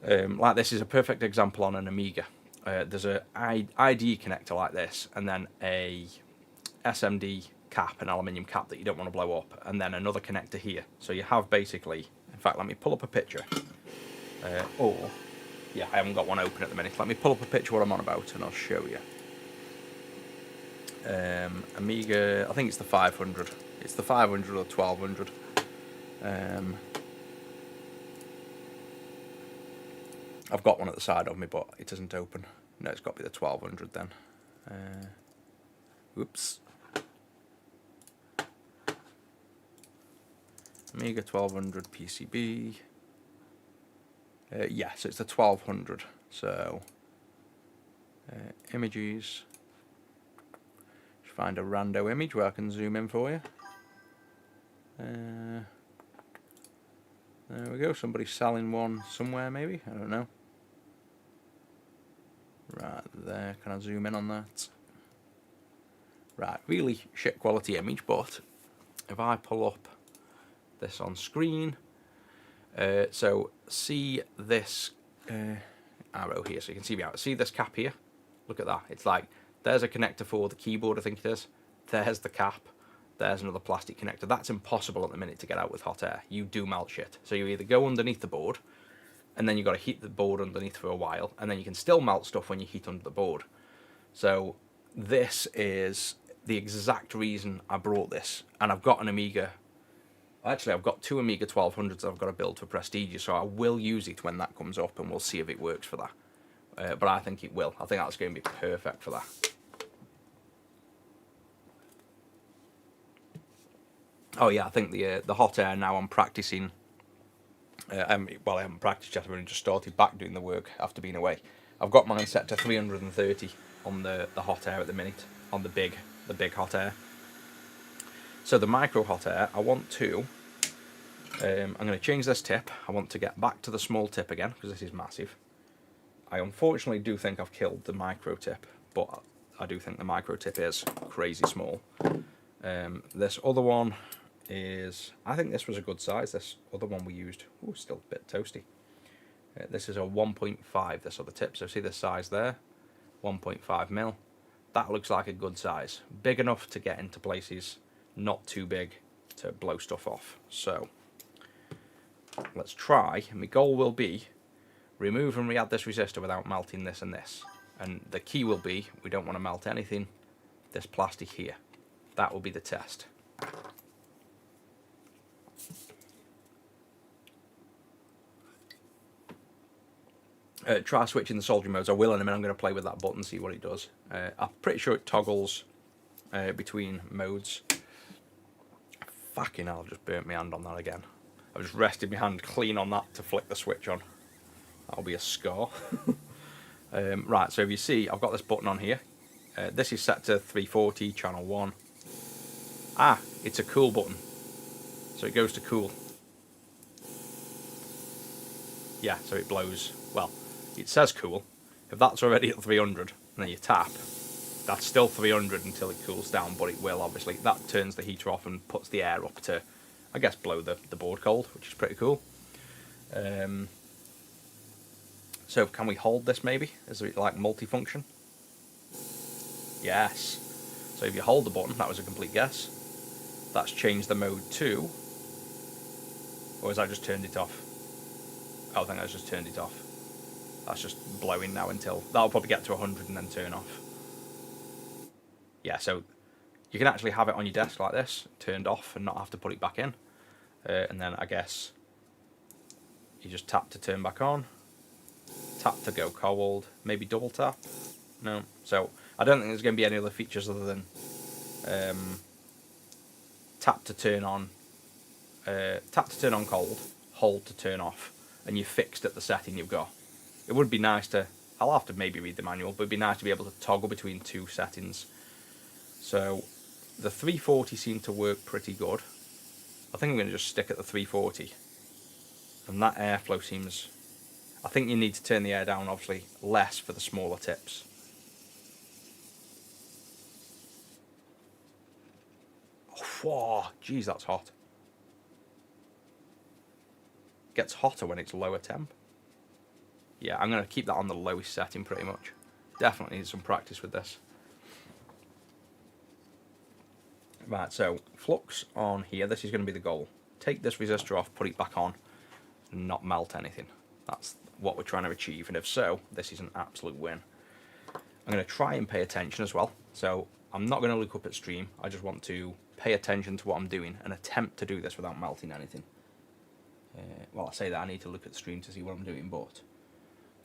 like this is a perfect example on an Amiga. There's a IDE connector like this, and then a SMD cap, an aluminium cap that you don't want to blow up, and then another connector here. So you have basically, in fact, let me pull up a picture. Yeah, I haven't got one open at the minute. Let me pull up a picture what I'm on about, and I'll show you. Amiga, I think it's the 500. It's the 500 or 1200. I've got one at the side of me, but it isn't open. No, it's got to be the 1200 then. Oops. Amiga 1200 PCB. Yeah, so it's the 1200. So, images. Just find a rando image where I can zoom in for you. There we go. Somebody's selling one somewhere, maybe. I don't know. Right there. Can I zoom in on that? Right, really shit quality image, but if I pull up this on screen, so see this arrow here, so you can see me out. See this cap here? Look at that. It's like, there's a connector for the keyboard, I think it is. There's the cap. There's another plastic connector. That's impossible at the minute to get out with hot air. You do melt shit. So you either go underneath the board, and then you've got to heat the board underneath for a while, and then you can still melt stuff when you heat under the board. So this is the exact reason I brought this. And I've got an Amiga. Actually, I've got two Amiga 1200s I've got to build for Prestige, so I will use it when that comes up, and we'll see if it works for that. But I think it will. I think that's going to be perfect for that. Oh yeah, I think the hot air now I'm practicing. Well, I haven't practiced yet. I've only just started back doing the work after being away. I've got mine set to 330 on the hot air at the minute, on the big hot air. So the micro hot air, I want to. I'm going to change this tip. I want to get back to the small tip again because this is massive. I unfortunately do think I've killed the micro tip, but I do think the micro tip is crazy small. This other one is, I think this was a good size. This other one we used, ooh, still a bit toasty. This is a 1.5, this other tip. So see the size there, 1.5 mil. That looks like a good size. Big enough to get into places, not too big to blow stuff off. So let's try. My goal will be remove and re-add this resistor without melting this and this. And the key will be, we don't want to melt anything, this plastic here. That will be the test. Try switching the soldering modes. I will in a minute. I'm going to play with that button, see what it does. I'm pretty sure it toggles between modes. Fucking hell, I've just burnt my hand on that again. I've just rested my hand clean on that to flick the switch on. That'll be a scar. Right, so if you see, I've got this button on here. This is set to 340, channel 1. Ah, it's a cool button. So it goes to cool. Yeah, so it blows. Well, it says cool. If that's already at 300, and then you tap, that's still 300 until it cools down, but it will, obviously. That turns the heater off and puts the air up to, I guess, blow the board cold, which is pretty cool. So can we hold this maybe? Is it like multifunction? Yes. So if you hold the button, that was a complete guess. That's changed the mode to, or has that just turned it off? Oh, I think that's just turned it off. That's just blowing now until, that'll probably get to 100 and then turn off. Yeah, so you can actually have it on your desk like this, turned off, and not have to put it back in. And then I guess you just tap to turn back on, tap to go cold, maybe double tap. No, so I don't think there's going to be any other features other than tap to turn on cold, hold to turn off, and you're fixed at the setting you've got. It would be nice to, I'll have to maybe read the manual, but it'd be nice to be able to toggle between two settings. So the 340 seemed to work pretty good. I think I'm going to just stick at the 340. And that airflow seems, I think you need to turn the air down obviously less for the smaller tips. Whoa, geez, that's hot. Gets hotter when it's lower temp. Yeah, I'm going to keep that on the lowest setting pretty much. Definitely need some practice with this. Right, so flux on here, this is going to be the goal. Take this resistor off, put it back on, and not melt anything. That's what we're trying to achieve, and if so, this is an absolute win. I'm going to try and pay attention as well, so I'm not going to look up at stream, I just want to pay attention to what I'm doing and attempt to do this without melting anything. Well, I say that I need to look at the stream to see what I'm doing, but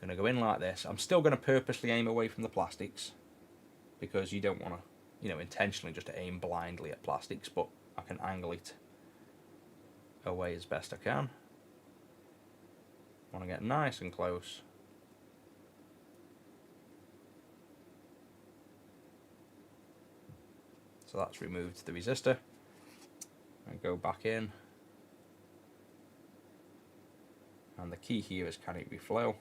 I'm going to go in like this. I'm still going to purposely aim away from the plastics, because you don't want to, you know, intentionally just aim blindly at plastics, but I can angle it away as best I can. Want to get nice and close. So that's removed the resistor. And go back in. And the key here is, can it reflow?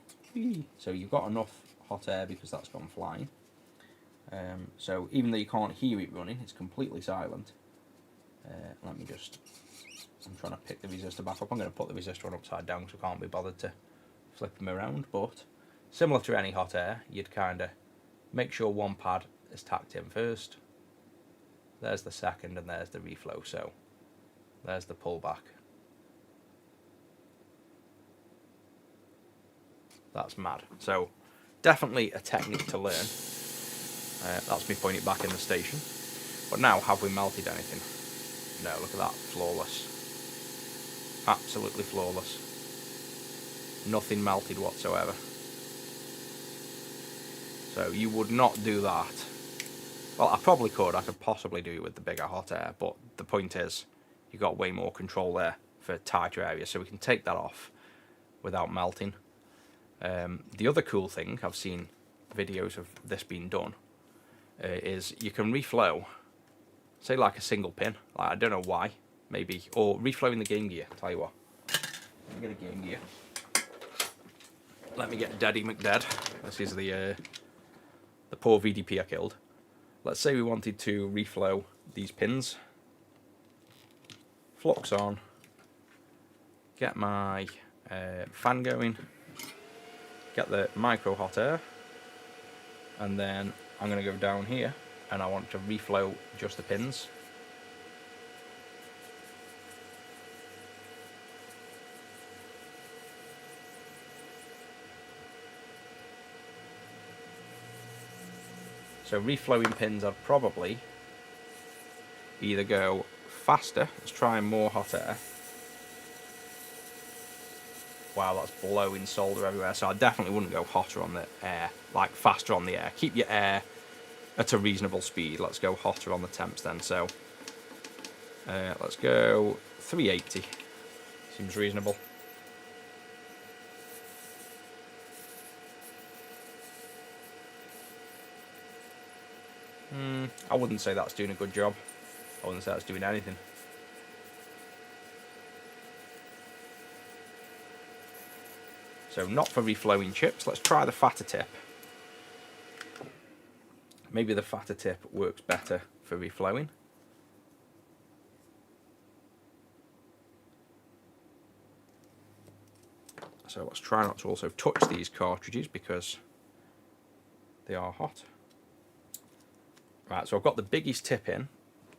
So you've got enough hot air because that's gone flying. So even though you can't hear it running, it's completely silent. Let me just, I'm trying to pick the resistor back up. I'm going to put the resistor on upside down because I can't be bothered to flip them around. But similar to any hot air, you'd kind of make sure one pad is tacked in first. There's the second, and there's the reflow. So there's the pullback. That's mad. So definitely a technique to learn. That's me putting it back in the station. But now, have we melted anything? No, look at that. Flawless. Absolutely flawless. Nothing melted whatsoever. So you would not do that. Well, I probably could. I could possibly do it with the bigger hot air. But the point is, you've got way more control there for tighter areas. So we can take that off without melting. The other cool thing, I've seen videos of this being done, is you can reflow, say like a single pin, like, I don't know why, maybe, or reflowing the game gear. Tell you what, let me get a game gear. Let me get Daddy McDead. This is the poor VDP I killed. Let's say we wanted to reflow these pins. Flux on, get my fan going, get the micro hot air, and then I'm going to go down here and I want to reflow just the pins. So reflowing pins, I'd probably either go faster, let's try more hot air. Wow, that's blowing solder everywhere. So I definitely wouldn't go hotter on the air, like faster on the air. Keep your air at a reasonable speed. Let's go hotter on the temps then. So let's go 380. Seems reasonable. I wouldn't say that's doing a good job. I wouldn't say that's doing anything. So not for reflowing chips. Let's try the fatter tip. Maybe the fatter tip works better for reflowing. So let's try not to also touch these cartridges because they are hot. Right, so I've got the biggest tip in,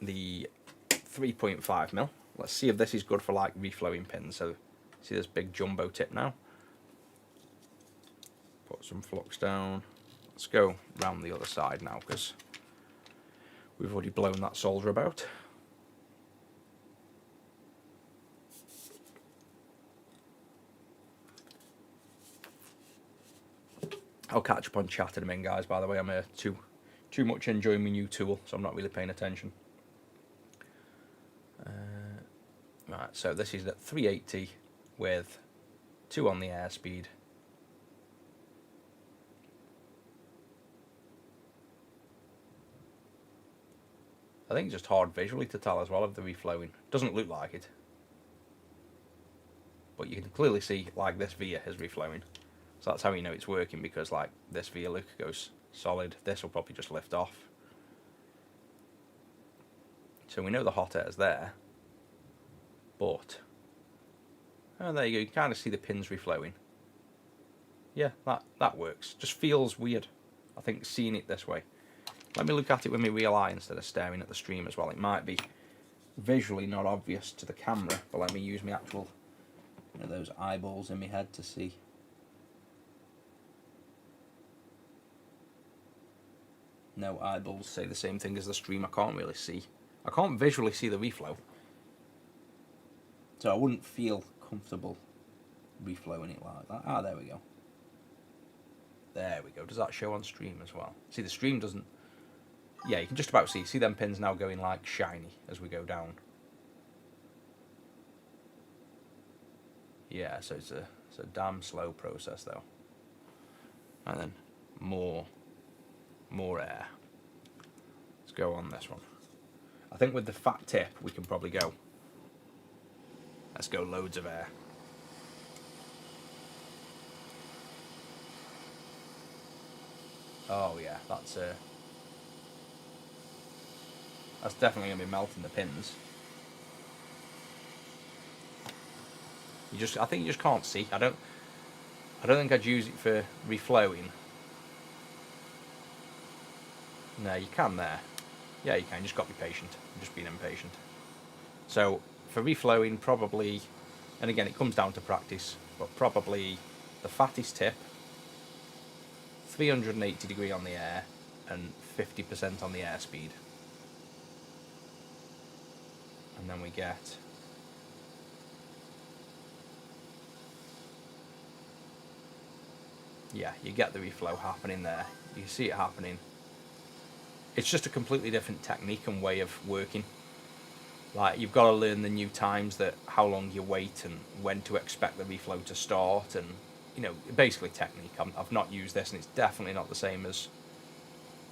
the 3.5mm. Let's see if this is good for like reflowing pins. So see this big jumbo tip now. Put some flux down. Let's go round the other side now because we've already blown that solder about. I'll catch up on chat in a minute, guys. By the way, I'm too much enjoying my new tool, so I'm not really paying attention. Right, so this is at 380 with 2 on the airspeed. I think it's just hard visually to tell as well if they're reflowing. Doesn't look like it, but you can clearly see like this via is reflowing. So that's how you know it's working, because like this via look goes solid. This will probably just lift off. So we know the hot air is there, but there you go. You can kind of see the pins reflowing. Yeah, that works. Just feels weird, I think, seeing it this way. Let me look at it with my real eye instead of staring at the stream as well. It might be visually not obvious to the camera, but let me use my actual, those eyeballs in my head to see. No eyeballs say the same thing as the stream. I can't really see. I can't visually see the reflow. So I wouldn't feel comfortable reflowing it like that. Ah, there we go. There we go. Does that show on stream as well? See, the stream doesn't... Yeah, you can just about see. See them pins now going like shiny as we go down. Yeah, so it's a damn slow process though. And then more air. Let's go on this one. I think with the fat tip we can probably go. Let's go loads of air. Oh yeah, that's definitely gonna be melting the pins. I think you just can't see. I don't think I'd use it for reflowing. No, you can there. Yeah, you can. You just got to be patient. I'm just being impatient. So for reflowing, probably, and again, it comes down to practice, but probably the fattest tip, 380 degree on the air, and 50% on the airspeed. And then we get you get the reflow happening there. You can see it happening. It's just a completely different technique and way of working. Like, you've got to learn the new times, that how long you wait and when to expect the reflow to start, and basically technique. I've not used this, and it's definitely not the same as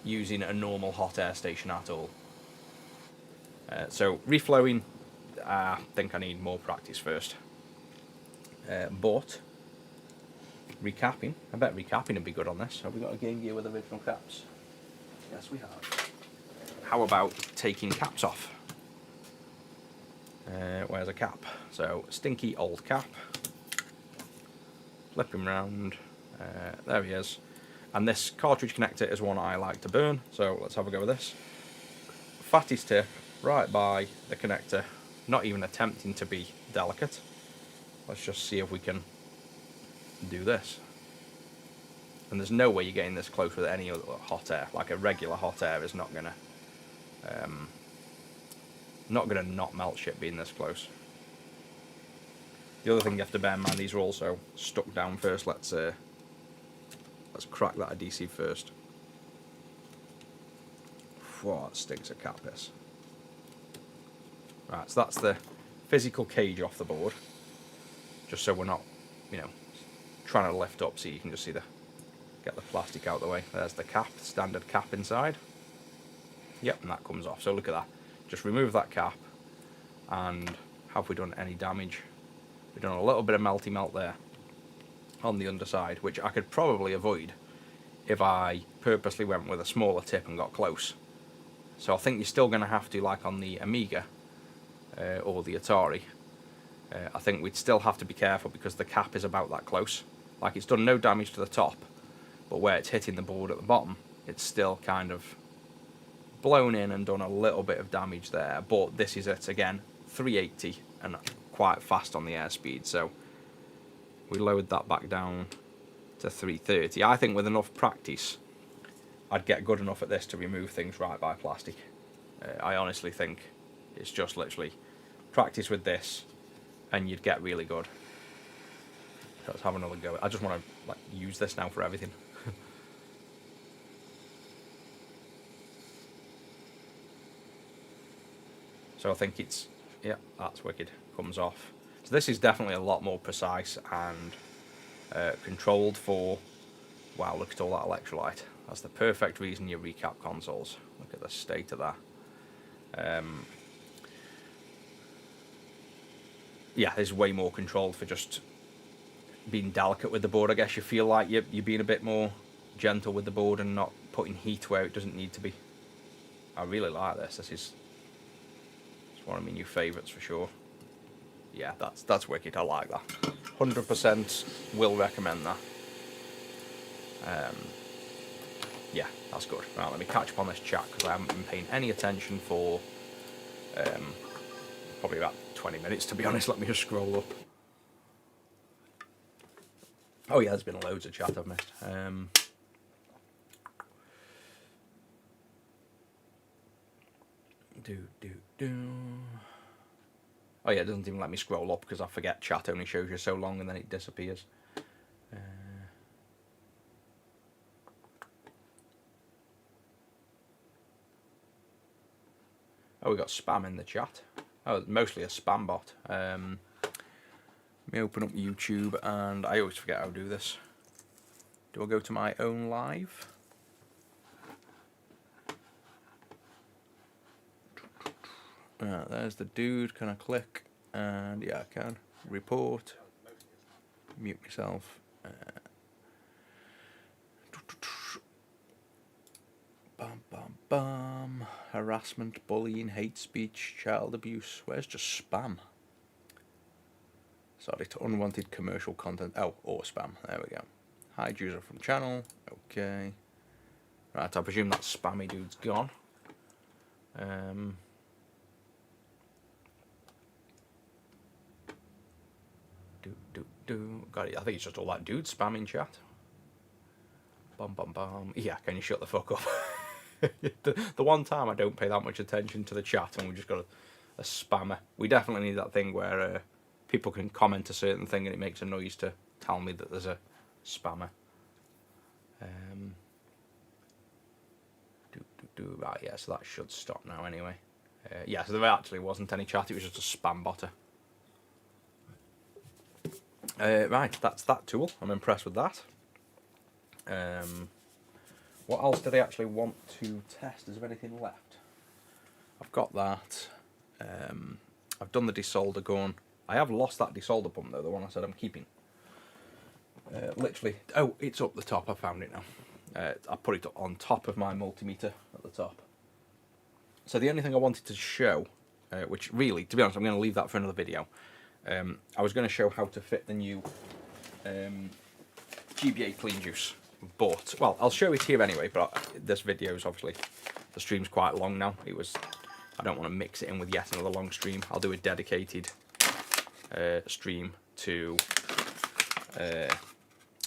using a normal hot air station at all. So reflowing, I think I need more practice first. But recapping, I bet recapping would be good on this. Have we got a Game Gear with original caps? Yes, we have. How about taking caps off? Where's a cap? So, stinky old cap. Flip him round. There he is. And this cartridge connector is one I like to burn, so let's have a go with this. Fattest tip, right by the connector, not even attempting to be delicate. Let's just see if we can do this. And there's no way you're getting this close with any other hot air. Like, a regular hot air is not gonna not melt shit being this close. The other thing you have to bear in mind, these are also stuck down first. Let's crack that adhesive first. Whoa, it stinks of cat piss. Right, so that's the physical cage off the board. Just so we're not, trying to lift up, so you can just see get the plastic out of the way. There's the cap, standard cap inside. Yep, and that comes off. So look at that. Just remove that cap, and have we done any damage? We've done a little bit of melty melt there on the underside, which I could probably avoid if I purposely went with a smaller tip and got close. So I think you're still going to have to, like on the Amiga or the Atari, I think we'd still have to be careful because the cap is about that close. Like, it's done no damage to the top, but where it's hitting the board at the bottom, it's still kind of blown in and done a little bit of damage there. But this is at, again, 380 and quite fast on the airspeed, so we lowered that back down to 330. I think with enough practice I'd get good enough at this to remove things right by plastic. I honestly think it's just literally practice with this and you'd get really good. So let's have another go. I just want to use this now for everything. So I think it's, yeah, that's wicked. Comes off. So this is definitely a lot more precise and controlled for, wow, look at all that electrolyte. That's the perfect reason you recap consoles. Look at the state of that. Yeah, this is way more controlled for just being delicate with the board. I guess you feel like you're being a bit more gentle with the board and not putting heat where it doesn't need to be. I really like this. This is one of my new favourites for sure. Yeah, that's wicked. I like that. 100% will recommend that. Yeah, that's good. Right, let me catch up on this chat because I haven't been paying any attention for probably about 20 minutes, to be honest. Let me just scroll up. Oh yeah, there's been loads of chat I've missed. Oh yeah, it doesn't even let me scroll up because I forget chat only shows you so long and then it disappears. Oh, we got spam in the chat. Oh, mostly a spam bot. Let me open up YouTube, and I always forget how to do this. Do I go to my own live? There's the dude. Can I click? And yeah, I can. Report. Mute myself. Bam, bam, bam. Harassment, bullying, hate speech, child abuse. Where's just spam? Sorry, to unwanted commercial content. Oh, or spam. There we go. Hide user from channel. Okay. Right, I presume that spammy dude's gone. Got it. I think it's just all that dude spamming chat. Bum bum bum. Yeah, can you shut the fuck up? the one time I don't pay that much attention to the chat and we just got a spammer. We definitely need that thing where people can comment a certain thing and it makes a noise to tell me that there's a spammer. Right, yeah, so that should stop now anyway. Yeah, so there actually wasn't any chat, it was just a spam botter. Right, that's that tool. I'm impressed with that. What else did I actually want to test? Is there anything left? I've got that. I've done the desolder gun. I have lost that desolder pump though, the one I said I'm keeping. Literally, oh, it's up the top. I found it now. I put it on top of my multimeter at the top. So the only thing I wanted to show, which really, to be honest, I'm going to leave that for another video. I was going to show how to fit the new GBA clean juice, but, well, I'll show it here anyway, but this video is obviously, the stream's quite long now. I don't want to mix it in with yet another long stream. I'll do a dedicated stream to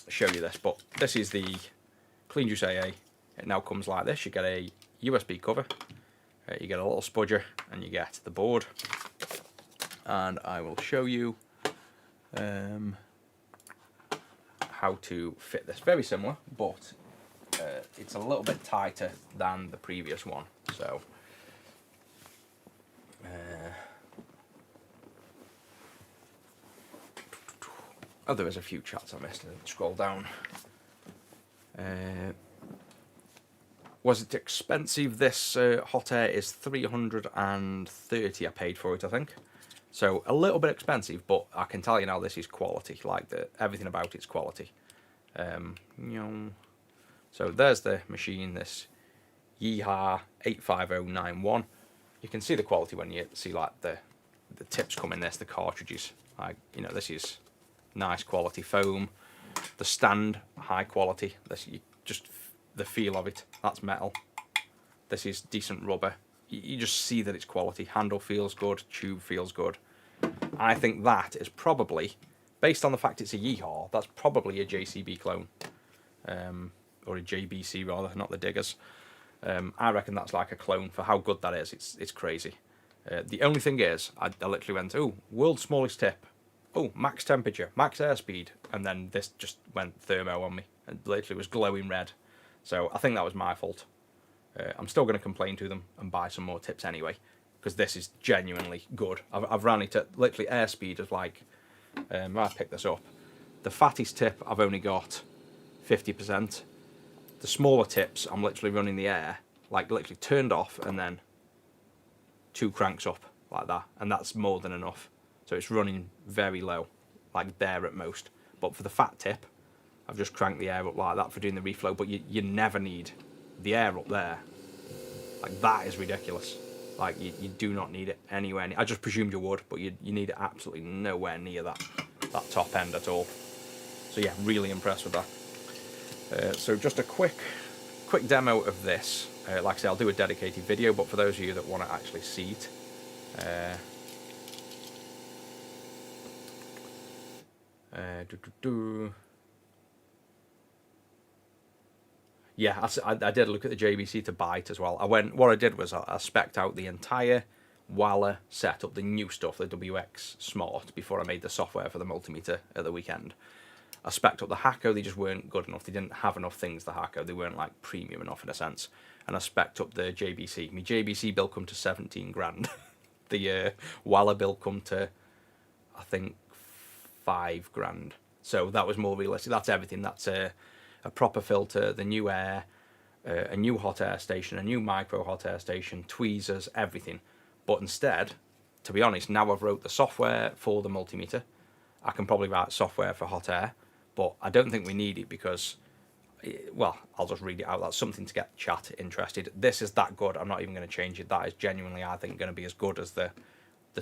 show you this, but this is the Clean Juice AA. It now comes like this. You get a USB cover, you get a little spudger, and you get the board. And I will show you how to fit this. Very similar, but it's a little bit tighter than the previous one. So oh, there was a few chats I missed. Scroll down. Was it expensive? This hot air is 330. I paid for it, I think. So a little bit expensive, but I can tell you now this is quality. Like everything about it's quality. So there's the machine. This Yeehaw 85091. You can see the quality when you see like the tips come in this, the cartridges. Like, you know, this is nice quality foam. The stand, high quality. This just the feel of it. That's metal. This is decent rubber. You just see that it's quality. Handle feels good. Tube feels good. I think that is probably, based on the fact it's a Yeehaw, that's probably a JCB clone, or a JBC rather, not the Diggers. I reckon that's like a clone for how good that is. It's crazy. The only thing is, I literally went, oh, world's smallest tip. Oh, max temperature, max airspeed, and then this just went thermo on me and literally was glowing red. So I think that was my fault. I'm still going to complain to them and buy some more tips anyway, because this is genuinely good. I've ran it at literally airspeed of like, I picked this up. The fattest tip I've only got 50%. The smaller tips I'm literally running the air, like literally turned off and then 2 cranks up like that, and that's more than enough. So it's running very low, like there at most. But for the fat tip, I've just cranked the air up like that for doing the reflow, but you never need the air up there. Like, that is ridiculous. Like, you do not need it anywhere near. I just presumed you would, but you need it absolutely nowhere near that top end at all. So yeah, really impressed with that. So just a quick demo of this. Like I say, I'll do a dedicated video, but for those of you that want to actually see it, Yeah, I did look at the JBC to buy it as well. What I did was I spec'd out the entire Walla setup, the new stuff, the WX Smart, before I made the software for the multimeter at the weekend. I spec'd up the Hakko, they just weren't good enough. They didn't have enough things, the Hakko. They weren't like premium enough in a sense. And I spec'd up the JBC. My JBC bill come to 17 grand. The Walla bill come to, I think, 5 grand. So that was more realistic. That's everything. That's a proper filter, the new air, a new hot air station, a new micro hot air station, tweezers, everything. But instead, to be honest, now I've wrote the software for the multimeter. I can probably write software for hot air, but I don't think we need it because, well, I'll just read it out. That's something to get chat interested. This is that good. I'm not even going to change it. That is genuinely, I think, going to be as good as the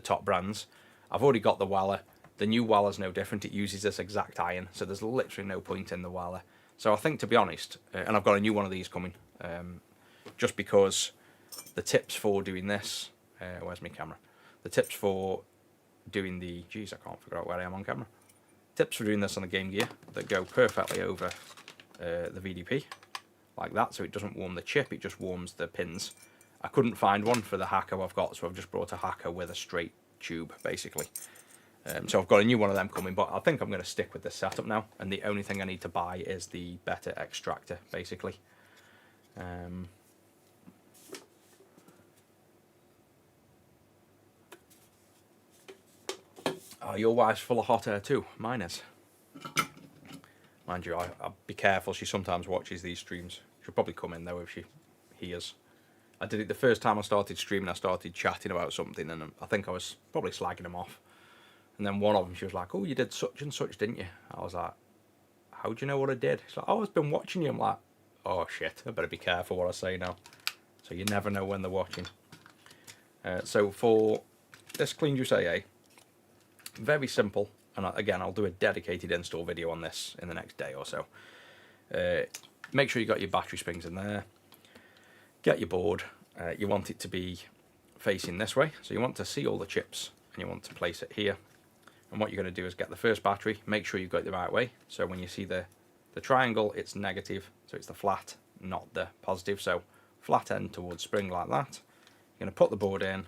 top brands. I've already got the Walla. The new Walla's no different. It uses this exact iron, so there's literally no point in the Walla. So I think, to be honest, and I've got a new one of these coming, just because the tips for doing this, where's my camera? The tips for doing the, geez, I can't figure out where I am on camera. Tips for doing this on the Game Gear that go perfectly over the VDP, like that, so it doesn't warm the chip, it just warms the pins. I couldn't find one for the Hakko I've got, so I've just brought a Hakko with a straight tube, basically. So I've got a new one of them coming, but I think I'm going to stick with this setup now, and the only thing I need to buy is the better extractor, basically. Oh, your wife's full of hot air too. Mine is. Mind you, I'll be careful. She sometimes watches these streams. She'll probably come in though if she hears. I did it the first time I started streaming. I started chatting about something, and I think I was probably slagging them off. And then one of them, she was like, "Oh, you did such and such, didn't you?" I was like, "How do you know what I did?" She's like, "Oh, I've been watching you." I'm like, "Oh shit, I better be careful what I say now." So you never know when they're watching. So for this Clean Juice AA, very simple. And again, I'll do a dedicated install video on this in the next day or so. Make sure you got your battery springs in there. Get your board. You want it to be facing this way. So you want to see all the chips and you want to place it here. And what you're going to do is get the first battery, make sure you've got it the right way. So when you see the triangle, it's negative, so it's the flat, not the positive. So flat end towards spring like that. You're going to put the board in,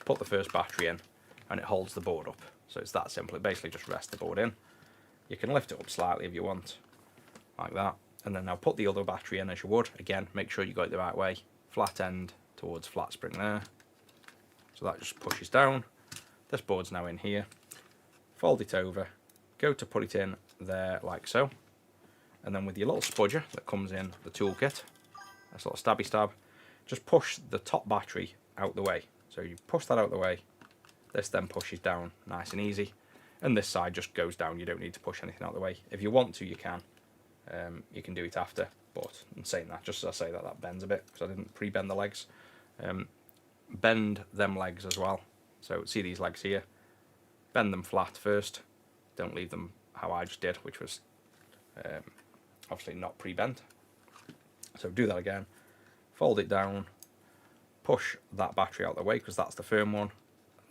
put the first battery in, and it holds the board up. So it's that simple. It basically just rests the board in. You can lift it up slightly if you want, like that. And then now put the other battery in as you would. Again, make sure you got it the right way. Flat end towards flat spring there. So that just pushes down. This board's now in here. Fold it over, go to put it in there like so, and then with your little spudger that comes in the toolkit, a sort of stabby stab, just push the top battery out the way. So you push that out the way, this then pushes down nice and easy, and this side just goes down. You don't need to push anything out the way. If you want to, you can do it after, but in saying that, just as I say that bends a bit, because I didn't pre-bend the legs. Bend them legs as well, so see these legs here, bend them flat first, don't leave them how I just did, which was obviously not pre-bent. So do that again, fold it down, push that battery out of the way because that's the firm one,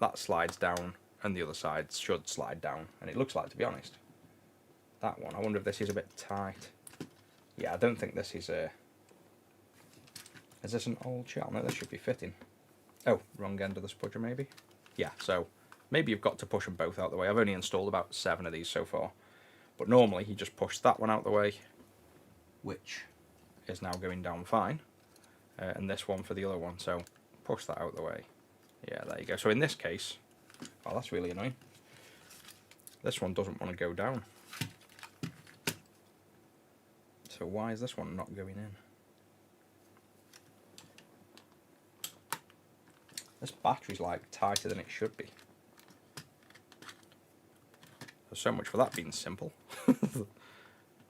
that slides down and the other side should slide down, and it looks like, to be honest, that one, I wonder if this is a bit tight. Yeah, I don't think this is this an old shell? No, this should be fitting. Oh, wrong end of the spudger maybe? Yeah, so maybe you've got to push them both out the way. I've only installed about 7 of these so far. But normally you just push that one out the way, which is now going down fine. And this one for the other one, so push that out the way. Yeah, there you go. So in this case, oh, that's really annoying. This one doesn't want to go down. So why is this one not going in? This battery's like tighter than it should be. So much for that being simple.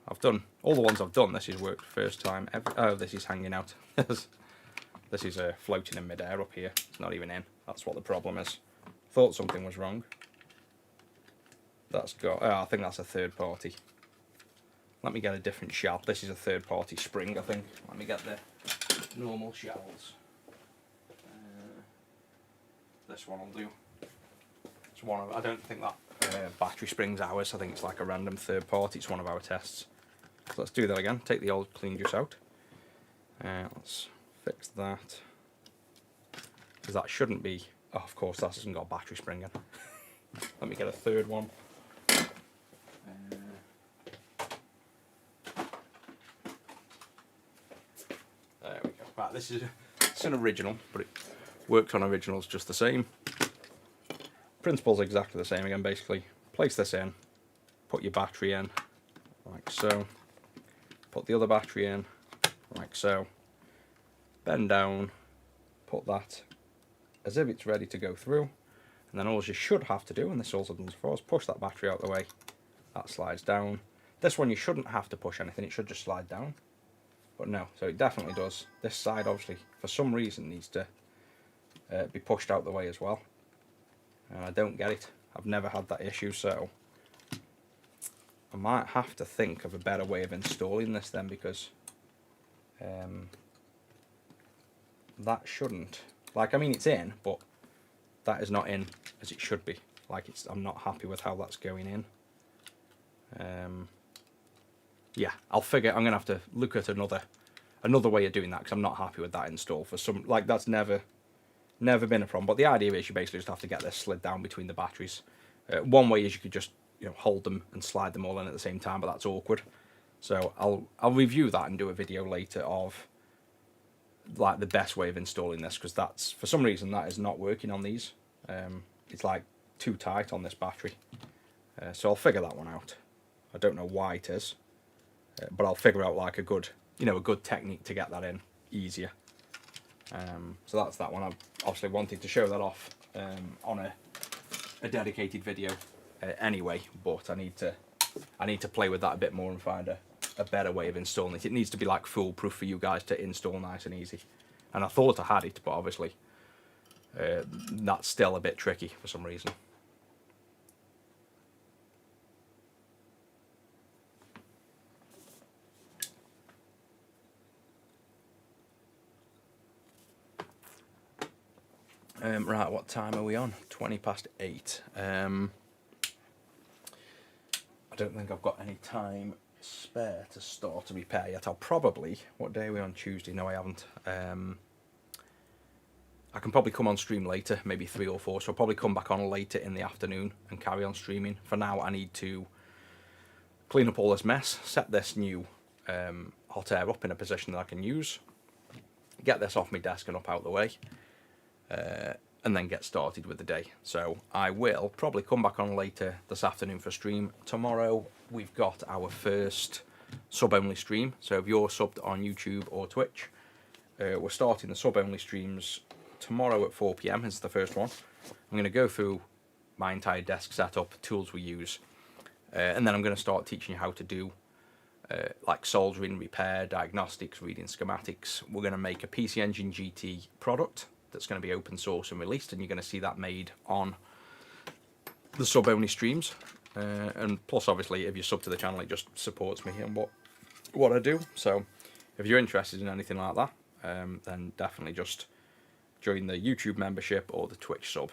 I've done all the ones I've done. This has worked first time ever. Oh, this is hanging out. This is floating in mid-air up here. It's not even in. That's what the problem is. Thought something was wrong. That's got. Oh, I think that's a third party. Let me get a different shell. This is a third party spring, I think. Let me get the normal shells. This one will do. It's one of. I don't think that battery springs ours. I think it's like a random third party. It's one of our tests. So let's do that again. Take the old clean juice out. Let's fix that. Because that shouldn't be... Oh, of course, that hasn't got a battery spring in. Let me get a third one. There we go. Right, this is an original, but it works on originals just the same. Principle's exactly the same again, basically. Place this in, put your battery in, like so. Put the other battery in, like so. Bend down, put that as if it's ready to go through. And then all you should have to do, and this also does for us, push that battery out of the way. That slides down. This one you shouldn't have to push anything, it should just slide down. But no, so it definitely does. This side obviously, for some reason, needs to be pushed out the way as well. And I don't get it. I've never had that issue, so I might have to think of a better way of installing this then, because that shouldn't, like, I mean it's in, but that is not in as it should be. Like, I'm not happy with how that's going in. Yeah, I'm gonna have to look at another way of doing that, because I'm not happy with that install. For some, like, that's never been a problem. But the idea is you basically just have to get this slid down between the batteries. One way is you could just, you know, hold them and slide them all in at the same time, but that's awkward. So I'll review that and do a video later of like the best way of installing this, because that's, for some reason, that is not working on these. It's like too tight on this battery. So I'll figure that one out. I don't know why it is, but I'll figure out like a good technique to get that in easier. So that's that one. I obviously wanted to show that off on a dedicated video anyway, but I need to play with that a bit more and find a better way of installing it. It needs to be like foolproof for you guys to install nice and easy. And I thought I had it, but obviously that's still a bit tricky for some reason. Right, what time are we on? 20 past 8. I don't think I've got any time spare to start a repair yet. I'll probably... What day are we on? Tuesday? No, I haven't. I can probably come on stream later, maybe 3 or 4, so I'll probably come back on later in the afternoon and carry on streaming. For now, I need to clean up all this mess, set this new hot air up in a position that I can use, get this off my desk and up out the way, and then get started with the day. So I will probably come back on later this afternoon for stream. Tomorrow we've got our first sub-only stream, so if you're subbed on YouTube or Twitch, we're starting the sub-only streams tomorrow at 4 PM. It's the first one. I'm going to go through my entire desk setup, tools we use, and then I'm going to start teaching you how to do like soldering, repair, diagnostics, reading schematics. We're going to make a PC Engine GT product that's going to be open source and released, and you're going to see that made on the sub-only streams. And plus, obviously, if you're sub to the channel, it just supports me and what I do. So if you're interested in anything like that, then definitely just join the YouTube membership or the Twitch sub.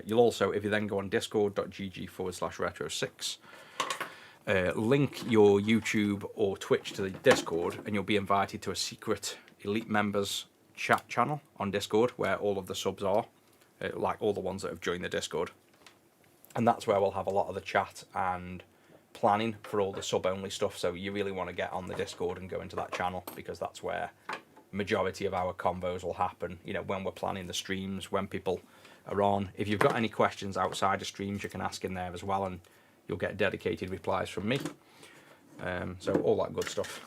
You'll also, if you then go on discord.gg/retro6, link your YouTube or Twitch to the Discord, and you'll be invited to a secret elite members chat channel on Discord where all of the subs are, like all the ones that have joined the Discord. And that's where we'll have a lot of the chat and planning for all the sub-only stuff. So you really want to get on the Discord and go into that channel, because that's where majority of our convos will happen. You know, when we're planning the streams, when people are on. If you've got any questions outside of streams, you can ask in there as well, and you'll get dedicated replies from me. So all that good stuff.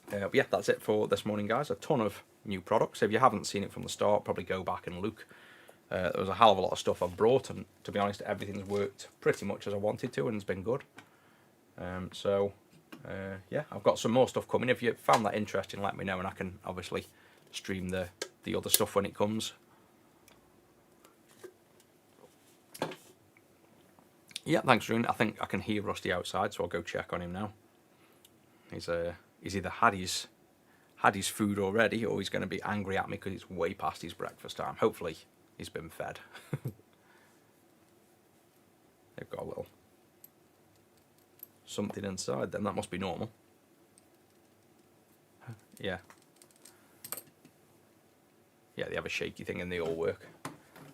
But yeah, that's it for this morning, guys. A ton of new products. If you haven't seen it from the start, probably go back and look. There was a hell of a lot of stuff I've brought, and to be honest, everything's worked pretty much as I wanted to, and it's been good. Yeah, I've got some more stuff coming. If you found that interesting, let me know, and I can obviously stream the other stuff when it comes. Yeah, thanks, Rune. I think I can hear Rusty outside, so I'll go check on him now. He's either had his food already, or he's going to be angry at me because it's way past his breakfast time. Hopefully, he's been fed. They've got a little something inside them. That must be normal. Yeah. Yeah, they have a shaky thing and they all work.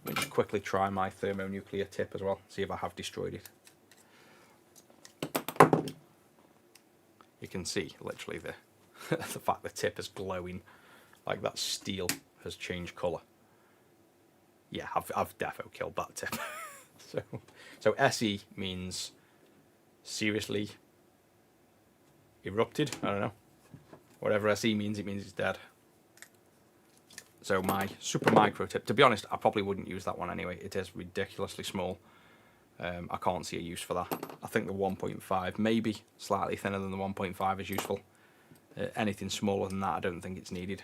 Let me just quickly try my thermonuclear tip as well, see if I have destroyed it. You can see literally the the fact the tip is glowing, like that steel has changed colour. Yeah, I've defo killed that tip. so SE means seriously erupted. I don't know. Whatever SE means, it means it's dead. So my super micro tip, to be honest, I probably wouldn't use that one anyway. It is ridiculously small. I can't see a use for that. I think the 1.5, maybe slightly thinner than the 1.5 is useful. Anything smaller than that, I don't think it's needed.